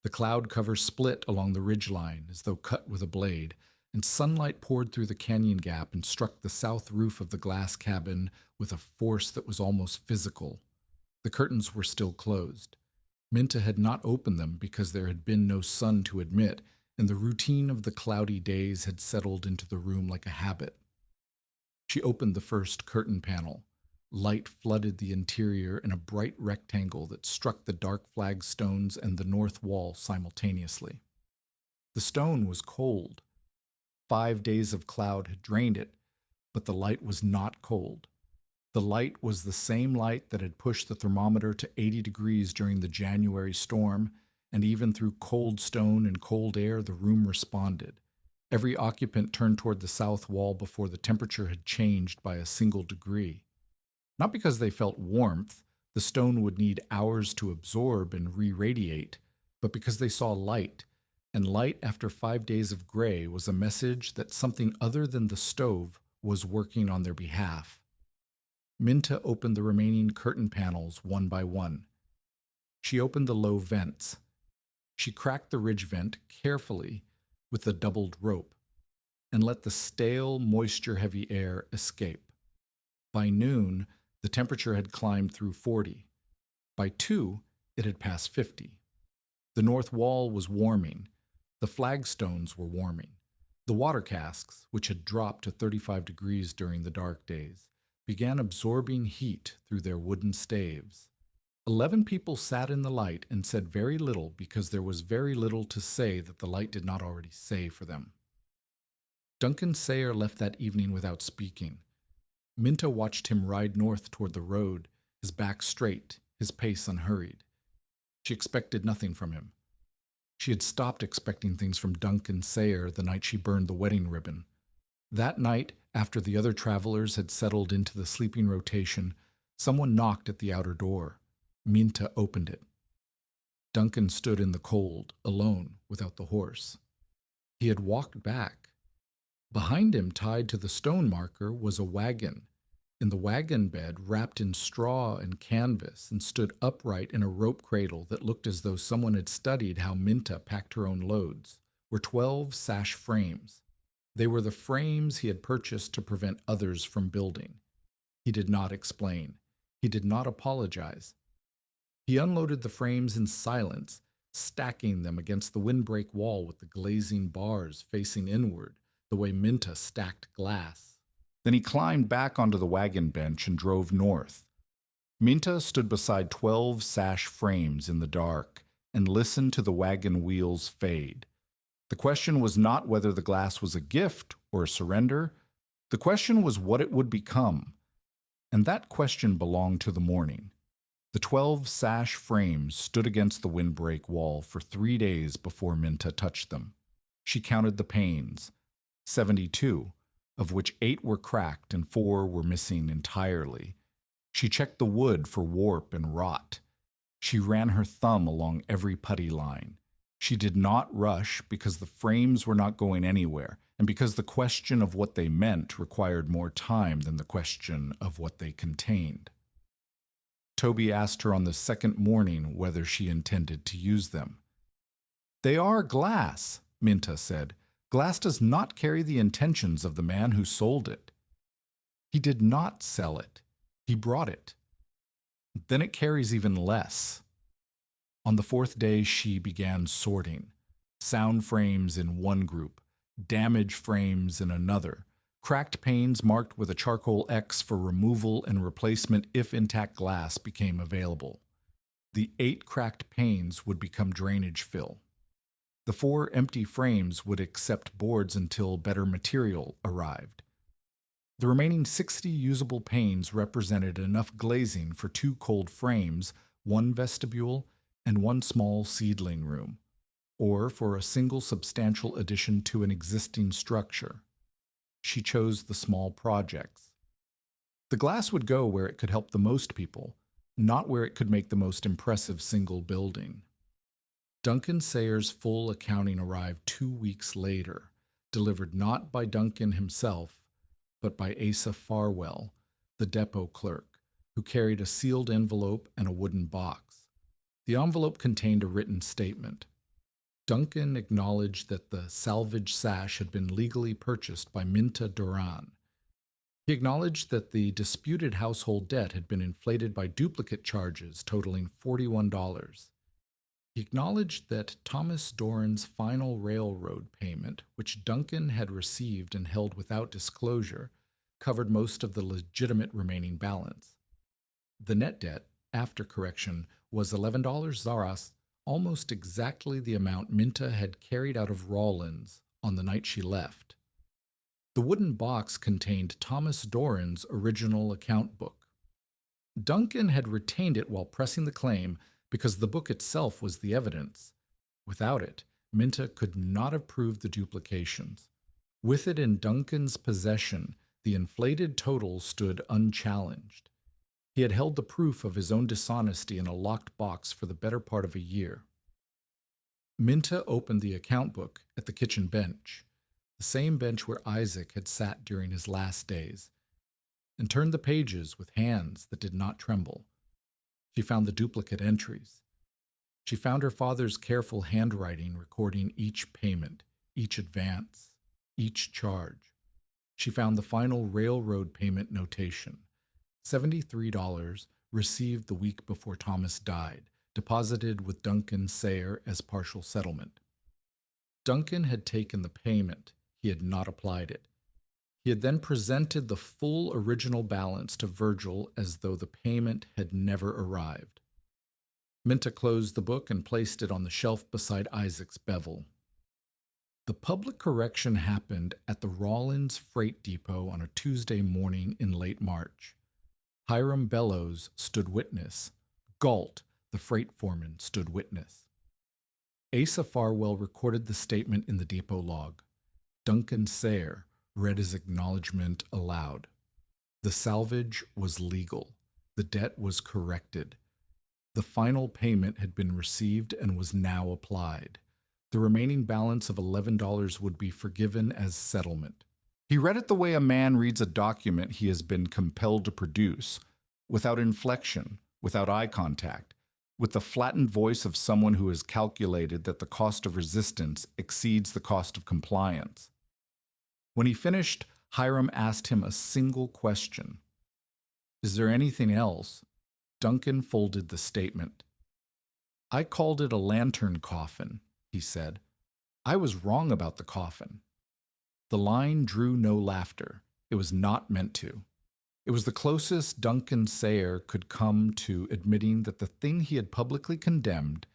The cloud cover split along the ridgeline as though cut with a blade, and sunlight poured through the canyon gap and struck the south roof of the glass cabin with a force that was almost physical. The curtains were still closed. Minta had not opened them because there had been no sun to admit, and the routine of the cloudy days had settled into the room like a habit. She opened the first curtain panel. Light flooded the interior in a bright rectangle that struck the dark flagstones and the north wall simultaneously. The stone was cold. 5 days of cloud had drained it, but the light was not cold. The light was the same light that had pushed the thermometer to 80 degrees during the January storm, and even through cold stone and cold air, the room responded. Every occupant turned toward the south wall before the temperature had changed by a single degree. Not because they felt warmth, the stone would need hours to absorb and re-radiate, but because they saw light, and light after 5 days of gray was a message that something other than the stove was working on their behalf. Minta opened the remaining curtain panels one by one. She opened the low vents. She cracked the ridge vent carefully with the doubled rope and let the stale, moisture-heavy air escape. By noon, the temperature had climbed through 40. By 2, it had passed 50. The north wall was warming. The flagstones were warming. The water casks, which had dropped to 35 degrees during the dark days, began absorbing heat through their wooden staves. 11 people sat in the light and said very little because there was very little to say that the light did not already say for them. Duncan Sayer left that evening without speaking. Minta watched him ride north toward the road, his back straight, his pace unhurried. She expected nothing from him. She had stopped expecting things from Duncan Sayer the night she burned the wedding ribbon. That night, after the other travelers had settled into the sleeping rotation, someone knocked at the outer door. Minta opened it. Duncan stood in the cold, alone, without the horse. He had walked back. Behind him, tied to the stone marker, was a wagon. In the wagon bed, wrapped in straw and canvas, and stood upright in a rope cradle that looked as though someone had studied how Minta packed her own loads, were 12 sash frames. They were the frames he had purchased to prevent others from building. He did not explain. He did not apologize. He unloaded the frames in silence, stacking them against the windbreak wall with the glazing bars facing inward, the way Minta stacked glass. Then he climbed back onto the wagon bench and drove north. Minta stood beside 12 sash frames in the dark and listened to the wagon wheels fade. The question was not whether the glass was a gift or a surrender. The question was what it would become. And that question belonged to the morning. The 12 sash frames stood against the windbreak wall for 3 days before Minta touched them. She counted the panes, 72, of which 8 were cracked and 4 were missing entirely. She checked the wood for warp and rot. She ran her thumb along every putty line. She did not rush because the frames were not going anywhere, and because the question of what they meant required more time than the question of what they contained. Toby asked her on the second morning whether she intended to use them. "They are glass," Minta said. "Glass does not carry the intentions of the man who sold it." "He did not sell it. He brought it." "Then it carries even less." On the 4th day, she began sorting. Sound frames in one group, damaged frames in another, cracked panes marked with a charcoal X for removal and replacement if intact glass became available. The 8 cracked panes would become drainage fill. The 4 empty frames would accept boards until better material arrived. The remaining 60 usable panes represented enough glazing for 2 cold frames, 1 vestibule, and 1 small seedling room, or for a single substantial addition to an existing structure. She chose the small projects. The glass would go where it could help the most people, not where it could make the most impressive single building. Duncan Sayer's full accounting arrived 2 weeks later, delivered not by Duncan himself, but by Asa Farwell, the depot clerk, who carried a sealed envelope and a wooden box. The envelope contained a written statement. Duncan acknowledged that the salvaged sash had been legally purchased by Minta Doran. He acknowledged that the disputed household debt had been inflated by duplicate charges totaling $41. He acknowledged that Thomas Doran's final railroad payment, which Duncan had received and held without disclosure, covered most of the legitimate remaining balance. The net debt, after correction, was $11 zaras, almost exactly the amount Minta had carried out of Rawlins on the night she left. The wooden box contained Thomas Doran's original account book. Duncan had retained it while pressing the claim because the book itself was the evidence. Without it, Minta could not have proved the duplications. With it in Duncan's possession, the inflated total stood unchallenged. He had held the proof of his own dishonesty in a locked box for the better part of a year. Minta opened the account book at the kitchen bench, the same bench where Isaac had sat during his last days, and turned the pages with hands that did not tremble. She found the duplicate entries. She found her father's careful handwriting recording each payment, each advance, each charge. She found the final railroad payment notation. $73 received the week before Thomas died, deposited with Duncan Sayer as partial settlement. Duncan had taken the payment. He had not applied it. He had then presented the full original balance to Virgil as though the payment had never arrived. Minta closed the book and placed it on the shelf beside Isaac's bevel. The public correction happened at the Rawlins Freight Depot on a Tuesday morning in late March. Hiram Bellows stood witness. Galt, the freight foreman, stood witness. Asa Farwell recorded the statement in the depot log. Duncan Sayer read his acknowledgement aloud. The salvage was legal. The debt was corrected. The final payment had been received and was now applied. The remaining balance of $11 would be forgiven as settlement. He read it the way a man reads a document he has been compelled to produce, without inflection, without eye contact, with the flattened voice of someone who has calculated that the cost of resistance exceeds the cost of compliance. When he finished, Hiram asked him a single question. "Is there anything else?" Duncan folded the statement. I called it a lantern coffin, he said. I was wrong about the coffin. The line drew no laughter. It was not meant to. It was the closest Duncan Sayer could come to admitting that the thing he had publicly condemned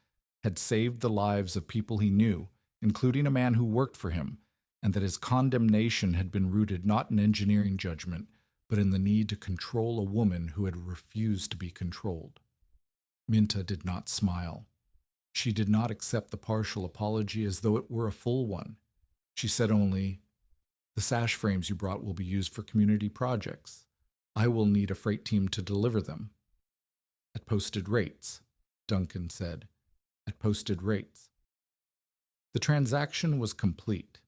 had saved the lives of people he knew, including a man who worked for him, and that his condemnation had been rooted not in engineering judgment, but in the need to control a woman who had refused to be controlled. Minta did not smile. She did not accept the partial apology as though it were a full one. She said only, "The sash frames you brought will be used for community projects. I will need a freight team to deliver them." "At posted rates," Duncan said. "At posted rates." The transaction was complete.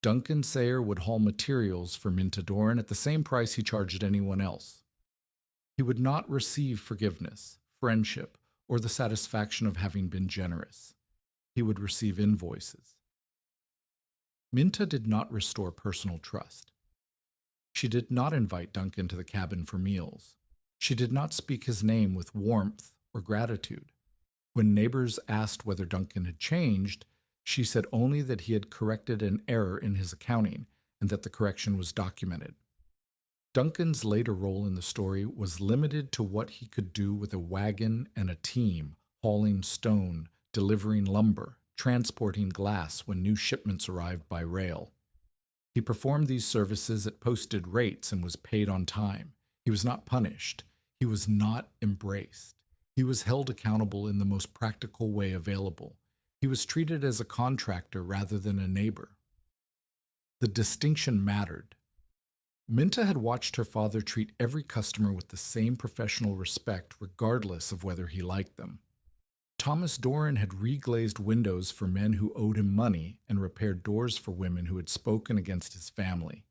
Duncan Sayer would haul materials for Minta Doran at the same price he charged anyone else. He would not receive forgiveness, friendship, or the satisfaction of having been generous. He would receive invoices. Minta did not restore personal trust. She did not invite Duncan to the cabin for meals. She did not speak his name with warmth or gratitude. When neighbors asked whether Duncan had changed, she said only that he had corrected an error in his accounting and that the correction was documented. Duncan's later role in the story was limited to what he could do with a wagon and a team, hauling stone, delivering lumber, transporting glass when new shipments arrived by rail. He performed these services at posted rates and was paid on time. He was not punished. He was not embraced. He was held accountable in the most practical way available. He was treated as a contractor rather than a neighbor. The distinction mattered. Minta had watched her father treat every customer with the same professional respect regardless of whether he liked them. Thomas Doran had reglazed windows for men who owed him money and repaired doors for women who had spoken against his family.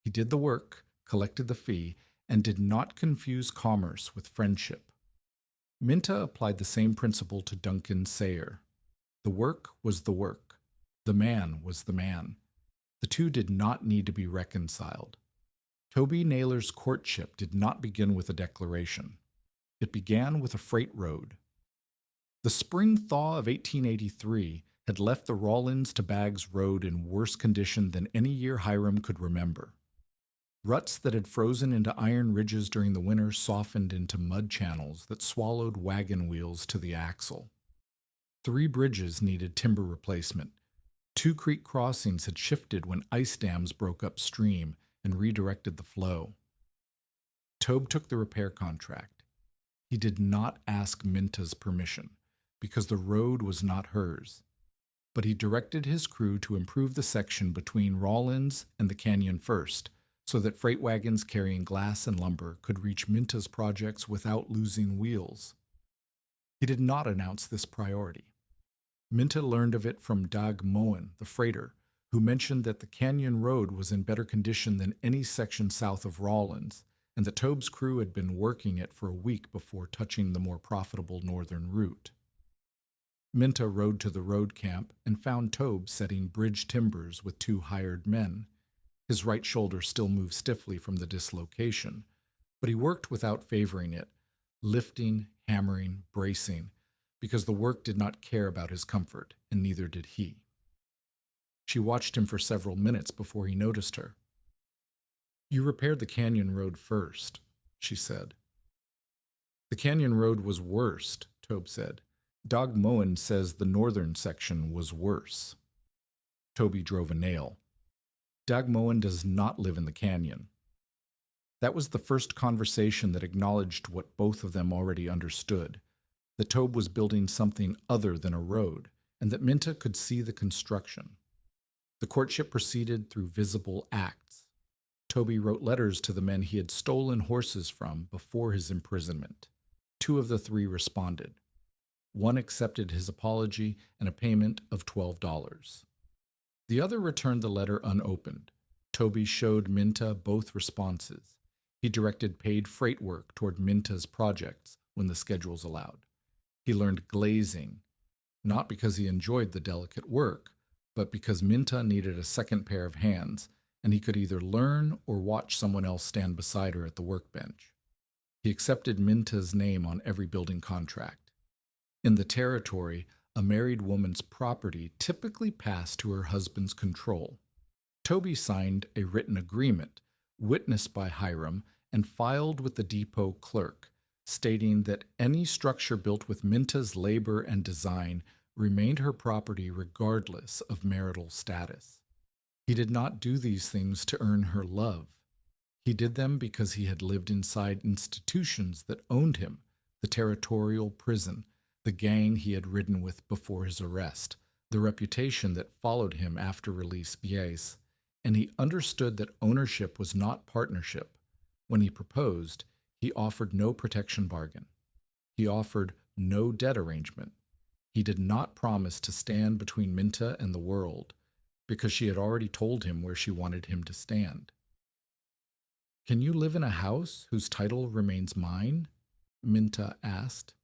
He did the work, collected the fee, and did not confuse commerce with friendship. Minta applied the same principle to Duncan Sayer. The work was the work. The man was the man. The two did not need to be reconciled. Toby Naylor's courtship did not begin with a declaration. It began with a freight road. The spring thaw of 1883 had left the Rawlins to Baggs Road in worse condition than any year Hiram could remember. Ruts that had frozen into iron ridges during the winter softened into mud channels that swallowed wagon wheels to the axle. 3 bridges needed timber replacement. 2 creek crossings had shifted when ice dams broke upstream and redirected the flow. Tobe took the repair contract. He did not ask Minta's permission, because the road was not hers, but he directed his crew to improve the section between Rawlins and the canyon first, so that freight wagons carrying glass and lumber could reach Minta's projects without losing wheels. He did not announce this priority. Minta learned of it from Doug Moen, the freighter, who mentioned that the canyon road was in better condition than any section south of Rawlins, and that Tobe's crew had been working it for a week before touching the more profitable northern route. Minta rode to the road camp and found Tobe setting bridge timbers with 2 hired men. His right shoulder still moved stiffly from the dislocation, but he worked without favoring it, lifting, hammering, bracing, because the work did not care about his comfort, and neither did he. She watched him for several minutes before he noticed her. "You repaired the canyon road first," she said. "The canyon road was worst," Tobe said. "Doug Moen says the northern section was worse." Toby drove a nail. "Doug Moen does not live in the canyon." That was the first conversation that acknowledged what both of them already understood, that Tobe was building something other than a road, and that Minta could see the construction. The courtship proceeded through visible acts. Toby wrote letters to the men he had stolen horses from before his imprisonment. 2 of the 3 responded. 1 accepted his apology and a payment of $12. The other returned the letter unopened. Toby showed Minta both responses. He directed paid freight work toward Minta's projects when the schedules allowed. He learned glazing, not because he enjoyed the delicate work, but because Minta needed a second pair of hands, and he could either learn or watch someone else stand beside her at the workbench. He accepted Minta's name on every building contract. In the territory, a married woman's property typically passed to her husband's control. Toby signed a written agreement, witnessed by Hiram, and filed with the depot clerk, stating that any structure built with Minta's labor and design remained her property regardless of marital status. He did not do these things to earn her love. He did them because he had lived inside institutions that owned him, the territorial prison, the gang he had ridden with before his arrest, the reputation that followed him after release, yes, and he understood that ownership was not partnership. When he proposed, he offered no protection bargain. He offered no debt arrangement. He did not promise to stand between Minta and the world, because she had already told him where she wanted him to stand. "Can you live in a house whose title remains mine?" Minta asked.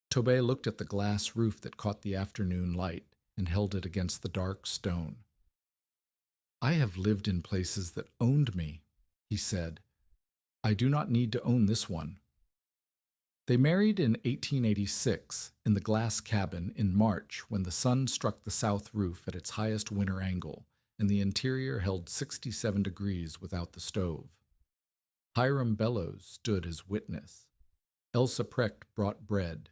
Tobey looked at the glass roof that caught the afternoon light and held it against the dark stone. "I have lived in places that owned me," he said. "I do not need to own this one." They married in 1886 in the glass cabin in March when the sun struck the south roof at its highest winter angle and the interior held 67 degrees without the stove. Hiram Bellows stood as witness. Elsa Precht brought bread.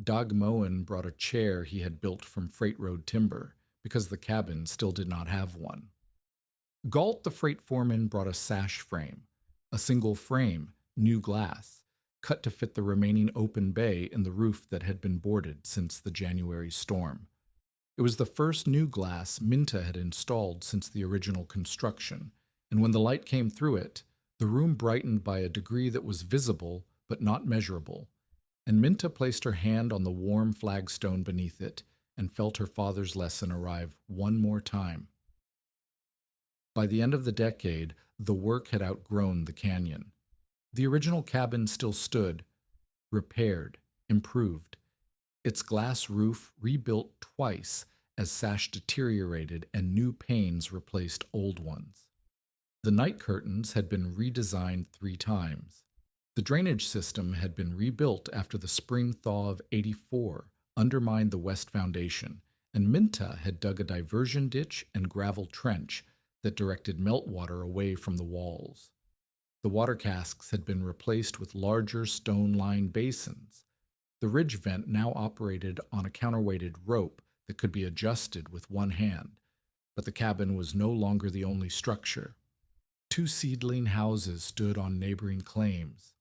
Doug Moen brought a chair he had built from freight road timber because the cabin still did not have one. Galt the freight foreman brought a sash frame, a single frame, new glass, cut to fit the remaining open bay in the roof that had been boarded since the January storm. It was the first new glass Minta had installed since the original construction, and when the light came through it, the room brightened by a degree that was visible but not measurable, and Minta placed her hand on the warm flagstone beneath it and felt her father's lesson arrive one more time. By the end of the decade, the work had outgrown the canyon. The original cabin still stood, repaired, improved, its glass roof rebuilt twice as sash deteriorated and new panes replaced old ones. The night curtains had been redesigned 3 times. The drainage system had been rebuilt after the spring thaw of '84 undermined the west foundation, and Minta had dug a diversion ditch and gravel trench that directed meltwater away from the walls. The water casks had been replaced with larger stone-lined basins. The ridge vent now operated on a counterweighted rope that could be adjusted with one hand, but the cabin was no longer the only structure. 2 seedling houses stood on neighboring claims,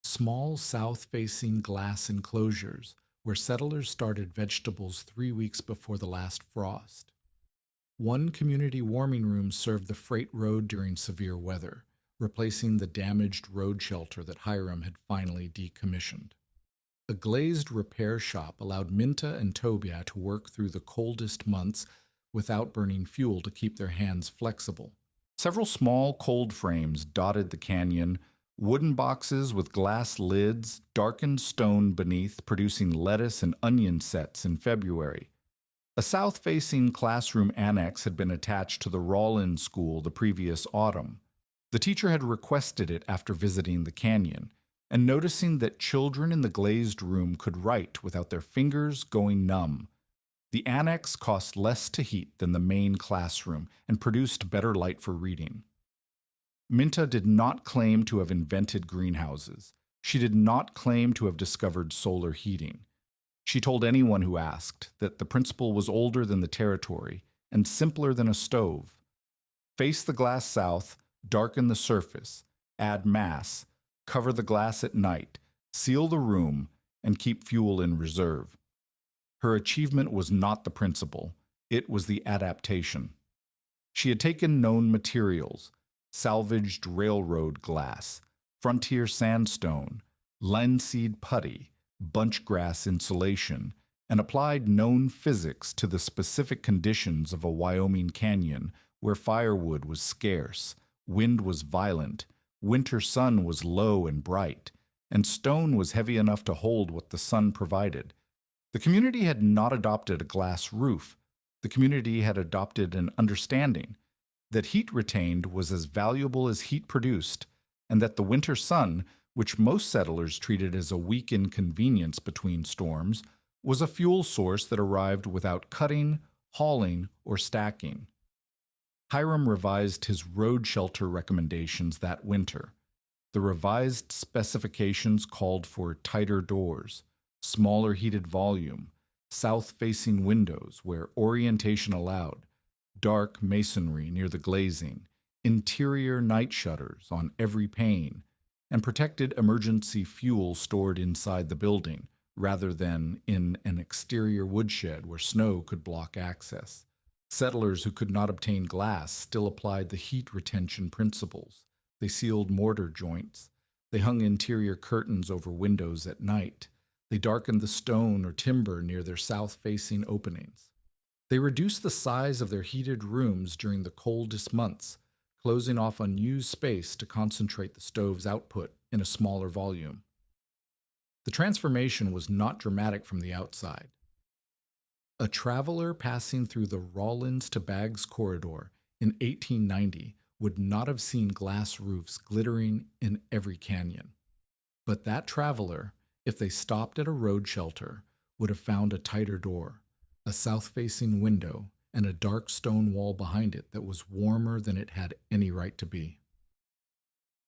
small south-facing glass enclosures where settlers started vegetables 3 weeks before the last frost. One community warming room served the freight road during severe weather, replacing the damaged road shelter that Hiram had finally decommissioned. A glazed repair shop allowed Minta and Tobia to work through the coldest months without burning fuel to keep their hands flexible. Several small cold frames dotted the canyon, wooden boxes with glass lids, darkened stone beneath, producing lettuce and onion sets in February. A south-facing classroom annex had been attached to the Rollins School the previous autumn. The teacher had requested it after visiting the canyon, and noticing that children in the glazed room could write without their fingers going numb. The annex cost less to heat than the main classroom and produced better light for reading. Minta did not claim to have invented greenhouses. She did not claim to have discovered solar heating. She told anyone who asked that the principle was older than the territory and simpler than a stove. Face the glass south, darken the surface, add mass, cover the glass at night, seal the room, and keep fuel in reserve. Her achievement was not the principle, it was the adaptation. She had taken known materials, salvaged railroad glass, frontier sandstone, linseed putty, bunchgrass insulation, and applied known physics to the specific conditions of a Wyoming canyon where firewood was scarce, wind was violent, winter sun was low and bright, and stone was heavy enough to hold what the sun provided. The community had not adopted a glass roof. The community had adopted an understanding that heat retained was as valuable as heat produced, and that the winter sun, which most settlers treated as a weak inconvenience between storms, was a fuel source that arrived without cutting, hauling, or stacking. Hiram revised his road shelter recommendations that winter. The revised specifications called for tighter doors, smaller heated volume, south-facing windows where orientation allowed, dark masonry near the glazing, interior night shutters on every pane, and protected emergency fuel stored inside the building rather than in an exterior woodshed where snow could block access. Settlers who could not obtain glass still applied the heat retention principles. They sealed mortar joints. They hung interior curtains over windows at night. They darkened the stone or timber near their south-facing openings. They reduced the size of their heated rooms during the coldest months, closing off unused space to concentrate the stove's output in a smaller volume. The transformation was not dramatic from the outside. A traveler passing through the Rawlins to Baggs corridor in 1890 would not have seen glass roofs glittering in every canyon. But that traveler, if they stopped at a road shelter, would have found a tighter door, a south-facing window, and a dark stone wall behind it that was warmer than it had any right to be.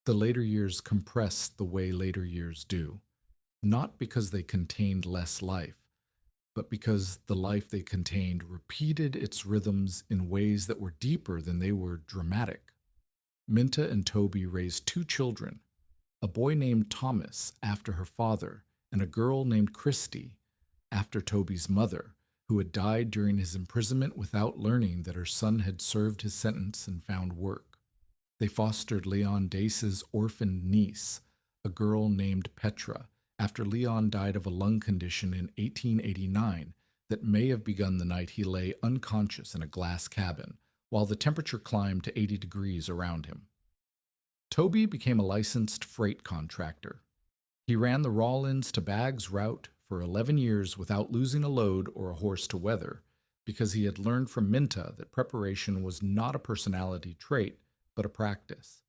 The later years compressed the way later years do, not because they contained less life, but because the life they contained repeated its rhythms in ways that were deeper than they were dramatic. Minta and Toby raised 2 children, a boy named Thomas after her father, and a girl named Christy after Toby's mother, who had died during his imprisonment without learning that her son had served his sentence and found work. They fostered Leon Dace's orphaned niece, a girl named Petra, after Leon died of a lung condition in 1889 that may have begun the night he lay unconscious in a glass cabin, while the temperature climbed to 80 degrees around him. Toby became a licensed freight contractor. He ran the Rawlins to Baggs route for 11 years without losing a load or a horse to weather, because he had learned from Minta that preparation was not a personality trait, but a practice.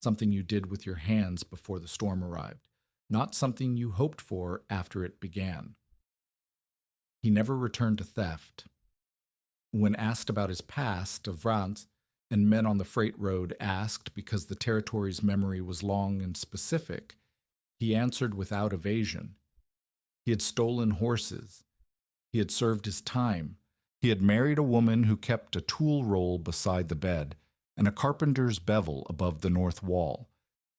Something you did with your hands before the storm arrived, not something you hoped for after it began. He never returned to theft. When asked about his past, Vrans and men on the freight road asked because the territory's memory was long and specific, he answered without evasion. He had stolen horses. He had served his time. He had married a woman who kept a tool roll beside the bed and a carpenter's bevel above the north wall,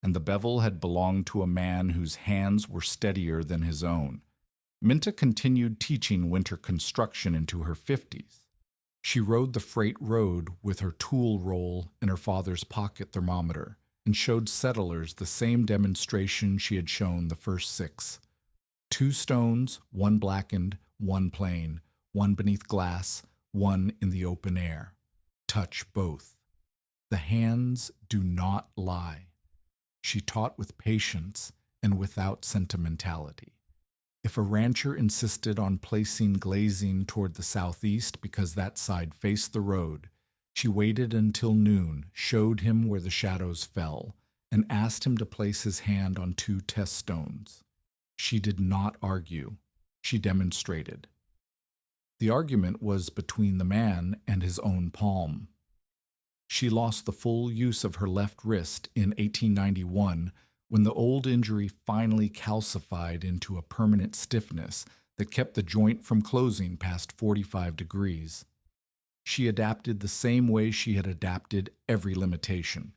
and the bevel had belonged to a man whose hands were steadier than his own. Minta continued teaching winter construction into her 50s. She rode the freight road with her tool roll and her father's pocket thermometer, and showed settlers the same demonstration she had shown the first 6. 2 stones, 1 blackened, 1 plain, 1 beneath glass, 1 in the open air. Touch both. The hands do not lie. She taught with patience and without sentimentality. If a rancher insisted on placing glazing toward the southeast because that side faced the road, she waited until noon, showed him where the shadows fell, and asked him to place his hand on 2 test stones. She did not argue. She demonstrated. The argument was between the man and his own palm. She lost the full use of her left wrist in 1891 when the old injury finally calcified into a permanent stiffness that kept the joint from closing past 45 degrees. She adapted the same way she had adapted every limitation.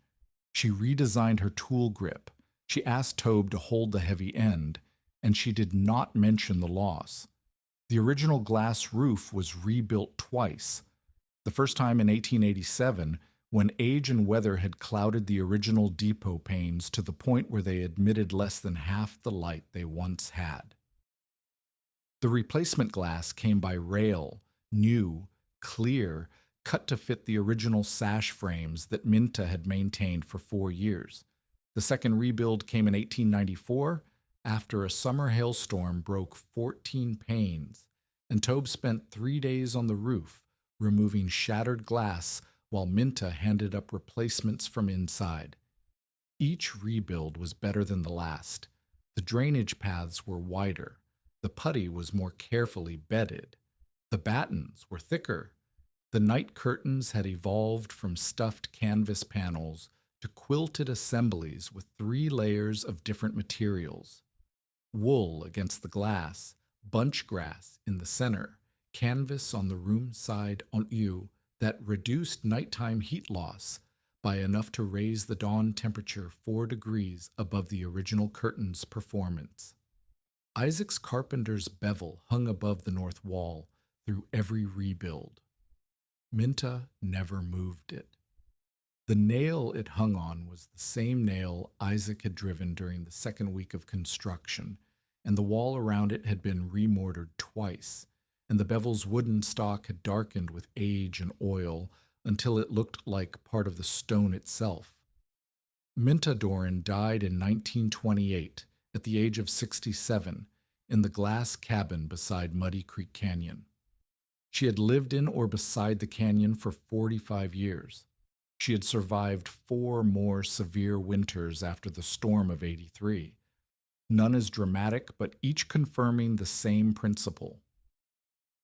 She redesigned her tool grip. She asked Tobe to hold the heavy end, and she did not mention the loss. The original glass roof was rebuilt twice. The first time in 1887, when age and weather had clouded the original depot panes to the point where they admitted less than half the light they once had. The replacement glass came by rail, new, clear, cut to fit the original sash frames that Minta had maintained for 4 years. The second rebuild came in 1894 after a summer hailstorm broke 14 panes, and Tobe spent 3 days on the roof, removing shattered glass while Minta handed up replacements from inside. Each rebuild was better than the last. The drainage paths were wider. The putty was more carefully bedded. The battens were thicker. The night curtains had evolved from stuffed canvas panels to quilted assemblies with 3 layers of different materials: wool against the glass, bunch grass in the center, canvas on the room side on you that reduced nighttime heat loss by enough to raise the dawn temperature 4 degrees above the original curtain's performance. Isaac's carpenter's bevel hung above the north wall through every rebuild. Minta never moved it. The nail it hung on was the same nail Isaac had driven during the second week of construction, and the wall around it had been remortared twice, and the bevel's wooden stock had darkened with age and oil until it looked like part of the stone itself. Minta Doran died in 1928 at the age of 67 in the glass cabin beside Muddy Creek Canyon. She had lived in or beside the canyon for 45 years. She had survived 4 more severe winters after the storm of '83, none as dramatic, but each confirming the same principle: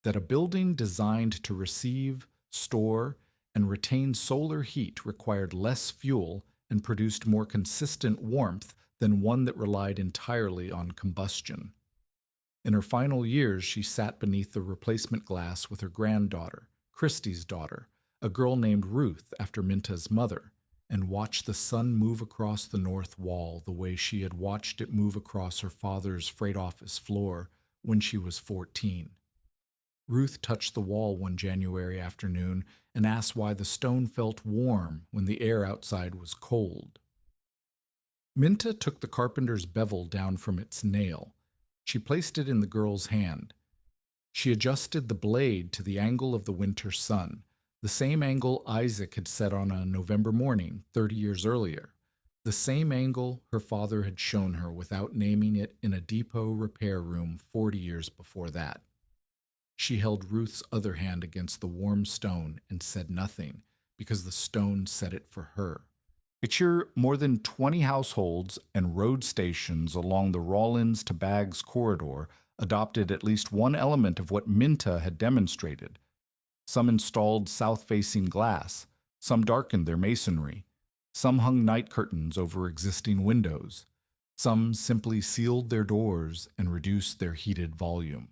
that a building designed to receive, store, and retain solar heat required less fuel and produced more consistent warmth than one that relied entirely on combustion. In her final years, she sat beneath the replacement glass with her granddaughter, Christie's daughter, a girl named Ruth after Minta's mother, and watched the sun move across the north wall the way she had watched it move across her father's freight office floor when she was 14. Ruth touched the wall one January afternoon and asked why the stone felt warm when the air outside was cold. Minta took the carpenter's bevel down from its nail. She placed it in the girl's hand. She adjusted the blade to the angle of the winter sun, the same angle Isaac had set on a November morning 30 years earlier, the same angle her father had shown her without naming it in a depot repair room 40 years before that. She held Ruth's other hand against the warm stone and said nothing, because the stone said it for her. Picture more than 20 households and road stations along the Rawlins to Baggs corridor adopted at least one element of what Minta had demonstrated. Some installed south-facing glass, some darkened their masonry, some hung night curtains over existing windows, some simply sealed their doors and reduced their heated volume.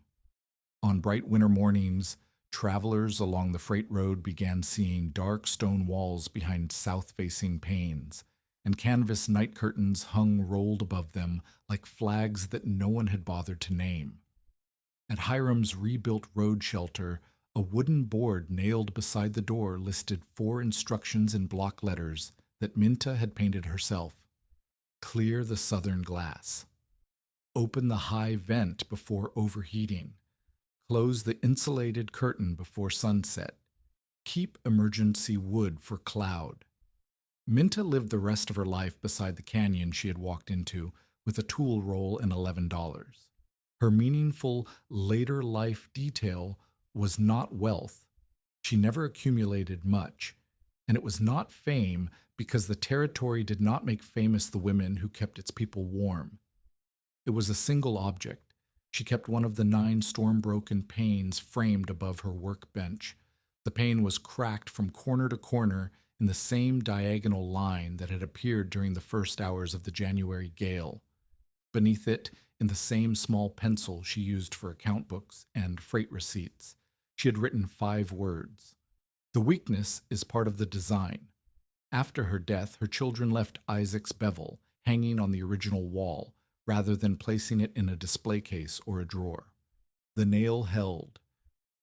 On bright winter mornings, travelers along the freight road began seeing dark stone walls behind south-facing panes, and canvas night curtains hung rolled above them like flags that no one had bothered to name. At Hiram's rebuilt road shelter, a wooden board nailed beside the door listed 4 instructions in block letters that Minta had painted herself. Clear the southern glass. Open the high vent before overheating. Close the insulated curtain before sunset. Keep emergency wood for cloud. Minta lived the rest of her life beside the canyon she had walked into with a tool roll and $11. Her meaningful later life detail was not wealth. She never accumulated much, and it was not fame because the territory did not make famous the women who kept its people warm. It was a single object. She kept one of the 9 storm-broken panes framed above her workbench. The pane was cracked from corner to corner in the same diagonal line that had appeared during the first hours of the January gale. Beneath it, in the same small pencil she used for account books and freight receipts, she had written 5 words. The weakness is part of the design. After her death, her children left Isaac's bevel hanging on the original wall, rather than placing it in a display case or a drawer. The nail held.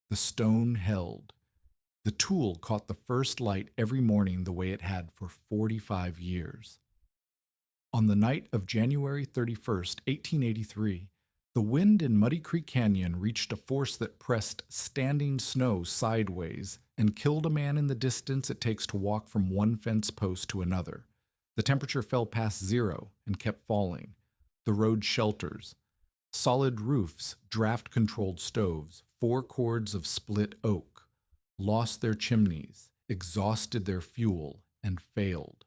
The stone held. The tool caught the first light every morning the way it had for 45 years. On the night of January 31st, 1883, the wind in Muddy Creek Canyon reached a force that pressed standing snow sideways and killed a man in the distance it takes to walk from one fence post to another. The temperature fell past 0 and kept falling. The road shelters, solid roofs, draft-controlled stoves, 4 cords of split oak, lost their chimneys, exhausted their fuel, and failed.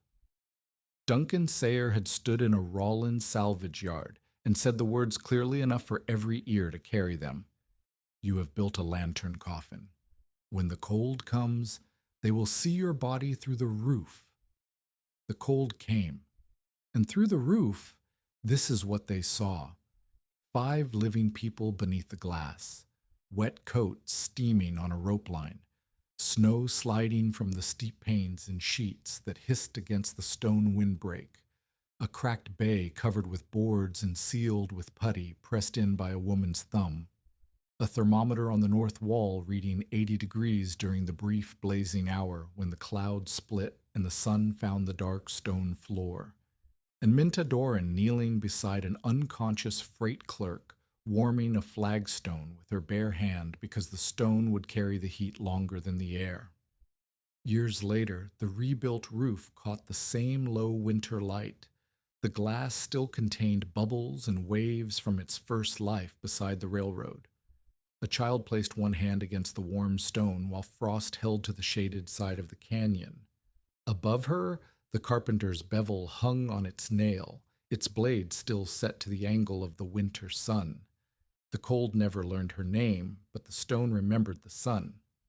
Duncan Sayer had stood in a Rawlins salvage yard and said the words clearly enough for every ear to carry them. You have built a lantern coffin. When the cold comes, they will see your body through the roof. The cold came, and through the roof, this is what they saw. 5 living people beneath the glass, wet coats steaming on a rope line, snow sliding from the steep panes in sheets that hissed against the stone windbreak, a cracked bay covered with boards and sealed with putty pressed in by a woman's thumb, a thermometer on the north wall reading 80 degrees during the brief blazing hour when the clouds split and the sun found the dark stone floor, and Minta Doran kneeling beside an unconscious freight clerk, warming a flagstone with her bare hand because the stone would carry the heat longer than the air. Years later, the rebuilt roof caught the same low winter light. The glass still contained bubbles and waves from its first life beside the railroad. A child placed one hand against the warm stone while frost held to the shaded side of the canyon. Above her, the carpenter's bevel hung on its nail, its blade still set to the angle of the winter sun. The cold never learned her name, but the stone remembered the sun.